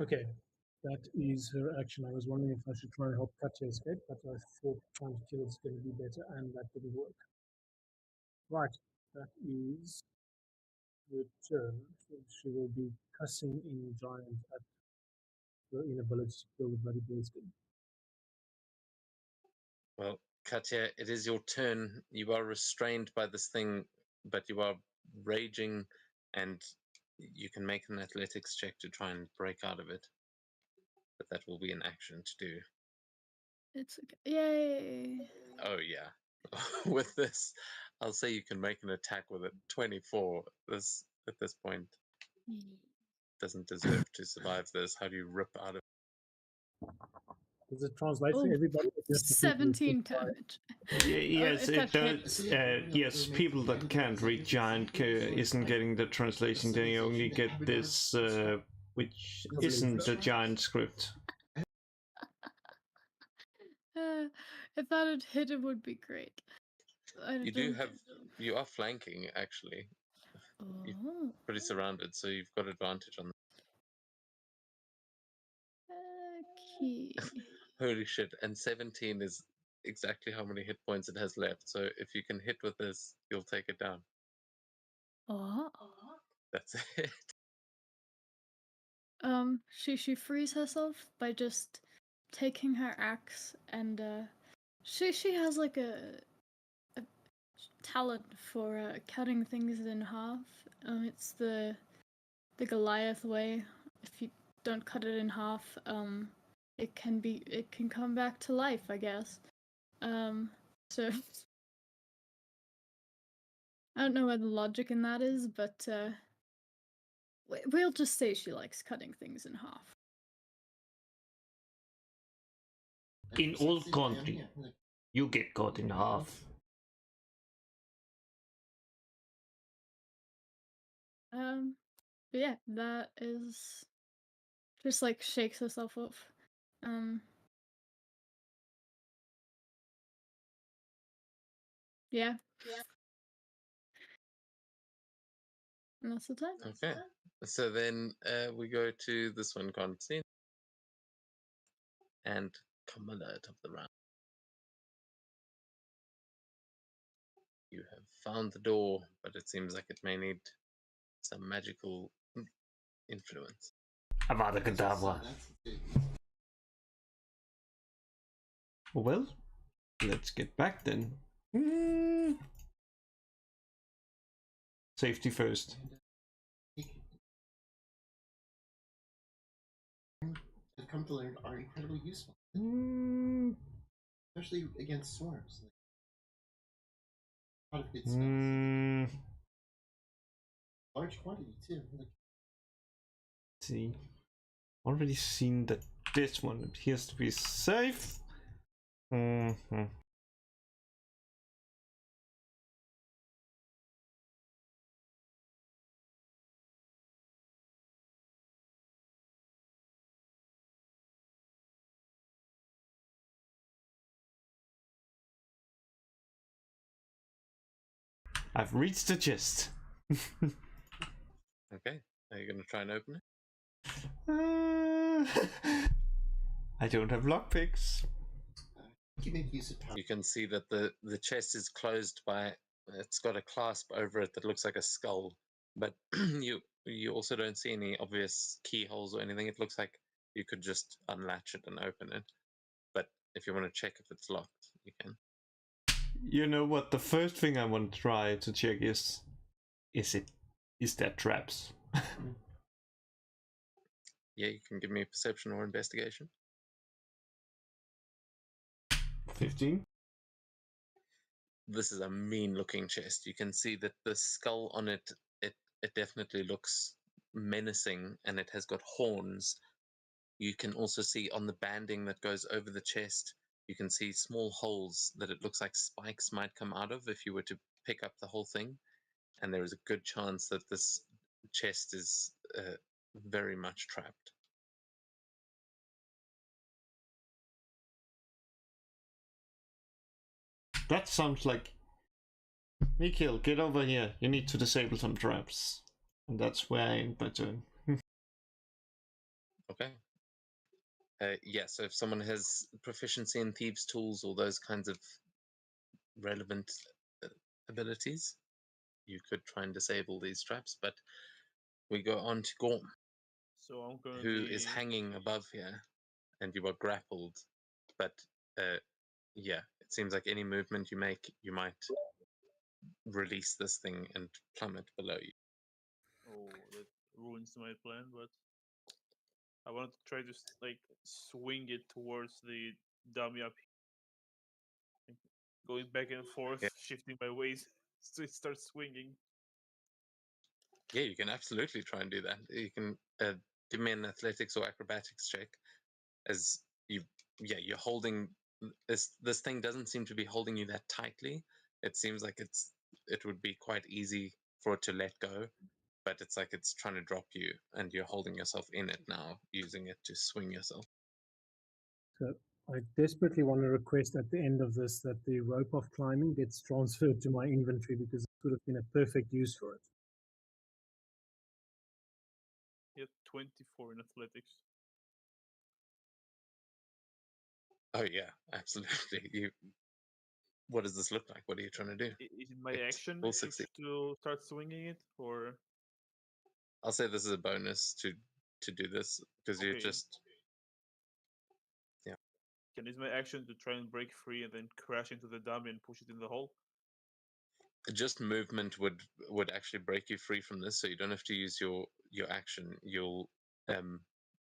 Okay, that is her action. I was wondering if I should try and help Katya escape, but I thought trying to kill is going to be better, and that didn't work. Right, that is the turn. She will be cussing in giant at the inability to kill the bloody bearskin. Well, Katya, it is your turn. You are restrained by this thing, but you are raging, and you can make an athletics check to try and break out of it. But that will be an action to do. It's okay. Yay! Oh yeah. With this, I'll say you can make an attack with it. 24. This at this point doesn't deserve to survive this. How do you rip out of it? Does it translate Oh, for everybody? 17 damage. Yes, if it that hits. does. Yes, people that can't read giant isn't getting the translation. They only get this, which isn't a giant script. If that had hit, it would be great. You are flanking actually. You're pretty surrounded, so you've got advantage on that. Okay. Holy shit, and 17 is exactly how many hit points it has left. So if you can hit with this, you'll take it down. That's it. She frees herself by just taking her axe, and she has like a talent for cutting things in half. It's the Goliath way. If you don't cut it in half, it can come back to life, I guess. So I don't know where the logic in that is, but we'll just say she likes cutting things in half. In all country, you get cut in half. But yeah, that is just like shakes herself off. Yeah. And that's the time. Okay. So then we go to this one, Constantine. And Kamala top of the round. You have found the door, but it seems like it may need some magical influence. Avada Kedavra. Well, let's get back then. Safety first. come to learn are incredibly useful, Mm, especially against swarms. Like, a lot of good spells. mm, Large quantity too. Like, see. Already seen that this one appears to be safe. Mm-hmm. I've reached the chest. Okay. Are you going to try and open it? I don't have lockpicks. you can make use of power. You can see that the chest is closed by. It's got a clasp over it that looks like a skull, but you also don't see any obvious keyholes or anything. It looks like you could just unlatch it and open it. But if you want to check if it's locked, you can. You know what? The first thing I want to try to check is there traps? Yeah, you can give me a perception or investigation. 15. This is a mean looking chest. You can see that the skull on it, it definitely looks menacing, and it has got horns. You can also see on the banding that goes over the chest, you can see small holes that it looks like spikes might come out of if you were to pick up the whole thing. And there is a good chance that this chest is very much trapped. That sounds like... Mikhail, get over here. You need to disable some traps. And that's where I end my turn. Okay. Yeah, so if someone has proficiency in thieves' tools or those kinds of relevant abilities, you could try and disable these traps, but we go on to Gorm, So I'm gonna who be... is hanging above here, and you are grappled. But yeah, it seems like any movement you make, you might release this thing and plummet below you. Oh, that ruins my plan, but I wanted to try to like swing it towards the dummy up, like, going back and forth, Yeah. shifting my weight so it starts swinging. Yeah, you can absolutely try and do that. You can give me an athletics or acrobatics check, as you're holding this thing doesn't seem to be holding you that tightly. It seems like it would be quite easy for it to let go, but it's like it's trying to drop you, and you're holding yourself in it now, using it to swing yourself. So I desperately want to request at the end of this that the rope of climbing gets transferred to my inventory, because it would have been a perfect use for it. Yeah, 24 in athletics. Oh yeah, absolutely. What does this look like? What are you trying to do? Is it my It action will to, succeed. to start swinging it, or I'll say this is a bonus to do this, because you're Okay. just can is my action to try and break free and then crash into the dummy and push it in the hole? just movement would actually break you free from this, so you don't have to use your action.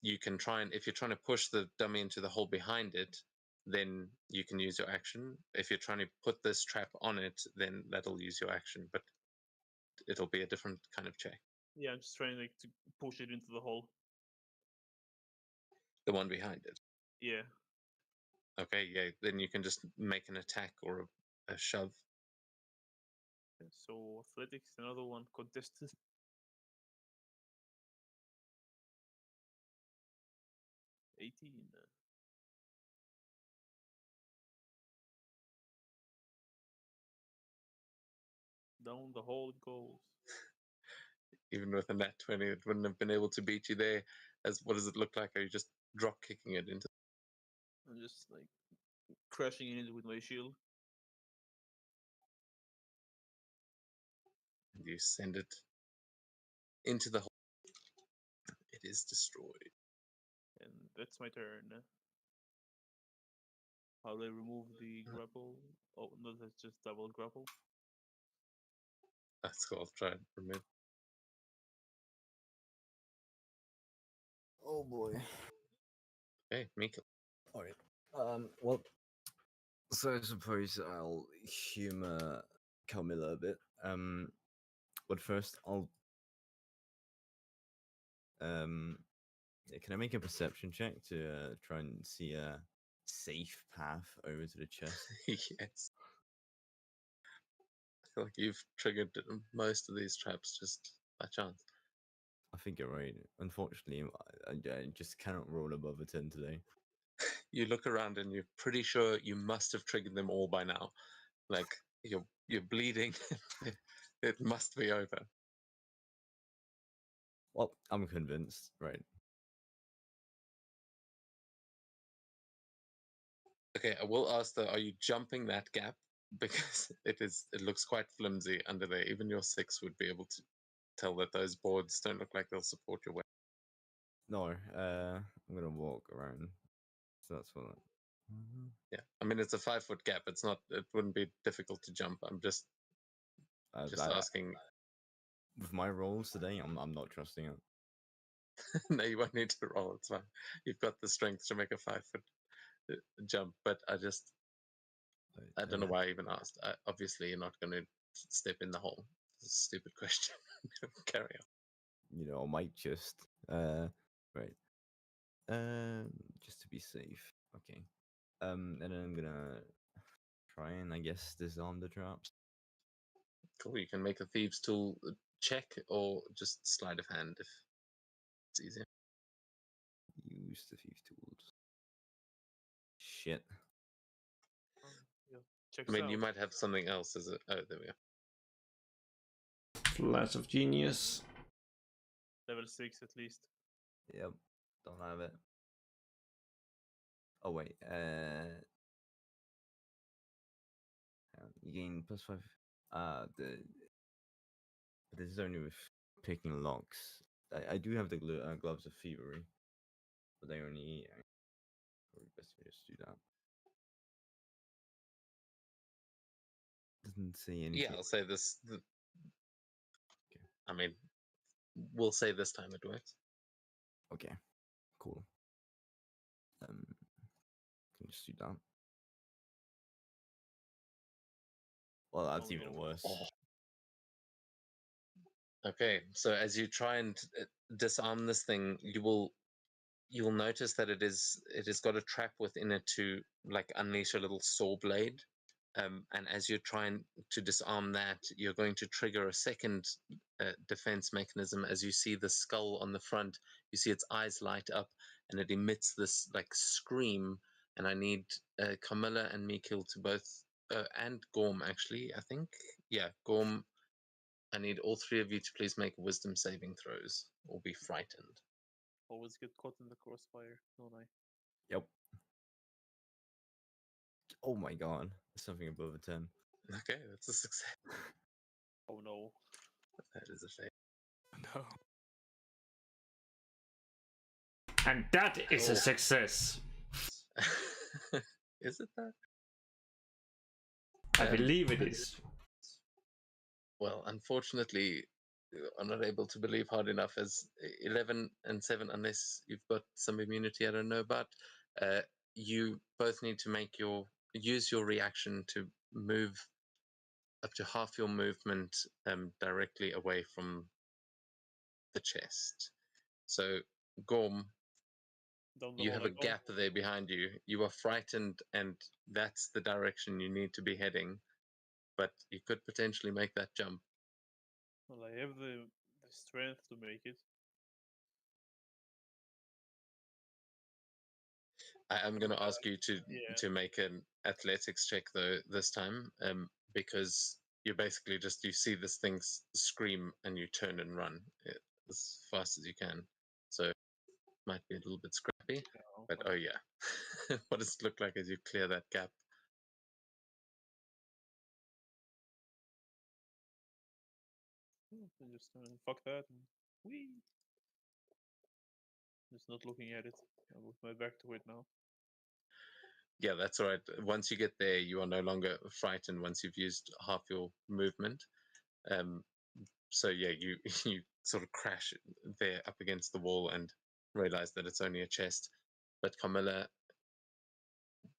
You can try, and if you're trying to push the dummy into the hole behind it, then you can use your action. If you're trying to put this trap on it, then that'll use your action, but it'll be a different kind of check. Yeah, I'm just trying like to push it into the hole. The one behind it. Yeah. Okay, yeah, then you can just make an attack or a shove. Okay, so athletics, another one contested. $18. Down the hole it goes. Even with a nat 20, it wouldn't have been able to beat you there. As what does it look like? Are you just drop kicking it into? I'm just like crashing in it with my shield. And you send it into the hole. It is destroyed. And that's my turn. How do I remove the grapple? Oh, no, that's just double grapple. That's cool. I'll try and remove. Oh boy. Okay, Miko. All right. Well, so I suppose I'll humor Camilla a bit. But first I'll yeah, can I make a perception check to try and see a safe path over to the chest? Yes. I feel like you've triggered most of these traps just by chance. I think you're right. Unfortunately, I just cannot roll above a 10 today. You look around and you're pretty sure you must have triggered them all by now. Like you're bleeding. It must be over. Well, I'm convinced, right? Okay, I will ask though, are you jumping that gap? Because it looks quite flimsy under there. Even your 6 would be able to tell that those boards don't look like they'll support your weight. No, I'm gonna walk around. So that's what. Yeah. I mean it's a 5-foot gap. It wouldn't be difficult to jump. I'm just asking. With my rolls today, I'm not trusting it. No, you won't need to roll, it's fine. You've got the strength to make a 5-foot jump, but I don't know why I even asked. Obviously, you're not going to step in the hole. It's a stupid question. Carry on. You know, I might just right. Just to be safe. Okay. And then I'm gonna try and I guess disarm the traps. Cool. You can make a thieves' tool check or just sleight of hand if it's easier. Use the thief tools. Shit. Yeah. Checks I mean, out. you might have something else as a. Oh, there we go. Flash of genius. Level 6 at least. Yep. Don't have it. Oh wait. You gain +5. But this is only with picking locks. I do have the gloves of thievery, but they only. Probably best to just do that. Doesn't say anything. Yeah, I'll say this. Okay. I mean, we'll say this time it works. Okay. Cool. Can just do that. Well, that's Oh, even no. worse. Okay, so as you try and disarm this thing, you'll notice that it has got a trap within it to like unleash a little saw blade. And as you're trying to disarm that, you're going to trigger a second defense mechanism. As you see the skull on the front, you see its eyes light up, and it emits this like scream. And I need Camilla and Mikil to both, and Gorm actually, I think. Yeah, Gorm. I need all 3 of you to please make wisdom saving throws or be frightened. Always get caught in the crossfire, don't I? Yep. Oh my god. Something above a 10. Okay, that's a success. Oh no. That is a fail. No. And that is Oh. a success. Is it that? I believe it is. Well, unfortunately, I'm not able to believe hard enough as 11 and 7, unless you've got some immunity I don't know about. You both need to use your reaction to move up to half your movement directly away from the chest. So, Gorm, Down the you hall have a I go. gap there behind you. You are frightened, and that's the direction you need to be heading. But you could potentially make that jump. Well, I have the strength to make it. I'm going to ask you Yeah. to make an athletics check though this time, because you basically you see this thing scream and you turn and run as fast as you can. So it might be a little bit scrappy, No, but oh yeah, what does it look like as you clear that gap? I just fuck that and whee. Just not looking at it. I'm with my back to it now. Yeah, that's all right. Once you get there, you are no longer frightened once you've used half your movement. So yeah, you you sort of crash there up against the wall and realize that it's only a chest. But Camilla,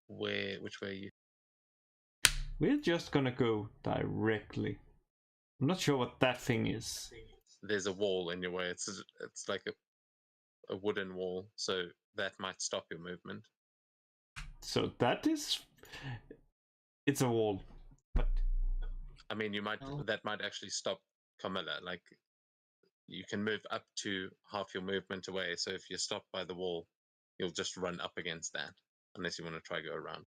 which way are you? We're just gonna go directly. I'm not sure what that thing is. There's a wall in your way. It's like a wooden wall, so that might stop your movement. So that is. It's a wall. But I mean, Oh. that might actually stop Camilla. Like, you can move up to half your movement away. So if you're stopped by the wall, you'll just run up against that, unless you want to try go around.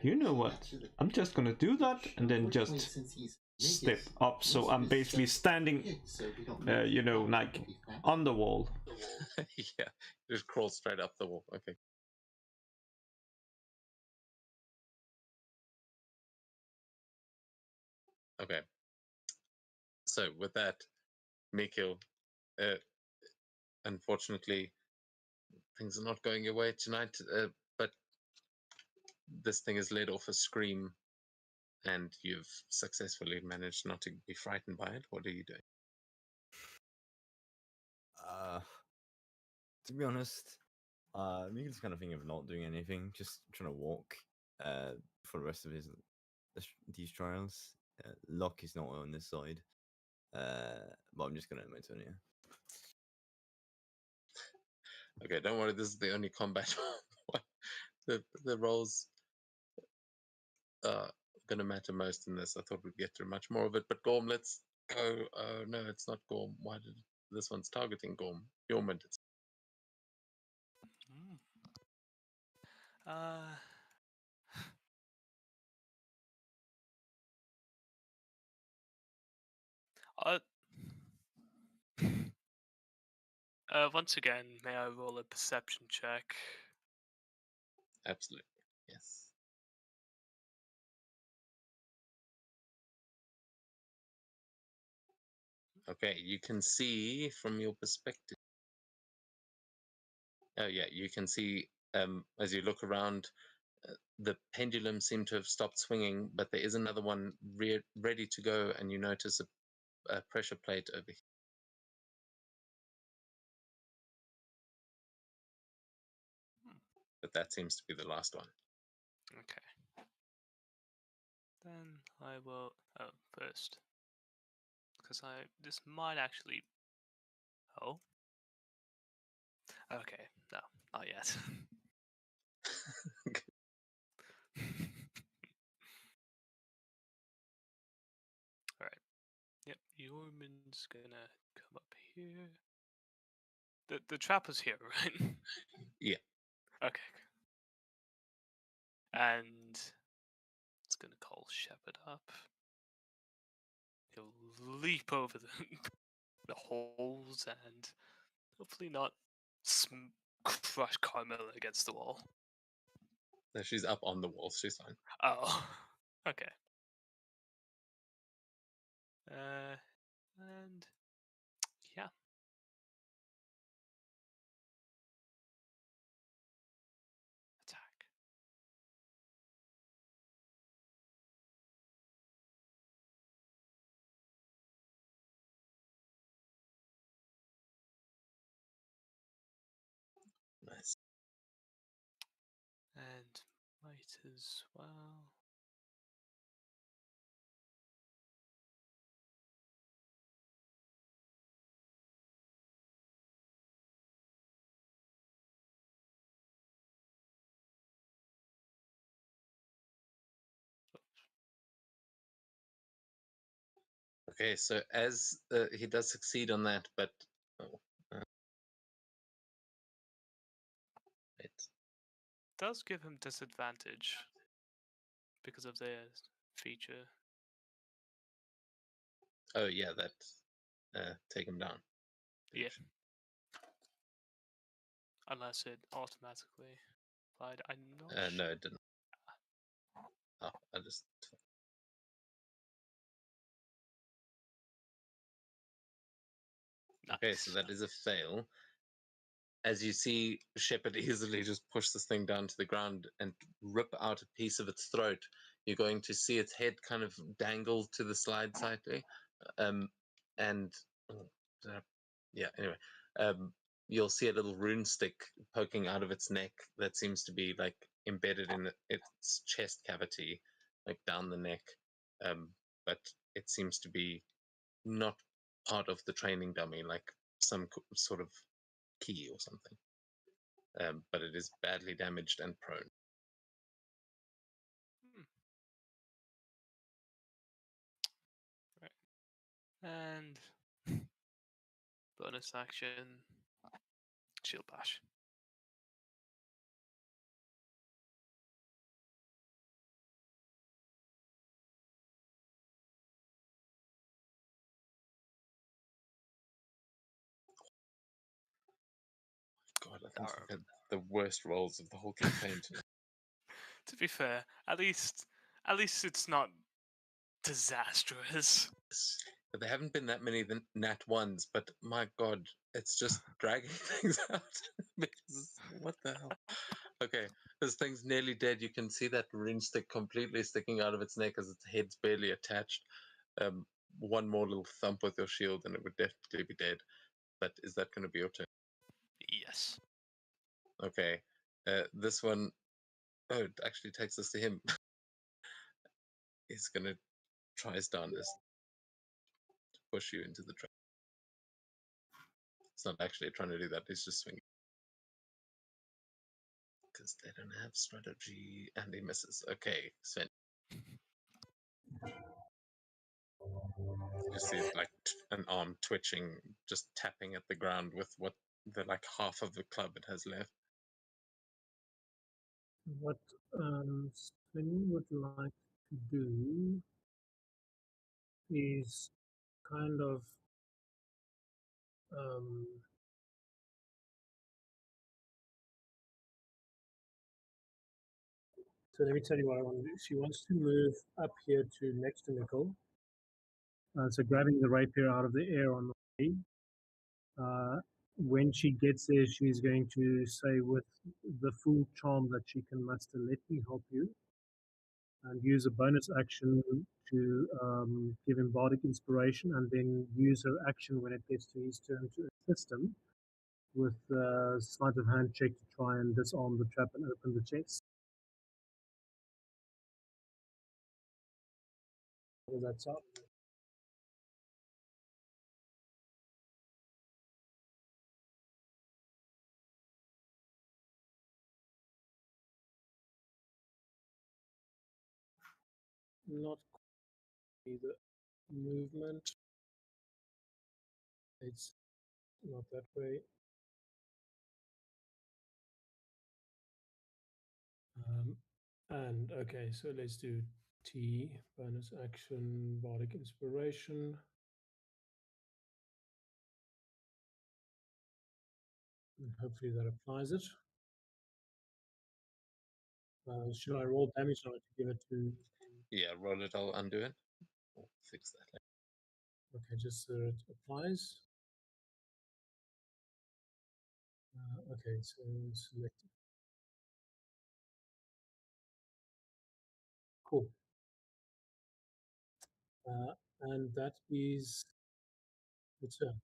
you know what? I'm just gonna do that and then just step up. So I'm basically standing, you know, like on the wall. Yeah, just crawl straight up the wall. Okay. Okay. So with that, Mikhail, unfortunately, things are not going your way tonight. But this thing has led off a scream, and you've successfully managed not to be frightened by it. What are you doing? To be honest, Miguel's kind of thinking of not doing anything, just trying to walk for the rest of these trials. Locke is not on this side, but I'm just gonna end my turn here. Okay, don't worry. This is the only combat. the rolls are going to matter most in this. I thought we'd get through much more of it, but Gorm, let's go. Oh no, it's not Gorm. Why did this one's targeting Gorm? Yormund. Once again, may I roll a perception check? Absolutely, yes. Okay, you can see from your perspective. Oh yeah, you can see as you look around, the pendulum seemed to have stopped swinging, but there is another one ready to go, and you notice a pressure plate over here. But that seems to be the last one. Okay. Then I will. Oh, first. Because this might actually. Oh. Okay, no, not yet. Alright. Yep, Yormund's gonna come up here. The trap was here, right? Yeah. Okay. And it's gonna call Shepard up. He'll leap over the holes and hopefully not crush Carmilla against the wall. No, she's up on the wall. She's fine. Oh, okay. And yeah. Attack. Nice. And might as well. Okay, so as he does succeed on that, but it Does give him disadvantage because of their feature. oh yeah, that take him down. Yeah. Unless it automatically applied. I'm not No, it didn't. Oh, I just. Okay, so that is a fail. As you see Shepard easily just push this thing down to the ground and rip out a piece of its throat, you're going to see its head kind of dangle to the slide slightly. And yeah, anyway, you'll see a little rune stick poking out of its neck that seems to be like embedded in its chest cavity, like down the neck. But it seems to be not part of the training dummy, like some sort of key or something. But it is badly damaged and prone. And bonus action, shield bash. God, I think we've had the worst rolls of the whole campaign tonight. To be fair, at least it's not disastrous. But there haven't been that many nat ones, but my God, it's just dragging things out. Because what the hell? Okay, this thing's nearly dead. You can see that rune stick completely sticking out of its neck as its head's barely attached. One more little thump with your shield and it would definitely be dead. But is that going to be your turn? Yes. Okay. This one, oh, it actually takes us to him. He's going to try his darndest to push you into the trap. It's not actually trying to do that, he's just swinging. Because they don't have strategy, and he misses. Okay, Sven. You see like an arm twitching, just tapping at the ground with what the like half of the club it has left. What Sven would like to do is kind of so let me tell you what I want to do. She wants to move up here to next to Nicole. So grabbing the rapier out of the air on the way. When she gets there, she's going to say with the full charm that she can muster, let me help you, and use a bonus action to give him bardic inspiration, and then use her action when it gets to his turn to assist him with sleight of hand check to try and disarm the trap and open the chest. How does that sound? Not either movement. It's not that way. And okay, so let's do T, bonus action, bardic inspiration. And hopefully that applies it. Should I roll damage on it to give it to? Yeah, roll it, I'll undo it. I'll fix that later. Okay, just so it applies. Okay, so select. Cool. And that is the turn.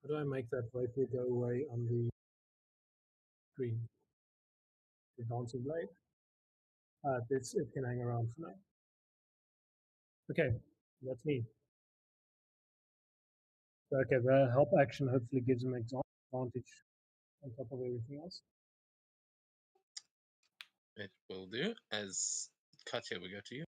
How do I make that rapier go away on the screen? The dancing blade? It can hang around for now. Okay, that's me. Okay, the help action hopefully gives him advantage on top of everything else. It will do. As Katya, we go to you.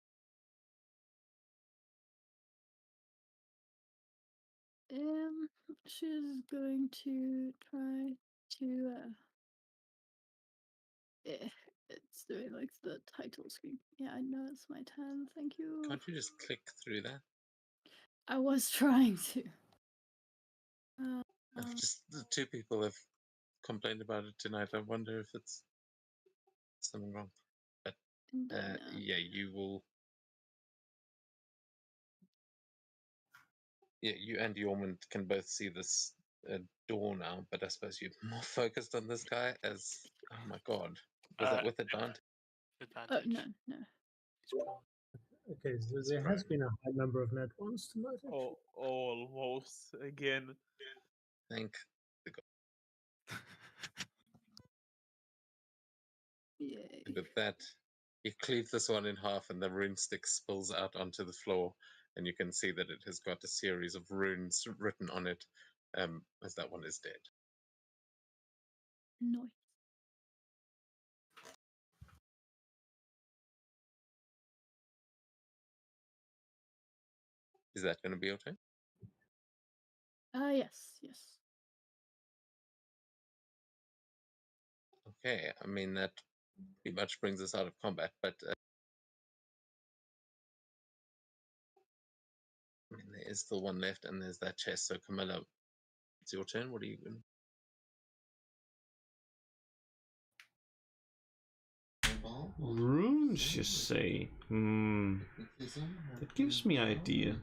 She's going to try to it's doing like the title screen. Yeah, I know it's my turn. Thank you. Can't you just click through that? I was trying to. Just the two people have complained about it tonight. I wonder if it's something wrong. But yeah, you will. Yeah, you and Yormund can both see this door now, but I suppose you're more focused on this guy as. Oh my god. Was that with advantage? Oh no, no. Okay, so there has been a high number of net ones tonight. Oh, almost again. Thank Yay. And with that, you cleave this one in half, and the rune stick spills out onto the floor, and you can see that it has got a series of runes written on it, as that one is dead. Nice. Is that going to be your turn? Yes, yes. Okay, I mean, that pretty much brings us out of combat, but I mean, there is still one left, and there's that chest. So, Camilla, it's your turn. What are you going? Eyeball, Runes, you say? hypnotism, or That gives me control? idea.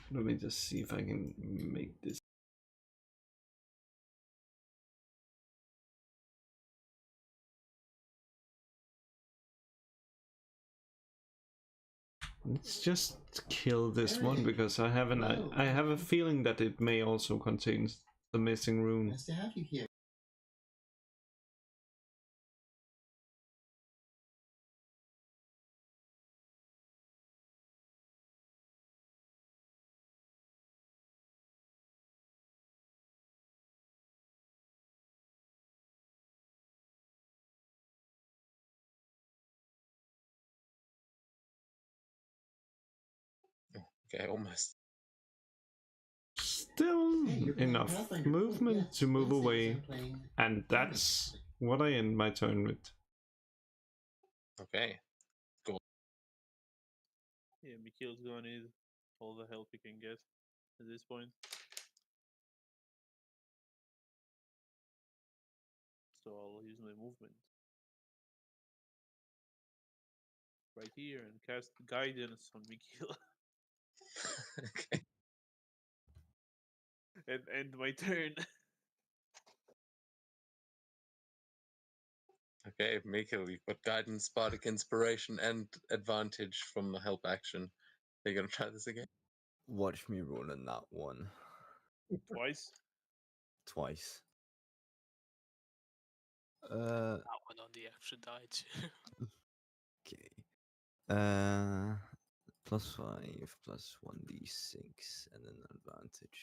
Let me just see if I can make this. Let's just kill this one because I have I have a feeling that it may also contain the missing rune. Nice to have you here. Okay, almost. Still Hey, you're playing enough Pathfinder. Cool. movement Yes, to move Wednesdays away, I'm playing and that's what I end my turn with. Okay. Yeah, Mikhail's gonna need all the help he can get at this point. So I'll use my movement right here and cast guidance on Mikhail Okay. and end my turn. Okay, Mikhail, you've got guidance, bardic inspiration, and advantage from the help action. Are you going to try this again? Watch me roll on that one Twice. twice. That one on the extra die too. Okay. +5 plus 1d6 and then advantage.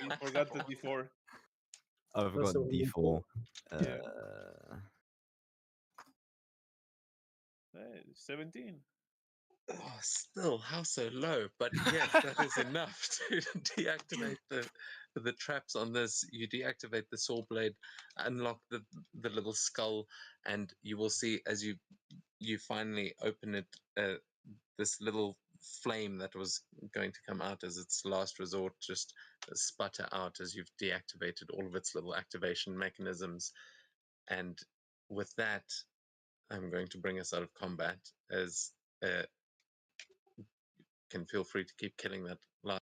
You forgot the D4. I forgot a d4. Yeah. 17. Oh, still, how so low? But yes, that is enough to deactivate the traps on this. You deactivate the saw blade, unlock the little skull, and you will see as you finally open it, this little flame that was going to come out as its last resort just sputter out as you've deactivated all of its little activation mechanisms. And with that, I'm going to bring us out of combat as can feel free to keep killing that last.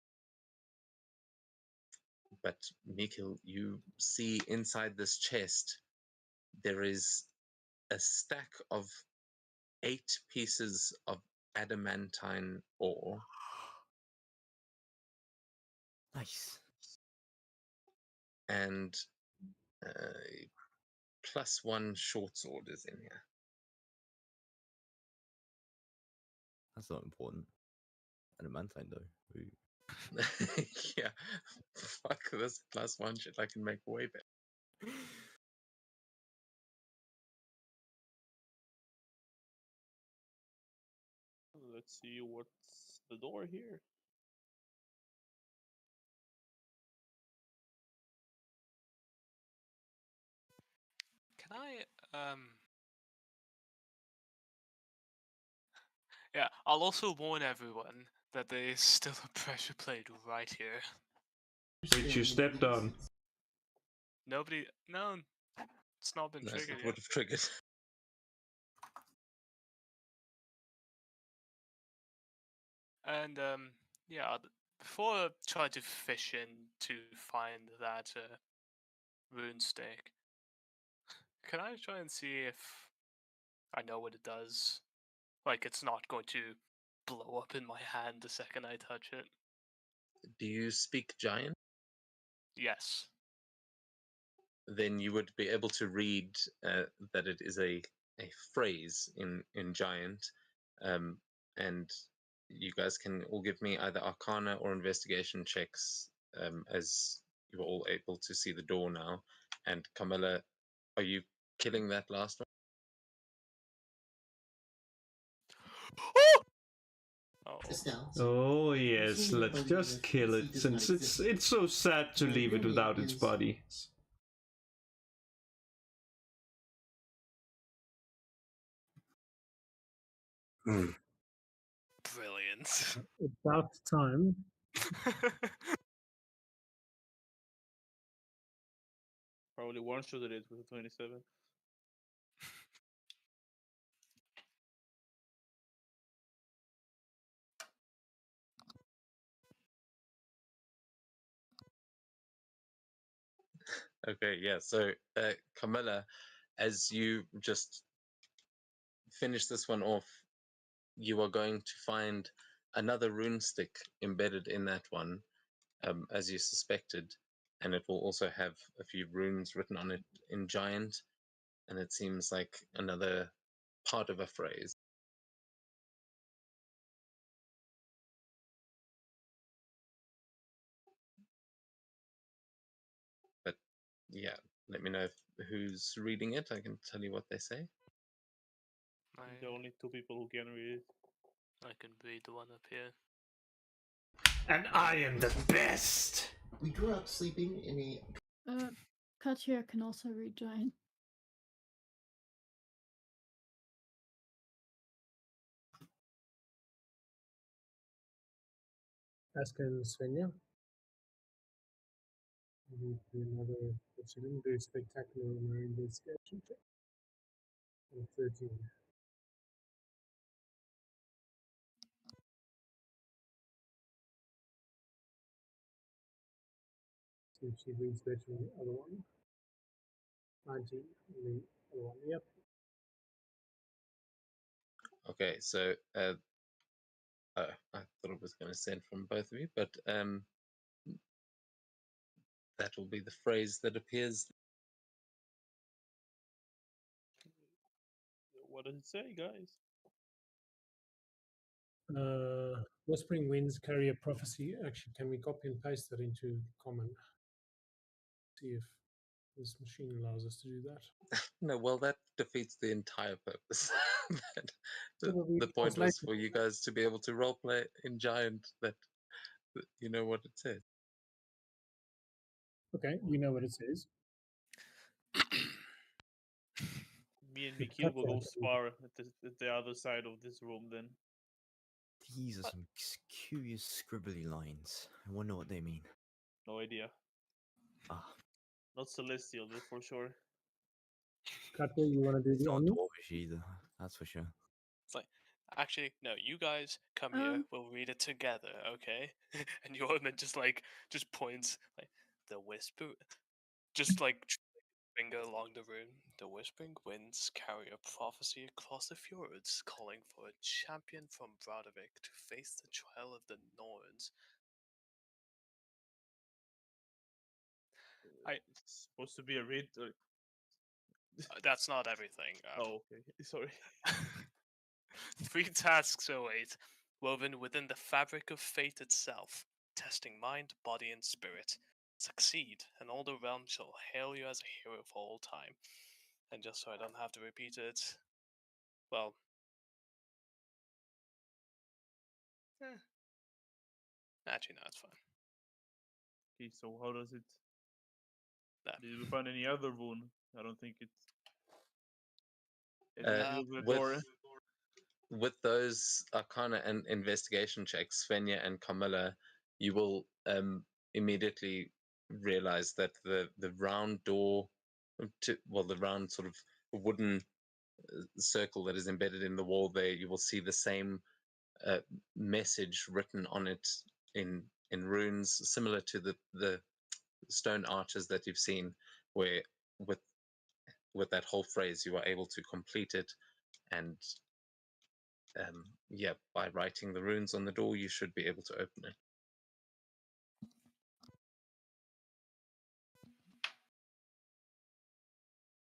But Mikhail, you see inside this chest there is a stack of 8 pieces of adamantine ore. Nice. And +1 short sword is in here. That's not important. Adamantine though. Ooh. Yeah, fuck this +1 shit. I can make way better. Let's see what's the door here. Can I Yeah, I'll also warn everyone that there is still a pressure plate right here. Which you stepped on. Nobody no, it's not been No, triggered it yet. would have triggered. And yeah, before I try to fish in to find that rune stick, can I try and see if I know what it does? Like, it's not going to blow up in my hand the second I touch it. Do you speak Giant? Yes. Then you would be able to read that it is a phrase in Giant, and you guys can all give me either Arcana or Investigation checks as you're all able to see the door now. And Camilla, are you killing that last one? Oh. Estelle, Oh you yes, seem to let's believe just that kill he it does since not it's exist. so sad to My leave it opinion without its is- body. Brilliant. About time. Probably one-shotted it with a 27. Okay, yeah. So, Camilla, as you just finish this one off, you are going to find another rune stick embedded in that one, as you suspected, and it will also have a few runes written on it in Giant, and it seems like another part of a phrase. But yeah, let me know who's reading it. I can tell you what they say. The only two people who can read it. I can read the one up here. And I am the best! We grew up sleeping in a Katya can also read Giant. Ask and Svenja. We do another, but she didn't do a spectacular on her investigation check. On 13. See if she reads better than the other one. 19 on the other one. Yep. Okay, so I thought it was going to send from both of you, but that will be the phrase that appears. What does it say, guys? Whispering Winds carry a prophecy. Actually, can we copy and paste that into common? See if this machine allows us to do that. No, well, that defeats the entire purpose. That- Probably the point was translation. for you guys to be able to roleplay in Giant that you know what it says. Okay, we know what it says. Me and Good Mikil will catch, go actually. spar at the other side of this room then. These are some curious scribbly lines. I wonder what they mean. No idea. Ah, Not celestial, that's for sure. Katya, you want to do it's the not Omni? dwarvish either, that's for sure. It's like, actually, no, you guys come here, we'll read it together, okay? And Yorman just points, like, the whisper, just like, finger along the room. The whispering winds carry a prophecy across the fjords, calling for a champion from Brodavik to face the trial of the Norns. It's supposed to be a read. That's not everything. Oh, okay. Sorry. 3 tasks await, woven within the fabric of fate itself, testing mind, body, and spirit. Succeed, and all the realms shall hail you as a hero for all time. And just so I don't have to repeat it, well, actually, no, it's fine. Okay, so how does it? That. Did we find any other rune? I don't think it's. With those Arcana and Investigation checks, Fenya and Camilla, you will immediately realize that the round door, the round sort of wooden circle that is embedded in the wall there, you will see the same message written on it in runes, similar to the stone arches that you've seen, where with that whole phrase you are able to complete it and yeah, by writing the runes on the door, you should be able to open it.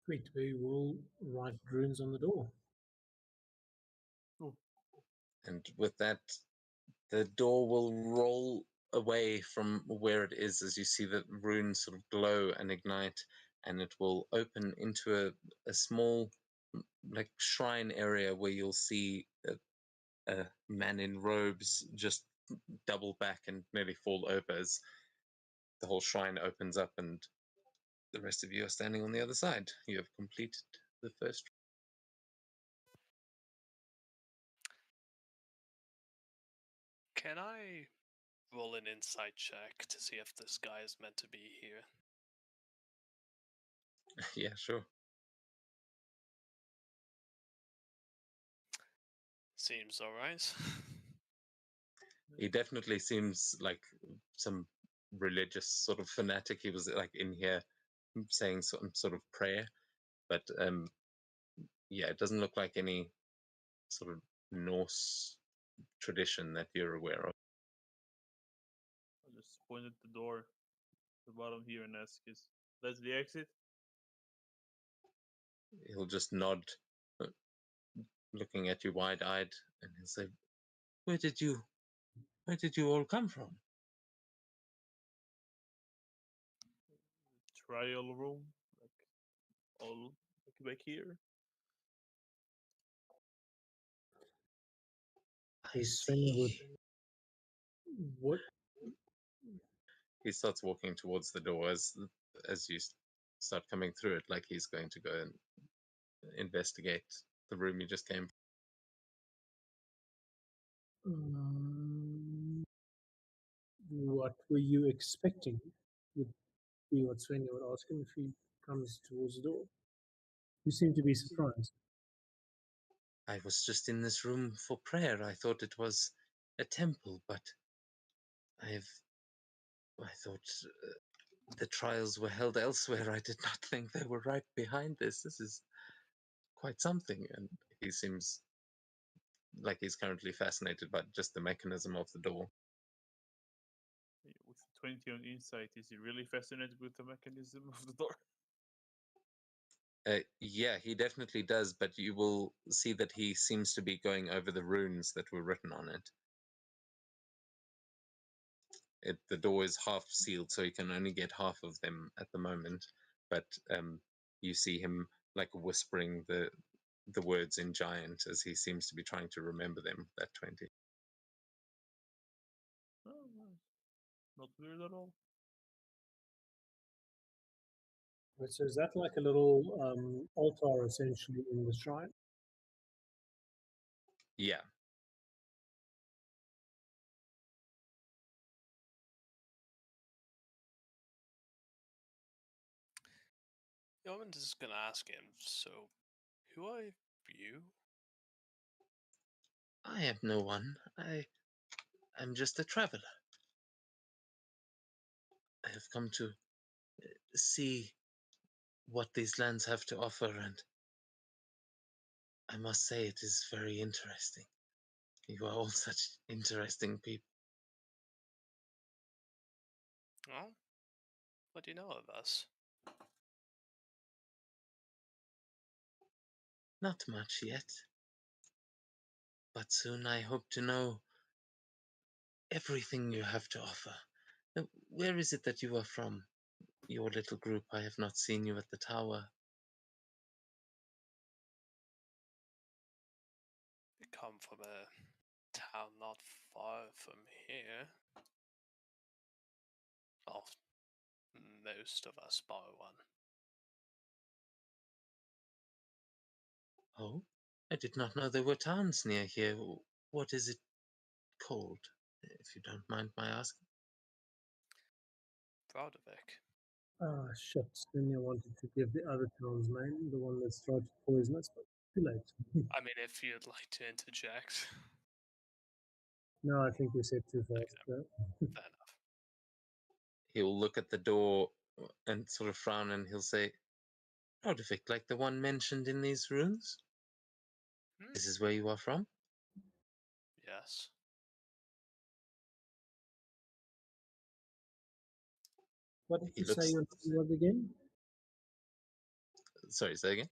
Sweet, we will write runes on the door. And with that, the door will roll away from where it is as you see the runes sort of glow and ignite, and it will open into a small like shrine area where you'll see a man in robes just double back and nearly fall over as the whole shrine opens up, and the rest of you are standing on the other side. You have completed the first. Can I roll an insight check to see if this guy is meant to be here? Yeah, sure. Seems alright. He definitely seems like some religious sort of fanatic. He was like in here saying some sort of prayer, but yeah, it doesn't look like any sort of Norse tradition that you're aware of. I'll just point at the door, the bottom here, and ask, "Is that's the exit?" He'll just nod, uh, looking at you wide-eyed, and he'll say, where did you all come from?" Trial room, like all like back here. I Svenja would. What? He starts walking towards the door as you start coming through it, like he's going to go and investigate the room you just came What were you expecting? Would be what Svenja would ask him if he comes towards the door. You seem to be surprised. I was just in this room for prayer. I thought it was a temple, but I thought the trials were held elsewhere. I did not think they were right behind this. This is quite something. And he seems like he's currently fascinated by just the mechanism of the door. With 20 on insight, is he really fascinated with the mechanism of the door? Yeah, he definitely does, but you will see that he seems to be going over the runes that were written on it. The door is half sealed, so you can only get half of them at the moment. But you see him like whispering the words in giant as he seems to be trying to remember them. That 20. Oh, nice. Not weird at all. Right, so is that like a little altar essentially in the shrine? Yeah. Yeoman is gonna ask him, so who are you? I am no one. I'm just a traveler. I have come to see what these lands have to offer, and I must say it is very interesting. You are all such interesting people. Well, what do you know of us? Not much yet, but soon I hope to know everything you have to offer. Where is it that you are from? Your little group. I have not seen you at the tower. We come from a town not far from here. Well, most of us bar one. Oh, I did not know there were towns near here. What is it called, if you don't mind my asking? Brodovik. Ah, shucks. Svenja wanted to give the other town's name, the one that started poisonous, but too late. I mean, if you'd like to interject. No, I think we said too fast. Okay. Fair enough. He'll look at the door and sort of frown, and he'll say, Rodovik, like the one mentioned in these runes? This is where you are from? Yes. What did He you say looks. your name was again? Sorry, say again.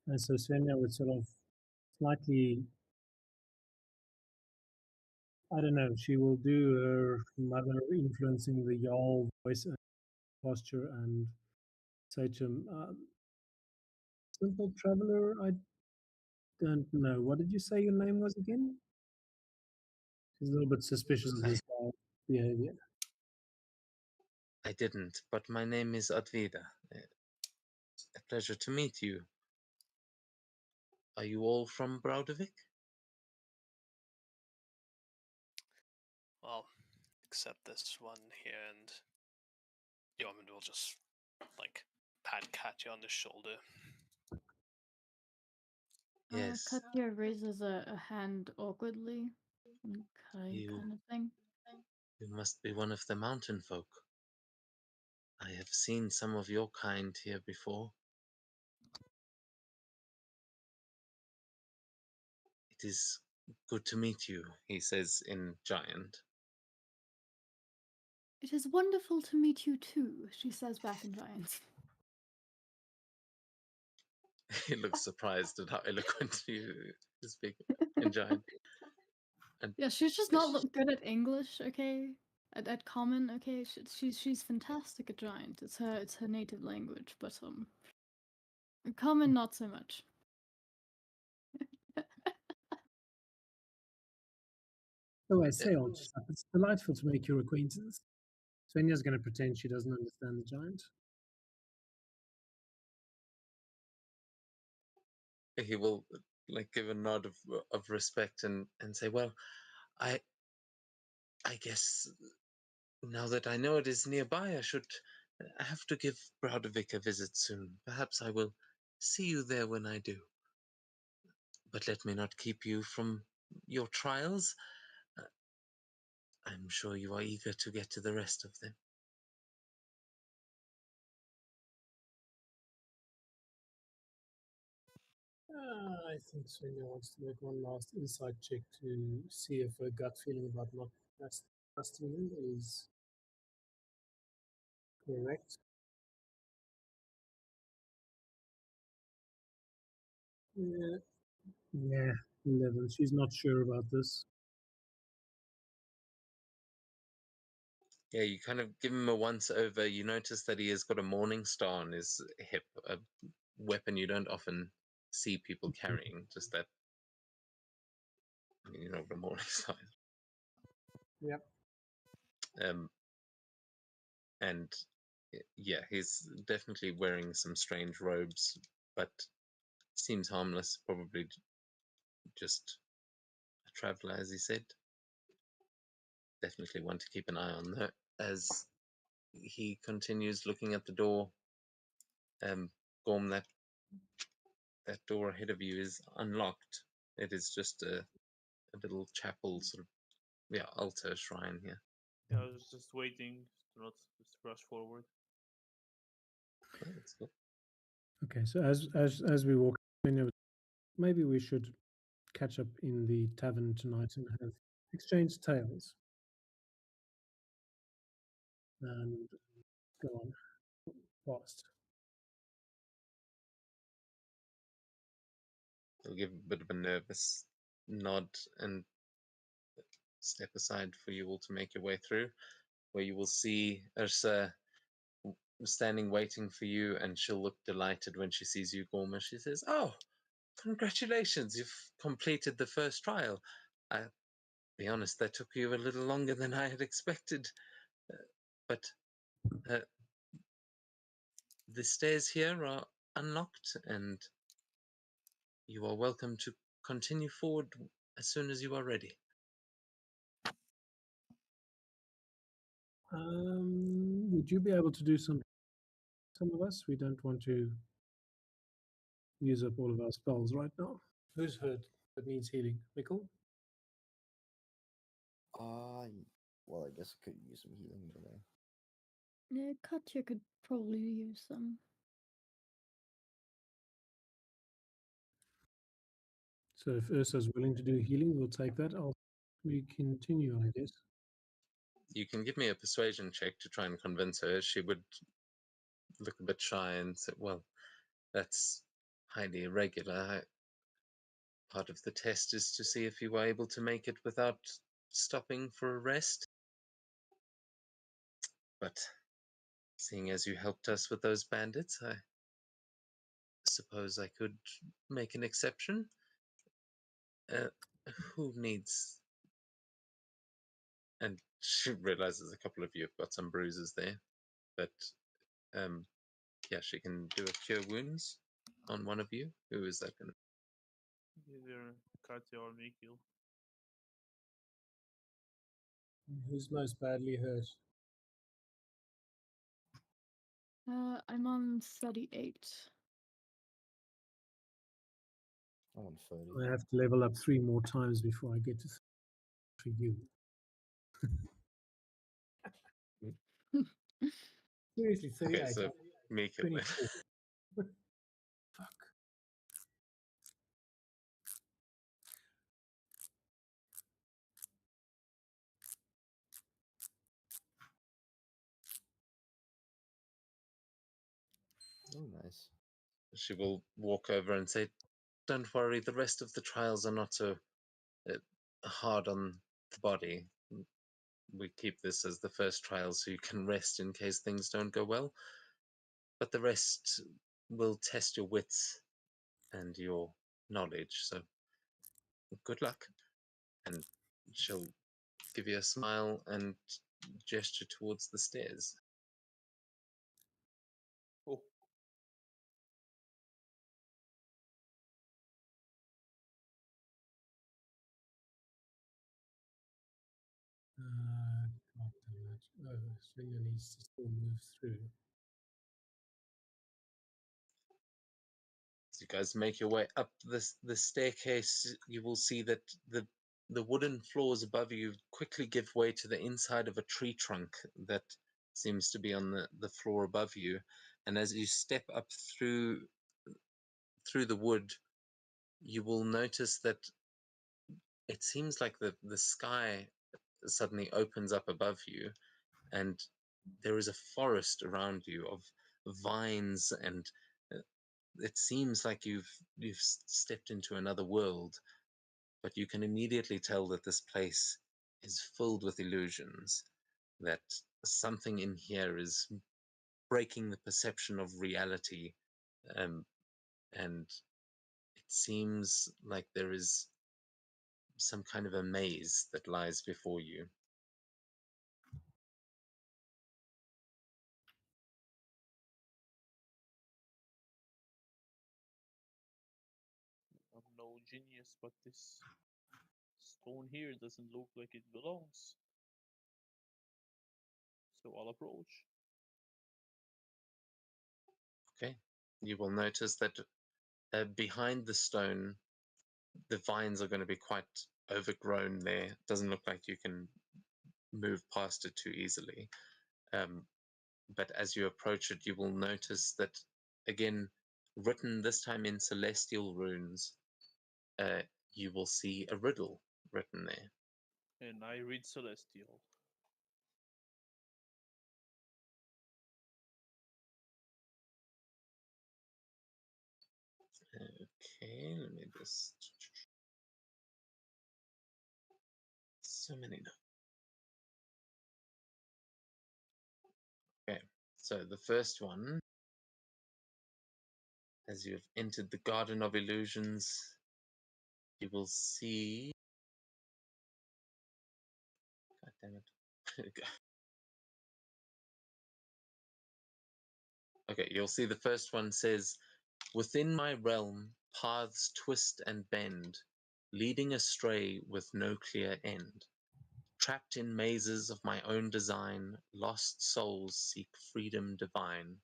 And so Svenja would sort of slightly, I don't know, she will do her mother influencing the Jarl voice and posture and say to him, simple traveler, I don't know. What did you say your name was again? She's a little bit suspicious of his behavior. I didn't, but my name is Advida. A pleasure to meet you. Are you all from Braudavik? Well, except this one here, and Yeoman will just like pat Katya on the shoulder. Yes. Katya raises a hand awkwardly. Okay, You- kind of thing. You must be one of the mountain folk. I have seen some of your kind here before. It is good to meet you, he says in Giant. It is wonderful to meet you too, she says back in Giant. He looks surprised at how eloquent you speak in Giant. And Yeah, she's just not good at English, okay? At common, okay? She's fantastic at Giant. It's her native language, but common not so much. Oh, I say, old chap, it's delightful to make your acquaintance. Svenja's going to pretend she doesn't understand the giant. he will like give a nod of respect and say, well, I guess now that I know it is nearby, I have to give Braudavik a visit soon. Perhaps I will see you there when I do. But let me not keep you from your trials. I'm sure you are eager to get to the rest of them. I think Svenja wants to make one last insight check to see if her gut feeling about not trusting him is correct. Yeah, 11. She's not sure about this. Yeah, you kind of give him a once over. You notice that he has got a morning star on his hip, a weapon you don't often see people carrying. Just that, you know, the morning star. Yep. And yeah, he's definitely wearing some strange robes, but seems harmless. Probably just a traveler, as he said. Definitely one to keep an eye on that as he continues looking at the door. Gorm, that door ahead of you is unlocked. It is just a little chapel, sort of, altar shrine here. Yeah, I was just waiting to not just rush forward. Oh, that's good. Okay, so as we walk, maybe we should catch up in the tavern tonight and have exchange tales and go on past. He'll give a bit of a nervous nod and step aside for you all to make your way through, where you will see Ursa standing waiting for you, and she'll look delighted when she sees you, Gorma. She says, "Oh, congratulations! You've completed the first trial. I'll be honest, that took you a little longer than I had expected, but the stairs here are unlocked, and you are welcome to continue forward as soon as you are ready." Would you be able to do some of us? We don't want to use up all of our spells right now. Who's hurt that needs healing? Mikkel? Well, I guess I could use some healing, but Yeah, Katya could probably use some. So if Ursa's willing to do healing, we'll take that. I'll We continue, I guess. You can give me a persuasion check to try and convince her. She would look a bit shy and say, well, that's highly irregular. Part of the test is to see if you were able to make it without stopping for a rest. But seeing as you helped us with those bandits, I suppose I could make an exception. Who needs... And she realizes a couple of you have got some bruises there. But, yeah, she can do a cure wounds on one of you. Who is that going to... Either Katya or Mikhail. Who's most badly hurt? I'm on 38. I want 30. I have to level up 3 more times before I get to for you. Seriously, 38. Okay, so Mikhail then. 24. Fuck. Oh, nice. She will walk over and say, don't worry, the rest of the trials are not so hard on the body. We keep this as the first trial so you can rest in case things don't go well. But the rest will test your wits and your knowledge, so good luck. And she'll give you a smile and gesture towards the stairs. Oh, God damn it. Oh, Springer needs to still move through. As you guys make your way up the staircase, you will see that the wooden floors above you quickly give way to the inside of a tree trunk that seems to be on the floor above you. And as you step up through the wood, you will notice that it seems like the sky suddenly opens up above you, and there is a forest around you of vines, and it seems like you've stepped into another world, but you can immediately tell that this place is filled with illusions, that something in here is breaking the perception of reality, and it seems like there is some kind of a maze that lies before you. I'm no genius, but this stone here doesn't look like it belongs. So I'll approach. Okay, you will notice that behind the stone, the vines are going to be quite overgrown there. It doesn't look like you can move past it too easily. But as you approach it, you will notice that, again, written this time in celestial runes, you will see a riddle written there. And I read Celestial. Okay, let me just... So many notes. Okay, so the first one, as you have entered the Garden of Illusions, you will see... God damn it. Okay, you'll see the first one says, within my realm, paths twist and bend, leading astray with no clear end. Trapped in mazes of my own design, lost souls seek freedom divine.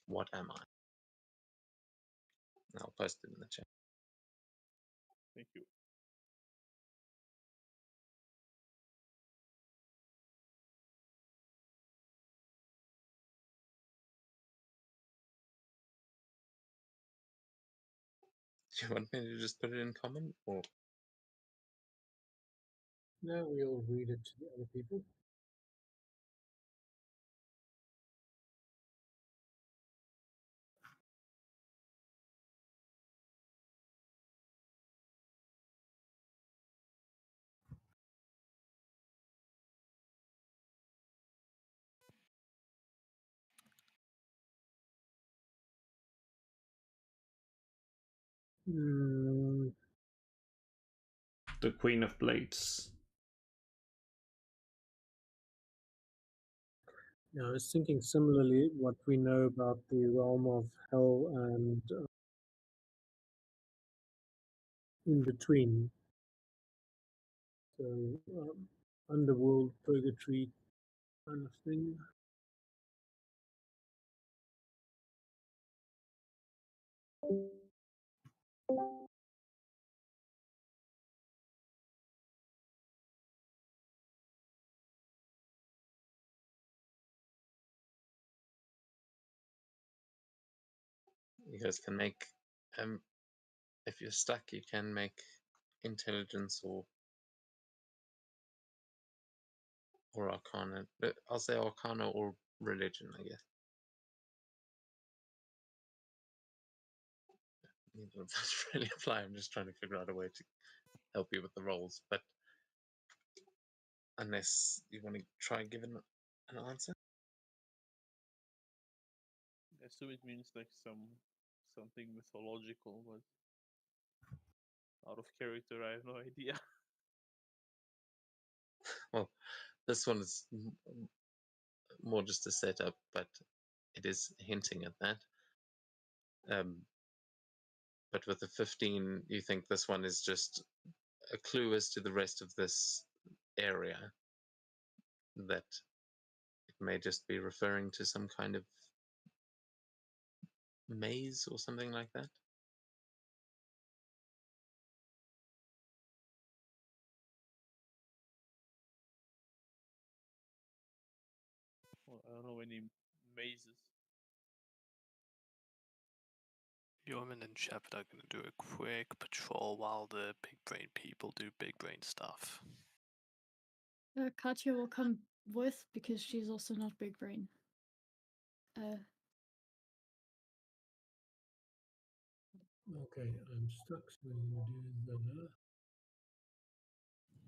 What am I? I'll post it in the chat. Thank you. Do you want me to just put it in comment, or? Now we'll read it to the other people. Mm, The Queen of Blades. yeah, I was thinking similarly what we know about the realm of hell and in between. So, underworld, purgatory kind of thing. You guys can make, if you're stuck, you can make intelligence or arcana. But I'll say arcana or religion, I guess. Neither of those really apply. I'm just trying to figure out a way to help you with the rolls. But unless you want to try giving an answer. I assume it means like something mythological, but out of character, I have no idea. Well, this one is more just a setup, but it is hinting at that. But with the 15, you think this one is just a clue as to the rest of this area, that it may just be referring to some kind of maze or something like that. Well, I don't know any mazes. Yeoman and Shepherd are going to do a quick patrol while the big brain people do big brain stuff. Katya will come with because she's also not big brain. Okay, I'm stuck. So what I'm going to do is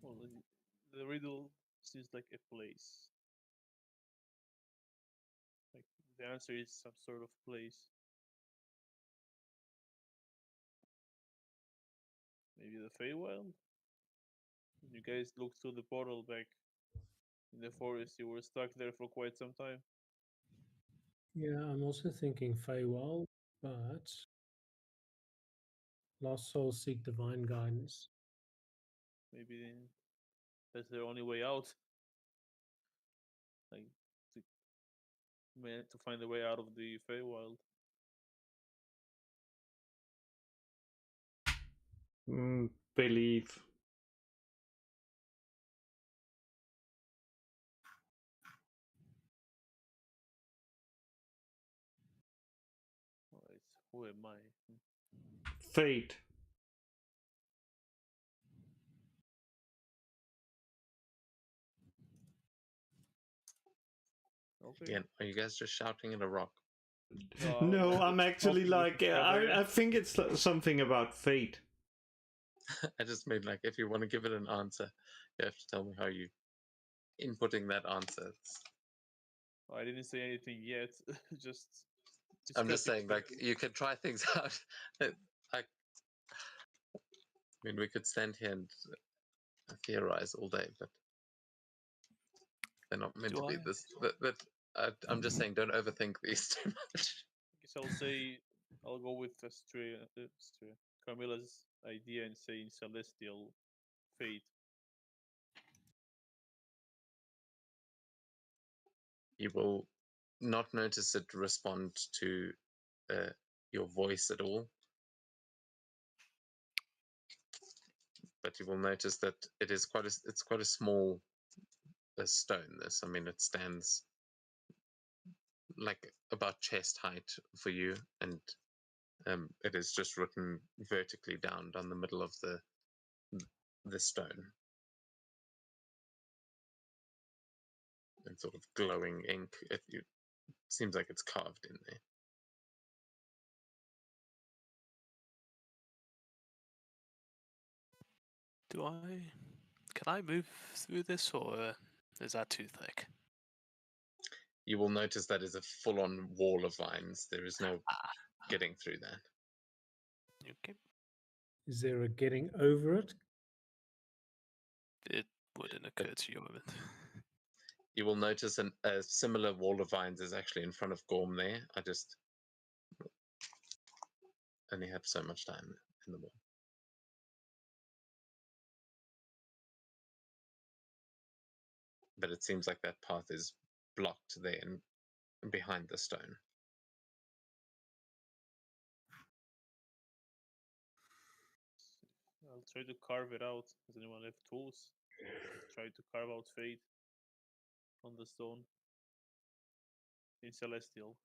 Well, the riddle seems like a place. Like the answer is some sort of place. Maybe the Feywild? When you guys looked through the portal back in the forest, you were stuck there for quite some time. yeah, I'm also thinking Feywild, but Lost Souls seek divine guidance. Maybe that's their only way out. Like to find a way out of the Feywild. Believe. Alright, who am I? Fate. Okay. Again, are you guys just shouting at a rock? No, I'm actually Talking with like, each other. I think it's something about fate. I just mean like, if you want to give it an answer, you have to tell me how you inputting that answer. I didn't say anything yet. just I'm just saying, like, discussing. you can try things out. I mean, we could stand here and theorize all day, but they're not meant Do to be I? this. I'm just saying, don't overthink these too much. I guess I'll go with Carmilla's idea and saying celestial fate. You will not notice it respond to your voice at all, but you will notice that it's quite a small stone. This, I mean, it stands like about chest height for you, and it is just written vertically down the middle of the stone. and sort of glowing ink. It seems like it's carved in there. Can I move through this, or is that too thick? You will notice that is a full-on wall of vines. There is no getting through that. Okay. Is there a getting over it? It wouldn't occur to you, moment. You will notice a similar wall of vines is actually in front of Gorm there. I just only have so much time in the wall. But it seems like that path is blocked there and behind the stone. I'll try to carve it out. Does anyone have tools? Try to carve out fate on the stone in Celestial.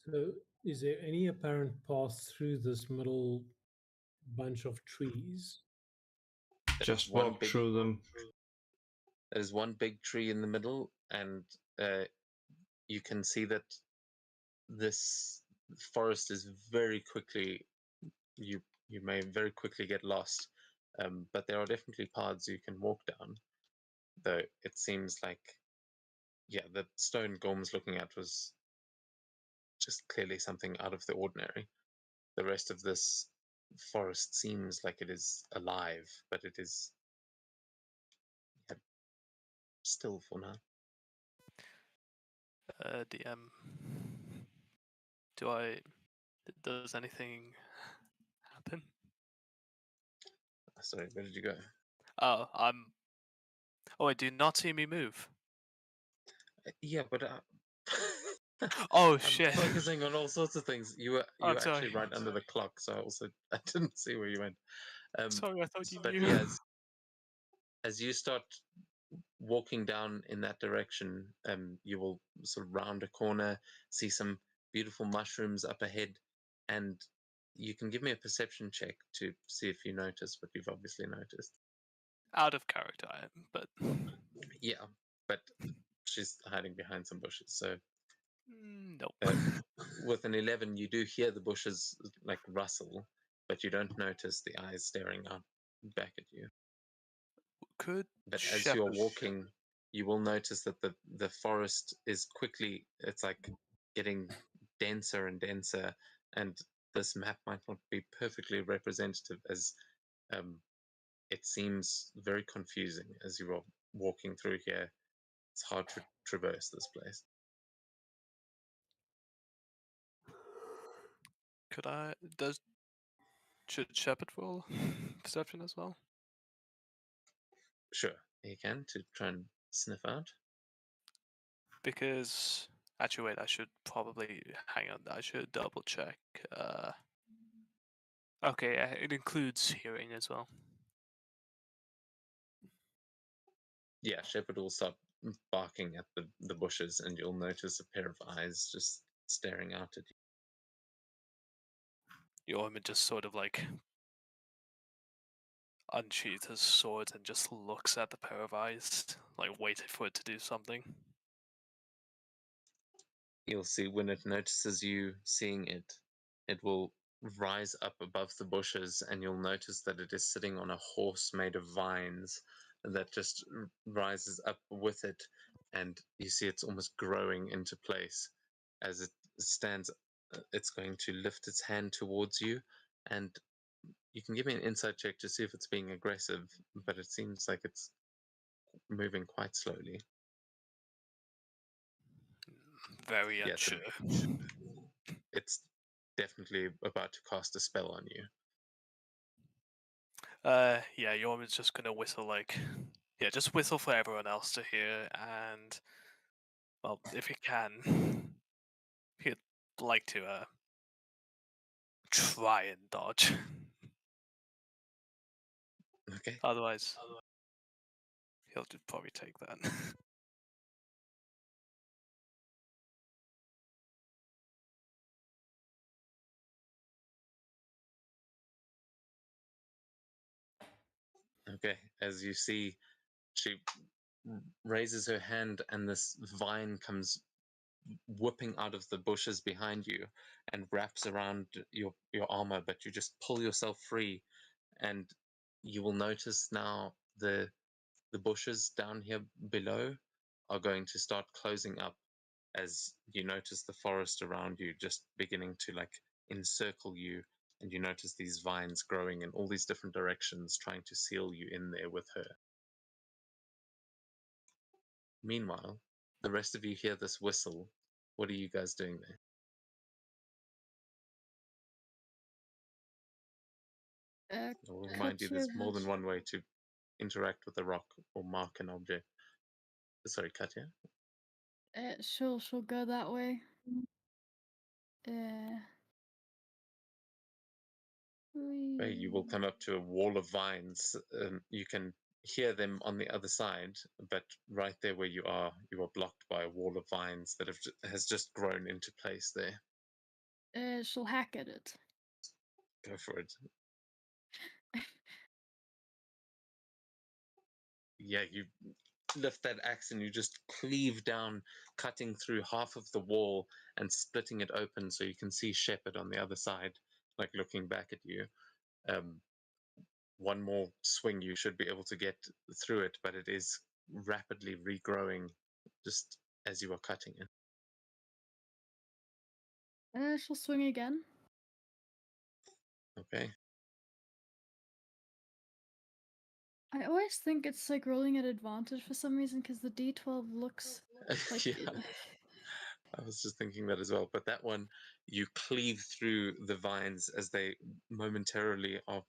So, is there any apparent path through this middle bunch of trees? Just walk through them. There's one big tree in the middle, and you can see that this forest is very quickly. You may very quickly get lost, but there are definitely paths you can walk down. Though it seems like, yeah, the stone Gorm's looking at was just clearly something out of the ordinary. The rest of this forest seems like it is alive, but it is still for now. DM, does anything happen? Sorry, where did you go? Oh, oh, wait, do you not see me move? Yeah, but Oh, I'm shit. focusing on all sorts of things. You were I'm actually sorry. right under the clock, so I didn't see where you went. Sorry, I thought you But knew. yeah, as you start walking down in that direction, you will sort of round a corner, see some beautiful mushrooms up ahead, and you can give me a perception check to see if you notice what you've obviously noticed. Out of character, but Yeah, but she's hiding behind some bushes, so nope. with an 11, you do hear the bushes like rustle, but you don't notice the eyes staring out back at you. But as you are walking, you will notice that the forest is quickly, it's like getting denser and denser, and this map might not be perfectly representative, as it seems very confusing as you are walking through here. It's hard to traverse this place. Should Shepard roll perception as well? Sure, you can, to try and sniff out. Because actually, wait, I should probably hang on. I should double check. Okay, it includes hearing as well. Yeah, Shepard will start barking at the bushes, and you'll notice a pair of eyes just staring out at you. Yorman just sort of like unsheathes his sword and just looks at the pair of eyes, like waiting for it to do something. You'll see when it notices you seeing it, it will rise up above the bushes, and you'll notice that it is sitting on a horse made of vines that just rises up with it, and you see it's almost growing into place as it stands. It's going to lift its hand towards you, and you can give me an insight check to see if it's being aggressive, but it seems like it's moving quite slowly. Very unsure. It's definitely about to cast a spell on you. Yeah, Yorman's just gonna whistle just whistle for everyone else to hear, and well, if he can, he'd like to try and dodge. Okay. Otherwise, he'll just probably take that. Okay, as you see, she raises her hand and this vine comes whipping out of the bushes behind you and wraps around your armor, but you just pull yourself free, and you will notice now the bushes down here below are going to start closing up as you notice the forest around you just beginning to like encircle you, and you notice these vines growing in all these different directions trying to seal you in there with her. Meanwhile, the rest of you hear this whistle. What are you guys doing there? I'll remind you there's more than one way to interact with a rock or mark an object. Sorry, Katya? She'll go that way. You will come up to a wall of vines. You can hear them on the other side, but right there where you are blocked by a wall of vines that has just grown into place there. She'll hack at it. Go for it. Yeah, you lift that axe and you just cleave down, cutting through half of the wall and splitting it open so you can see Shepard on the other side, like looking back at you. One more swing, you should be able to get through it, but it is rapidly regrowing just as you are cutting it. She'll swing again. Okay. I always think it's like rolling at advantage for some reason because the D12 looks like Yeah. I was just thinking that as well. But that one, you cleave through the vines as they momentarily are,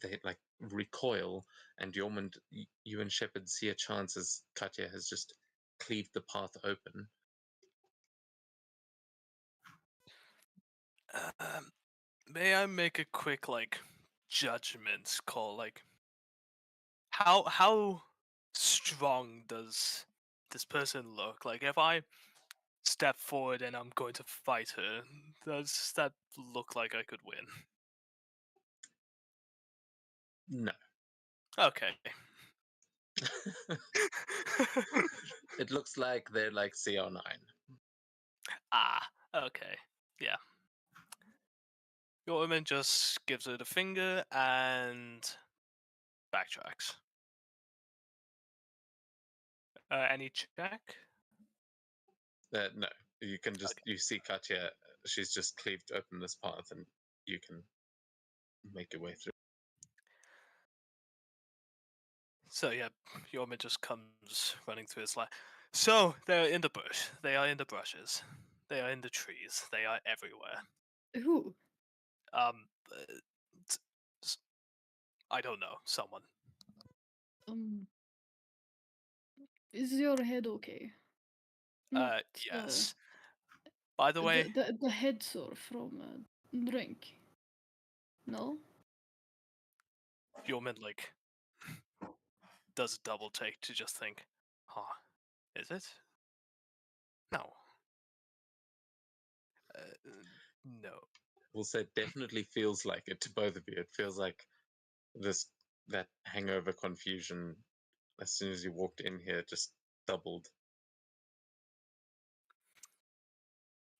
they like recoil, and you and Shepard see a chance as Katya has just cleaved the path open. May I make a quick like judgment call? Like, how strong does this person look? Like, if I step forward and I'm going to fight her, does that look like I could win? No. Okay. It looks like they're like CR9. Okay. Yeah. Your woman just gives her the finger and backtracks. Any check? No, you can just you see Katya. She's just cleaved open this path, and you can make your way through. So yeah, Yorma just comes running through his life. So they're in the bush. They are in the brushes. They are in the trees. They are everywhere. Who? Uh, I don't know. Someone. Is your head okay? Not, yes. By the way, the head sore from drink. No. Yorman like does a double take to just think, huh? Is it? No. No. We'll say it definitely feels like it to both of you. It feels like that hangover confusion as soon as you walked in here just doubled.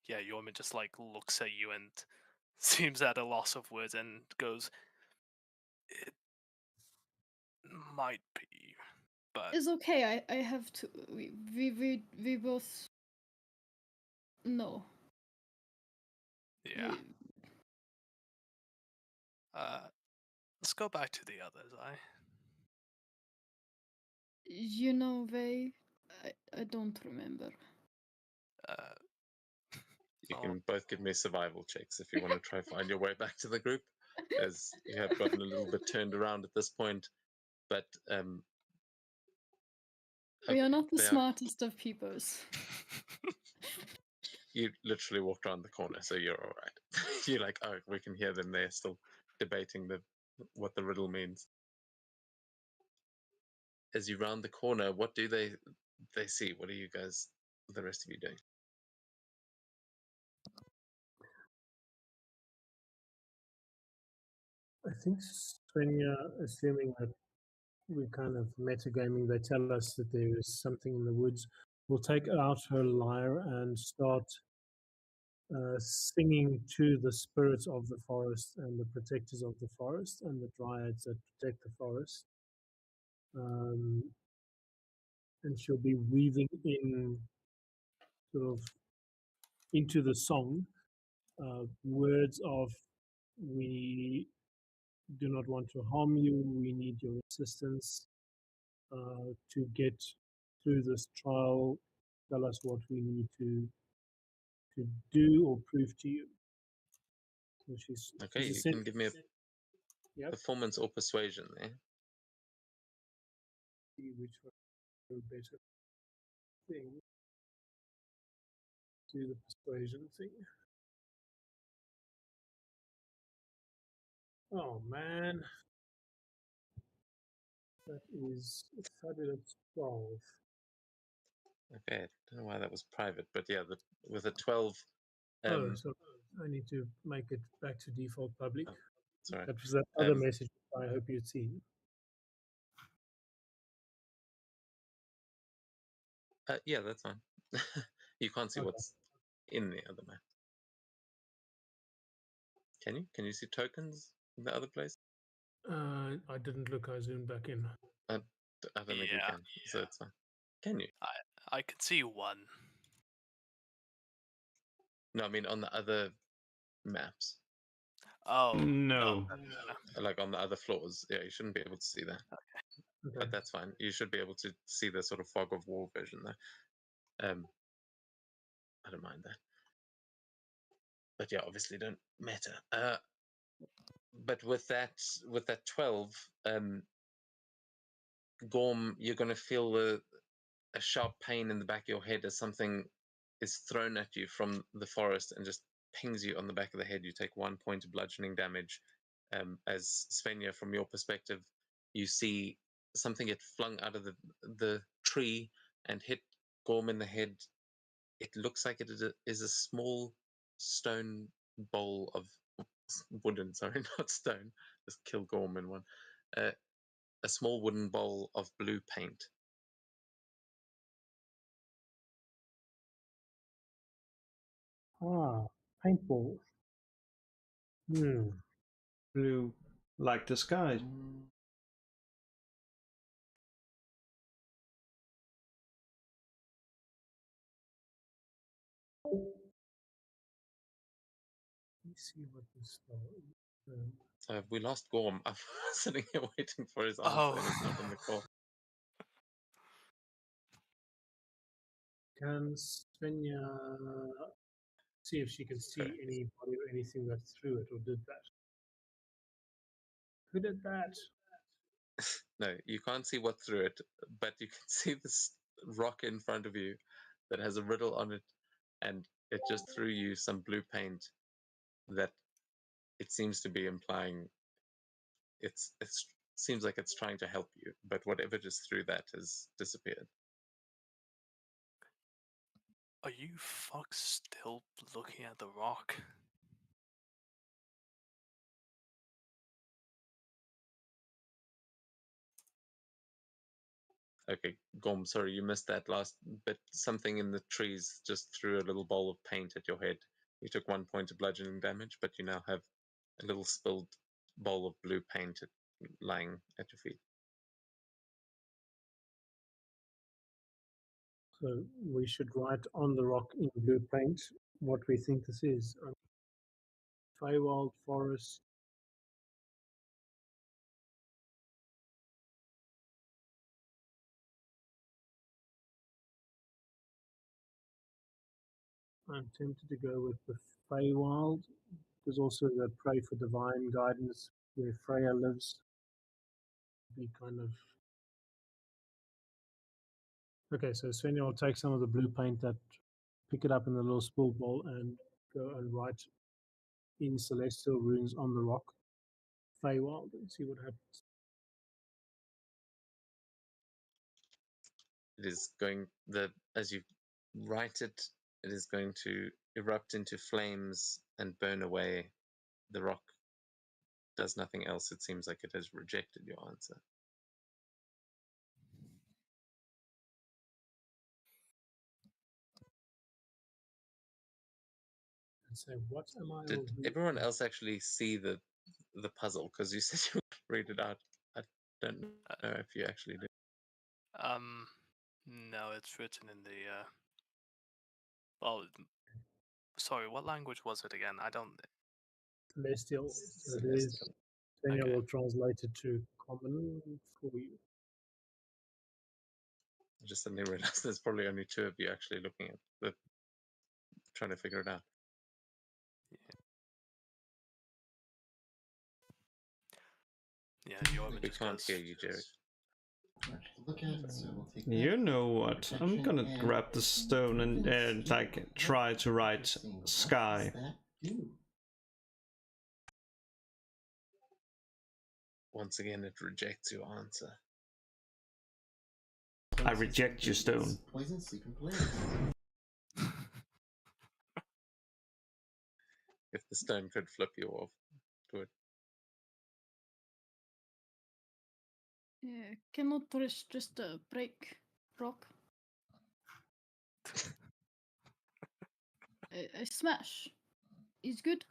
Yeah, Yorman just like looks at you and seems at a loss of words and goes, "It might be, but It's okay. I have to. We both. No. yeah." Let's go back to the others. You know, I don't remember. You can both give me survival checks if you want to try find your way back to the group, as you have gotten a little bit turned around at this point. But we are not the smartest of peoples. You literally walked around the corner, so you're all right. You're like, oh, we can hear them. They're still debating what the riddle means. As you round the corner, what do they see? What are you guys, the rest of you, doing? I think Svenja, assuming that we kind of metagaming, they tell us that there is something in the woods, will take out her lyre and start singing to the spirits of the forest and the protectors of the forest and the dryads that protect the forest. And she'll be weaving in sort of into the song words of, we do not want to harm you, we need your assistance to get through this trial. Tell us what we need to do or prove to you. So Okay, she's you can give me a Yep. performance or persuasion there. See which one will better thing. Do the persuasion thing. Oh man. That is a fabulous 12. Okay, I don't know why that was private, but yeah, with a 12. Oh, so I need to make it back to default public. Sorry. That was that other message I hope you'd seen. Yeah, that's fine. You can't see Okay. what's in the other map. Can you? Can you see tokens in the other place? I didn't look, I zoomed back in. I don't think you Yeah, can, so it's fine. Can you? I could see one. No, I mean on the other maps, Oh No. like on the other floors. Yeah, you shouldn't be able to see that. Okay. But that's fine. You should be able to see the sort of fog of war vision though. I don't mind that. But yeah, obviously don't matter. But with that 12, Gorm, you're going to feel a sharp pain in the back of your head as something is thrown at you from the forest and just pings you on the back of the head. You take 1 point of bludgeoning damage. As Svenja, from your perspective, you see something get flung out of the tree and hit Gorm in the head. It looks like it is a small stone bowl of wooden, sorry, not stone. Just kill Gorm in one. A small wooden bowl of blue paint. Ah, paintball. Blue like the sky. Let me see what this spell is. We lost Gorm. I'm sitting here waiting for his answer, Oh. and he's not on the call. Can Svenja see if she can see anybody or anything that threw it or did that? Who did that? No, you can't see what threw it, but you can see this rock in front of you that has a riddle on it, and it just threw you some blue paint that it seems to be implying it seems like it's trying to help you, but whatever just threw that has disappeared. Are you fucks still looking at the rock? Okay, Gorm, sorry, you missed that last bit. Something in the trees just threw a little bowl of paint at your head. You took 1 point of bludgeoning damage, but you now have a little spilled bowl of blue paint lying at your feet. So we should write on the rock in blue paint what we think this is. Feywild Forest. I'm tempted to go with the Feywild. There's also the Pray for Divine Guidance where Freya lives. Be kind of okay. So Svenja will take some of the blue paint, that pick it up in the little spill bowl, and go and write in celestial runes on the rock Feywild and see what happens. It is going as you write it, it is going to erupt into flames and burn away. The rock does nothing else, it seems like it has rejected your answer. And say, what am I? Did or who everyone am I? else actually see the puzzle? Because you said you would read it out. I don't know if you actually did. No, it's written in the. Well, sorry, what language was it again? I don't. Celestial. So it is. Then Okay. I will translate it to common for you. I just suddenly realized there's probably only 2 of you actually looking at the trying to figure it out. Yeah, Yorman We just can't goes. hear you, Jerry. Alright, look at it, so we'll take that. You know what? I'm Protection gonna and grab the stone and defense. like try to write Interesting. What sky. does that do? Once again, it rejects your answer. I reject your stone. Poison sleeping players. If the stone could flip you off, it would. Yeah, cannot just break rock. A smash is good.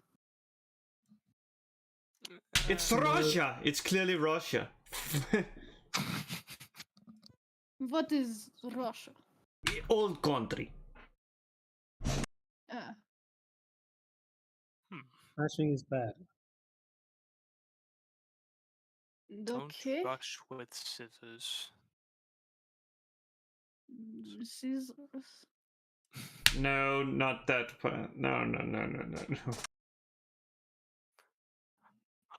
It's Russia! It's clearly Russia. What is Russia? Old country. Smashing is bad. Don't Okay. rush with scissors. Scissors. No, not that part. No.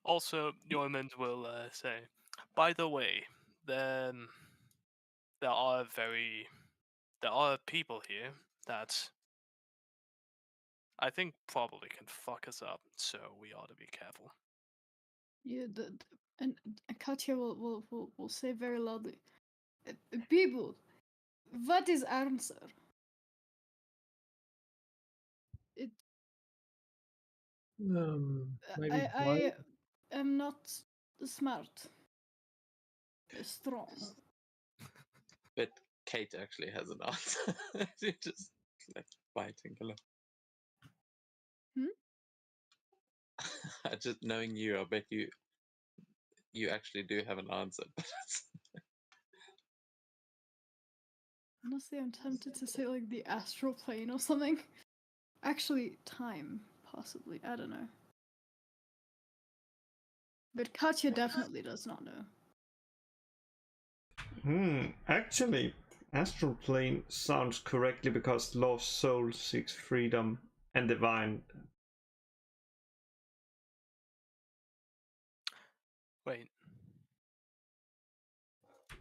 Also, Yormund will say, by the way, then there are people here that I think probably can fuck us up, so we ought to be careful. Yeah, and Katya will say very loudly, people, what is answer? It, Maybe I am not smart, strong. But Kate actually has an answer. She just like biting a lot. Just knowing you, I bet you actually do have an answer. But Honestly, I'm tempted to say like the astral plane or something. Actually, time, possibly. I don't know. But Katya definitely does not know. Actually, astral plane sounds correctly because lost soul seeks freedom and divine. Wait.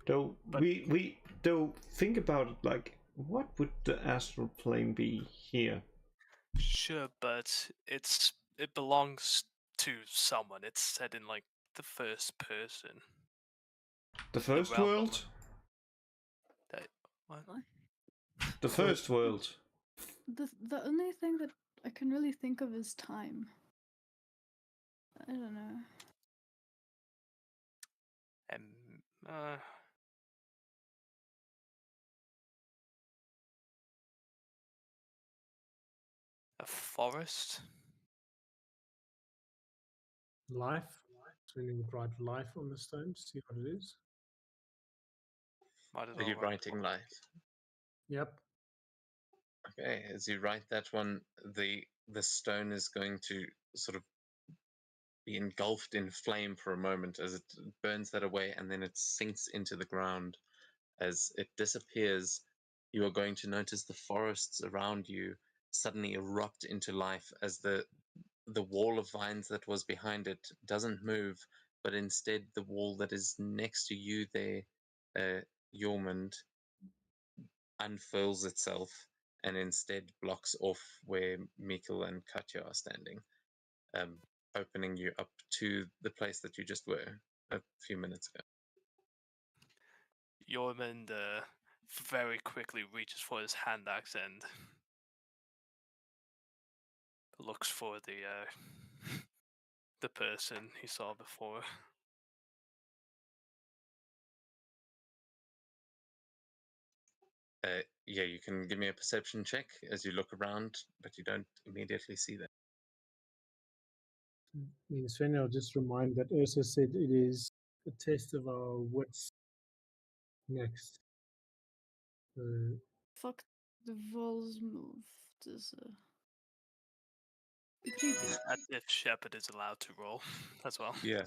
Though But- we though think about it, like what would the astral plane be here? Sure, but it belongs to someone. It's said in like the first person. The first realm of- world? What? The first world. The only thing that I can really think of is time. I don't know. A forest? life. So you would write life on the stone to see what it is. Might as are well you write writing life? Yep. Okay, as you write that one, the stone is going to sort of be engulfed in flame for a moment as it burns that away, and then it sinks into the ground. As it disappears, you are going to notice the forests around you suddenly erupt into life as the wall of vines that was behind it doesn't move, but instead the wall that is next to you there, Yormund, unfurls itself and instead blocks off where Mikkel and Katja are standing, opening you up to the place that you just were a few minutes ago. Yormund very quickly reaches for his hand axe and looks for the the person he saw before. Yeah, you can give me a perception check as you look around, but you don't immediately see them. Sven, I'll just remind that Ursa said it is a test of our wits next. Fuck the Vols move. Does be creepy. As if Shepard is allowed to roll as well. Yeah.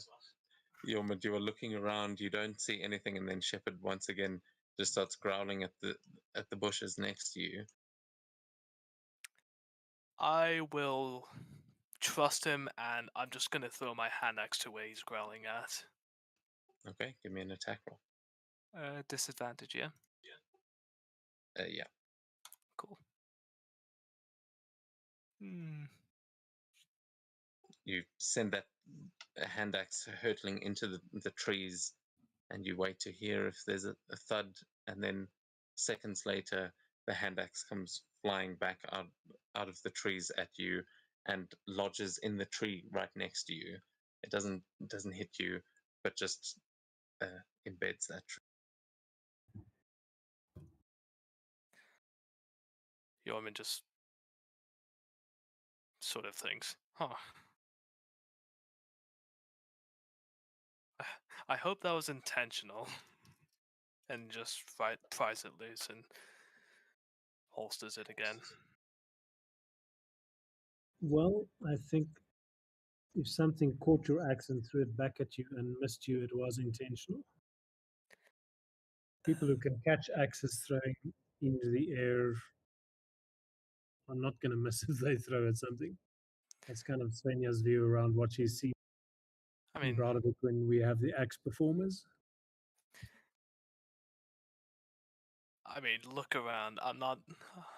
Yormid, you are looking around, you don't see anything, and then Shepard once again just starts growling at the bushes next to you. I will trust him, and I'm just going to throw my hand axe to where he's growling at. Okay, give me an attack roll. Disadvantage, yeah? Yeah. Cool. Hmm. You send that hand axe hurtling into the trees, and you wait to hear if there's a thud, and then seconds later, the hand axe comes flying back out of the trees at you and lodges in the tree right next to you. It doesn't hit you, but just embeds that tree. Yormin just sort of thinks, huh. I hope that was intentional. And just pries it loose and holsters it again. Well, I think if something caught your axe and threw it back at you and missed you, it was intentional. People who can catch axes throwing into the air are not going to miss if they throw at something. That's kind of Svenja's view around what she's seen I in mean, Bradavik when we have the axe performers. Look around. I'm not.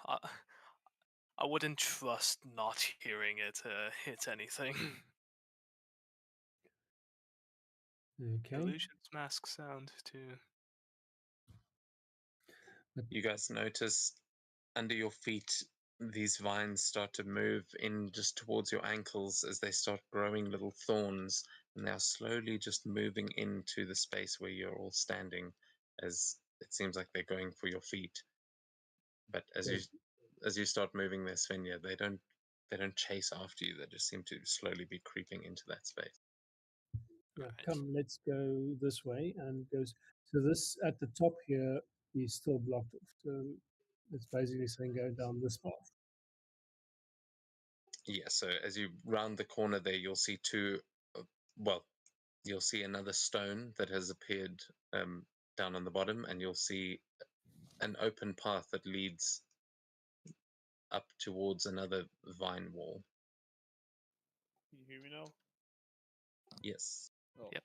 I wouldn't trust not hearing it hit anything. Okay. Illusion's mask sound too. You guys notice under your feet these vines start to move in just towards your ankles as they start growing little thorns, and they are slowly just moving into the space where you're all standing, as it seems like they're going for your feet. But as you start moving there, Svenja, they don't chase after you. They just seem to slowly be creeping into that space. Yeah, Right. come, let's go this way, and goes. So this at the top here is still blocked off. So it's basically saying go down this path. Yeah, so as you round the corner there, you'll see you'll see another stone that has appeared down on the bottom, and you'll see an open path that leads up towards another vine wall. Can you hear me now? Yes. Oh. Yep.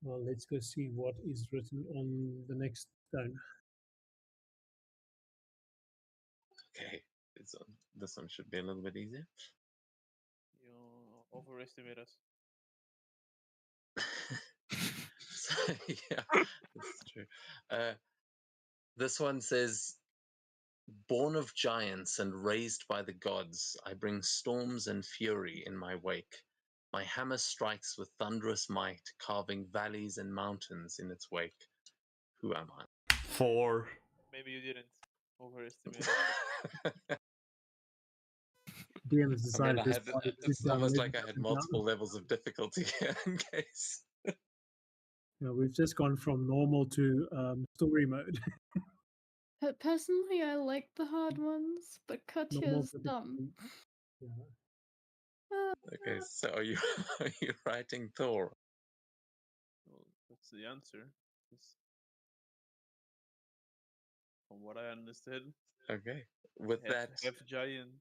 Well, let's go see what is written on the next stone. Okay. This one should be a little bit easier. You overestimate us. So, yeah, that's true. This one says, "Born of giants and raised by the gods, I bring storms and fury in my wake. My hammer strikes with thunderous might, carving valleys and mountains in its wake. Who am I?" 4. Maybe you didn't overestimate us. DM has I mean, decided this part it's almost like I had multiple levels of difficulty here in case. We've just gone from normal to story mode. Personally, I like the hard ones, but Normal Katya's dumb. Yeah. Okay, so are you are you writing Thor? Well, that's the answer. From what I understood, Okay, with that, F giant.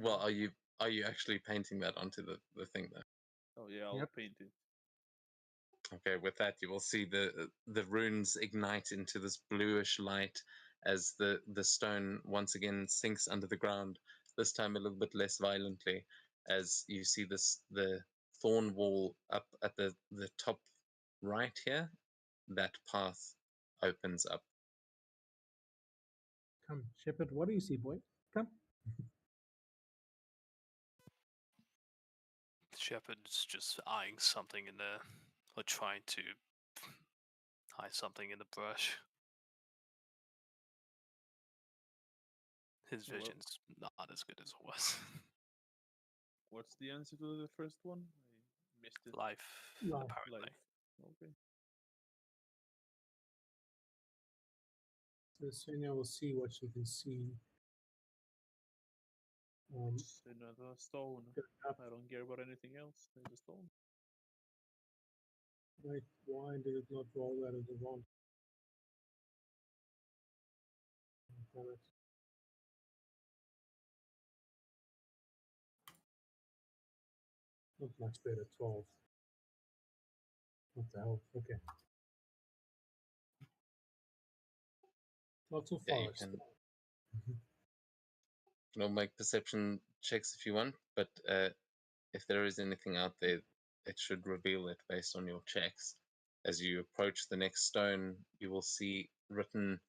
well, are you actually painting that onto the thing there? Oh yeah, I'll Yep. paint it. Okay, with that, you will see the runes ignite into this bluish light as the stone once again sinks under the ground. This time a little bit less violently, as you see the thorn wall up at the top right here. That path opens up. Come, Shepard, what do you see, boy? Come. Shepard's just eyeing something in there, or trying to eye something in the brush. His Well, vision's not as good as it was. what's the answer to the first one? I missed it. Life, Life. apparently. Life. Okay. So Sonia will see what she can see. It's another stone. Up. I don't care about anything else. There's a stone. Wait, why did it not roll out of the wand? Damn it. Not much better, 12. What the hell? Okay. Not so Yeah, far. you can all make perception checks if you want, but if there is anything out there, it should reveal it based on your checks. As you approach the next stone, you will see written.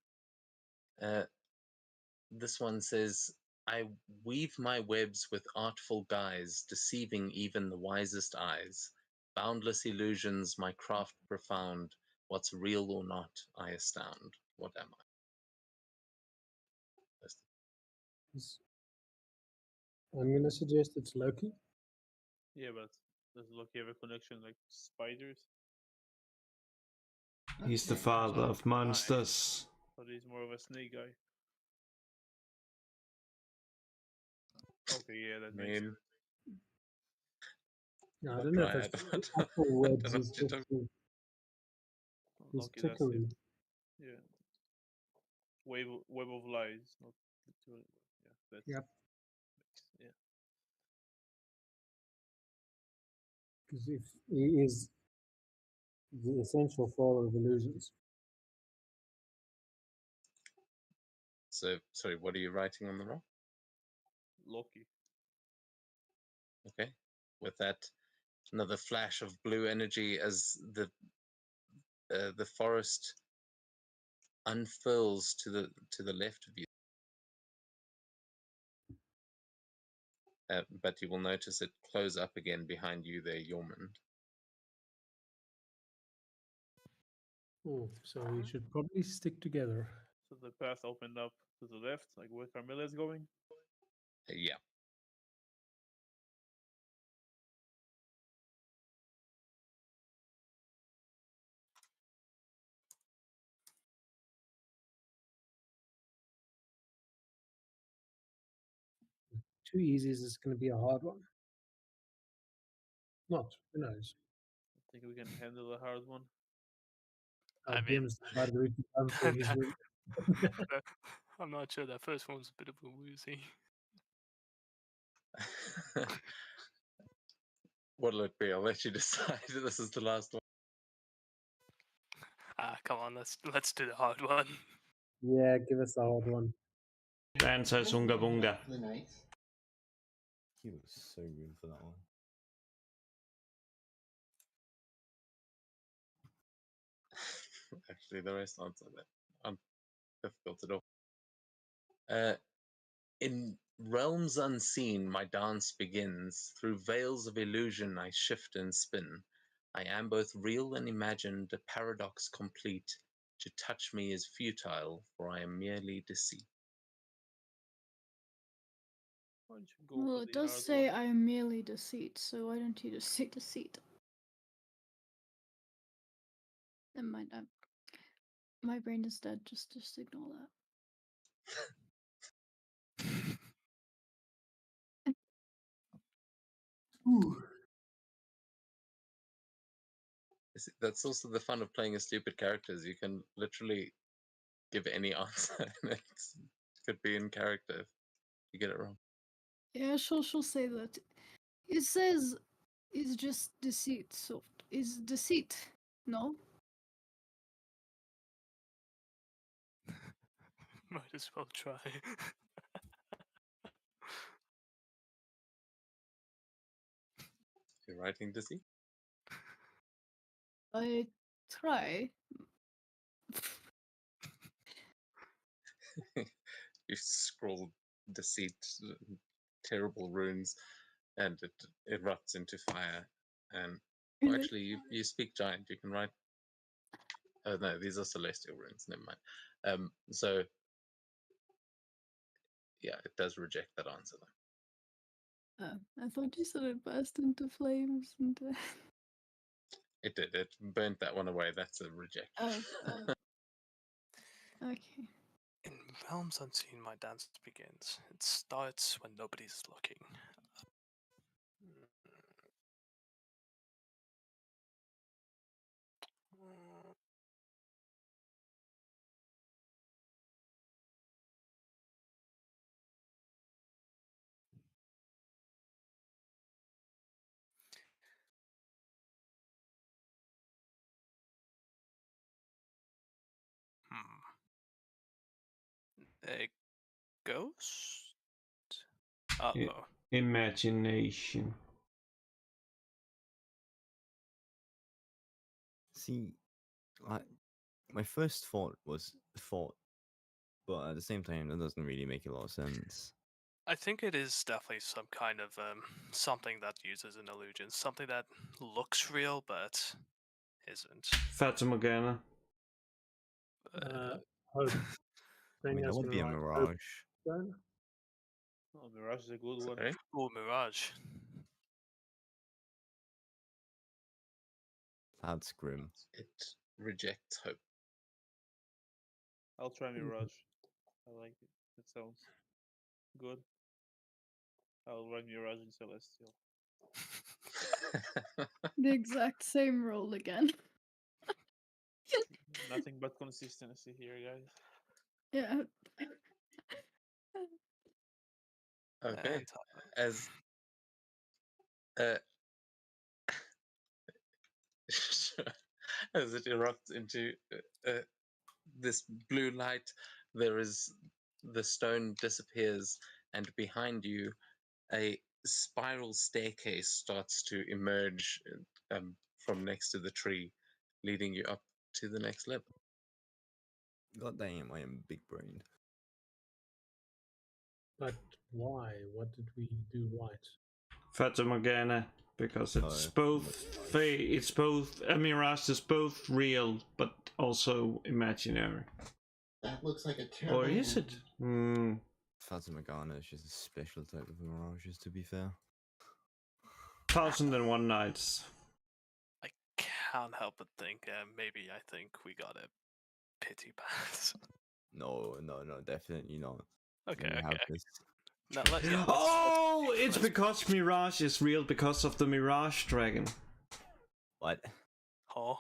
This one says, "I weave my webs with artful guise, deceiving even the wisest eyes. Boundless illusions, my craft profound. What's real or not, I astound. What am I?" I'm going to suggest it's Loki. Yeah, but does Loki have a connection like spiders? He's the father of monsters. Or he's more of a snake guy? Okay, yeah, that makes sense. No, I Not don't know if dryad, it's but actual I webs. don't know It's what you're just talking- his Loki, that's it. trickery. Yeah. Web of lies, not literally. Yeah, that's Yep. yeah. Because if he is the essential father of illusions. So, sorry, what are you writing on the rock? Loki. Okay. With that, another flash of blue energy as the forest unfurls to the left of you. But you will notice it close up again behind you there, Yormund. Oh, so we should probably stick together. So the path opened up to the left, like where Carmilla is going. Yeah. Too easy is going to be a hard one. Not, who knows? I think we can handle a hard one. I mean, Jim's about to reach the for his room. I'm not sure. That first one was a bit of a woozy. What'll it be? I'll let you decide. This is the last one. Come on, let's do the hard one. Yeah, give us the hard one. The answer is Unga Bunga. The ninth. He was so good for that one. Actually, the rest aren't so difficult at all. In realms unseen, my dance begins. Through veils of illusion, I shift and spin. I am both real and imagined, a paradox complete. To touch me is futile, for I am merely deceit. Why don't you go Well, for it the does hard say one? I am merely deceit, so why don't you just say deceit? Never mind. My brain is dead. Just ignore that. That's also the fun of playing a stupid characters. You can literally give any answer, and it could be in character if you get it wrong. Yeah, she'll say that. It says it's just deceit, so is deceit. No? Might as well try. You're writing deceit. I try. You scroll deceit, terrible runes. and it erupts into fire. And Really? actually, you speak giant. You can write. Oh no, these are celestial runes. Never mind. So yeah, it does reject that answer though. I thought you said it burst into flames and. It did. It burnt that one away. That's a reject. Oh. Okay. In Realms Unseen, my dance begins. It starts when nobody's looking. A ghost? Uh-oh. Imagination. See, my first thought was thought, but at the same time, that doesn't really make a lot of sense. I think it is definitely some kind of something that uses an illusion, something that looks real but isn't. Fata Morgana. Hope. I mean, that Daniel's would be a gonna write Hope mirage. down. Oh, Mirage is a good one. Sorry? Oh, Mirage. That's grim. It rejects hope. I'll try Mirage. I like it. It sounds good. I'll run Mirage in Celestial. The exact same roll again. Nothing but consistency here, guys. Yeah. Okay. And As as it erupts into this blue light, the stone disappears, and behind you, a spiral staircase starts to emerge from next to the tree, leading you up to the next level. God damn, I am big brained. But why? What did we do right? Fata Morgana, because it's Oh, it's both a mirage is both real but also imaginary. That looks like a terrible. Or is it? Fata Morgana is just a special type of mirages, to be fair. 1001 Nights. I can't help but think maybe I think we got a pity pass. No, definitely not. Okay, We okay. have this. No, let's Oh, it's let's- because Mirage is real because of the Mirage Dragon. What? Oh.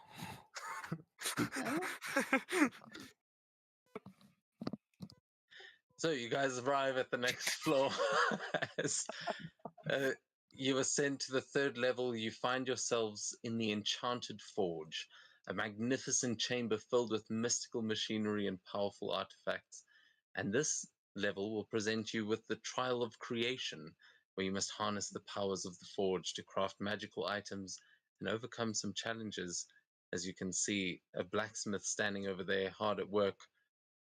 So you guys arrive at the next floor. As you ascend to the third level, you find yourselves in the Enchanted Forge, a magnificent chamber filled with mystical machinery and powerful artifacts. And this level will present you with the Trial of Creation, where you must harness the powers of the forge to craft magical items and overcome some challenges. As you can see, a blacksmith standing over there, hard at work.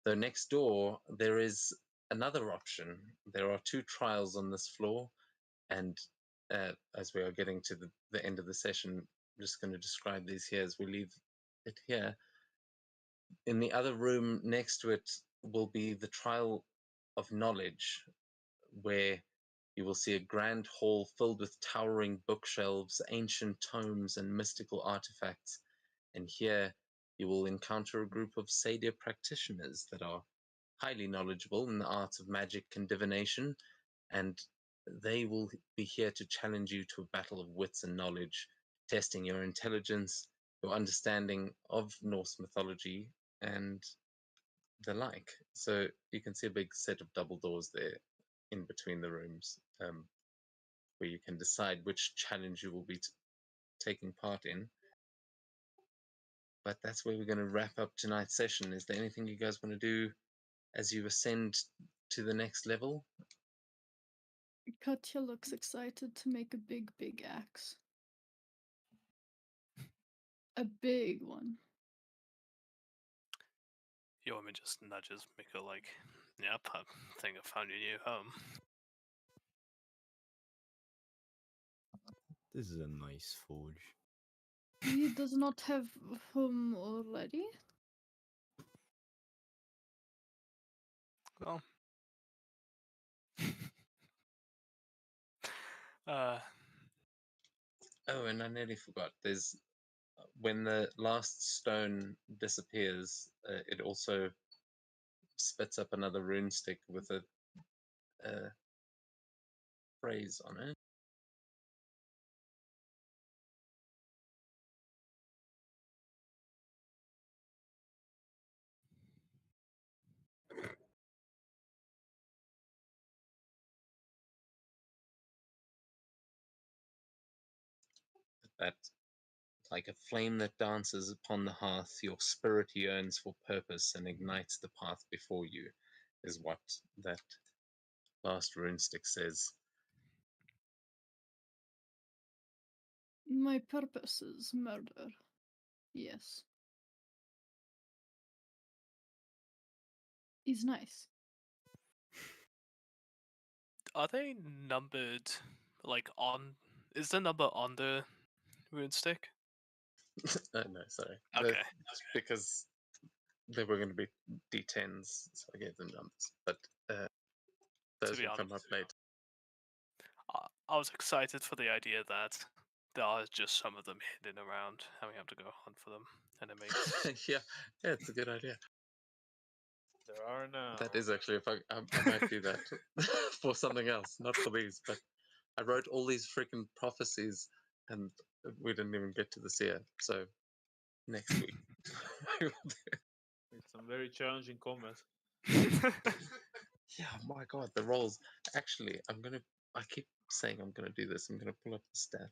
Though next door, there is another option. There are two trials on this floor, and as we are getting to the end of the session, I'm just going to describe these here as we leave it here. In the other room next to it will be the Trial of Knowledge, where you will see a grand hall filled with towering bookshelves, ancient tomes, and mystical artifacts. And here you will encounter a group of Sadia practitioners that are highly knowledgeable in the arts of magic and divination, and they will be here to challenge you to a battle of wits and knowledge, testing your intelligence, your understanding of Norse mythology, and the like. So you can see a big set of double doors there in between the rooms, where you can decide which challenge you will be taking part in. But that's where we're going to wrap up tonight's session. Is there anything you guys want to do as you ascend to the next level? Katya looks excited to make a big axe. A big one. Yomi just nudges Miko like, yep, I think I found your new home. This is a nice forge. He does not have home already. Well. uh, Oh, and I nearly forgot. There's when the last stone disappears, it also spits up another rune stick with a phrase on it. That, like a flame that dances upon the hearth, your spirit yearns for purpose and ignites the path before you, is what that last rune stick says. My purpose is murder. Yes. He's nice. are they numbered like on? Is the number on the rune stick? No, sorry. Okay. Because they were going to be D10s, so I gave them numbers. But those be will come up honest. later. I was excited for the idea that there are just some of them hidden around, and we have to go hunt for them, and it makes yeah, it's a good idea. There are now. That is actually, if I might do that for something else, not for these. But I wrote all these freaking prophecies, and we didn't even get to the seer. So next week, we will do. It's some very challenging combat. Yeah, my God, the rolls. Actually, I keep saying I'm gonna do this. I'm gonna pull up the stat.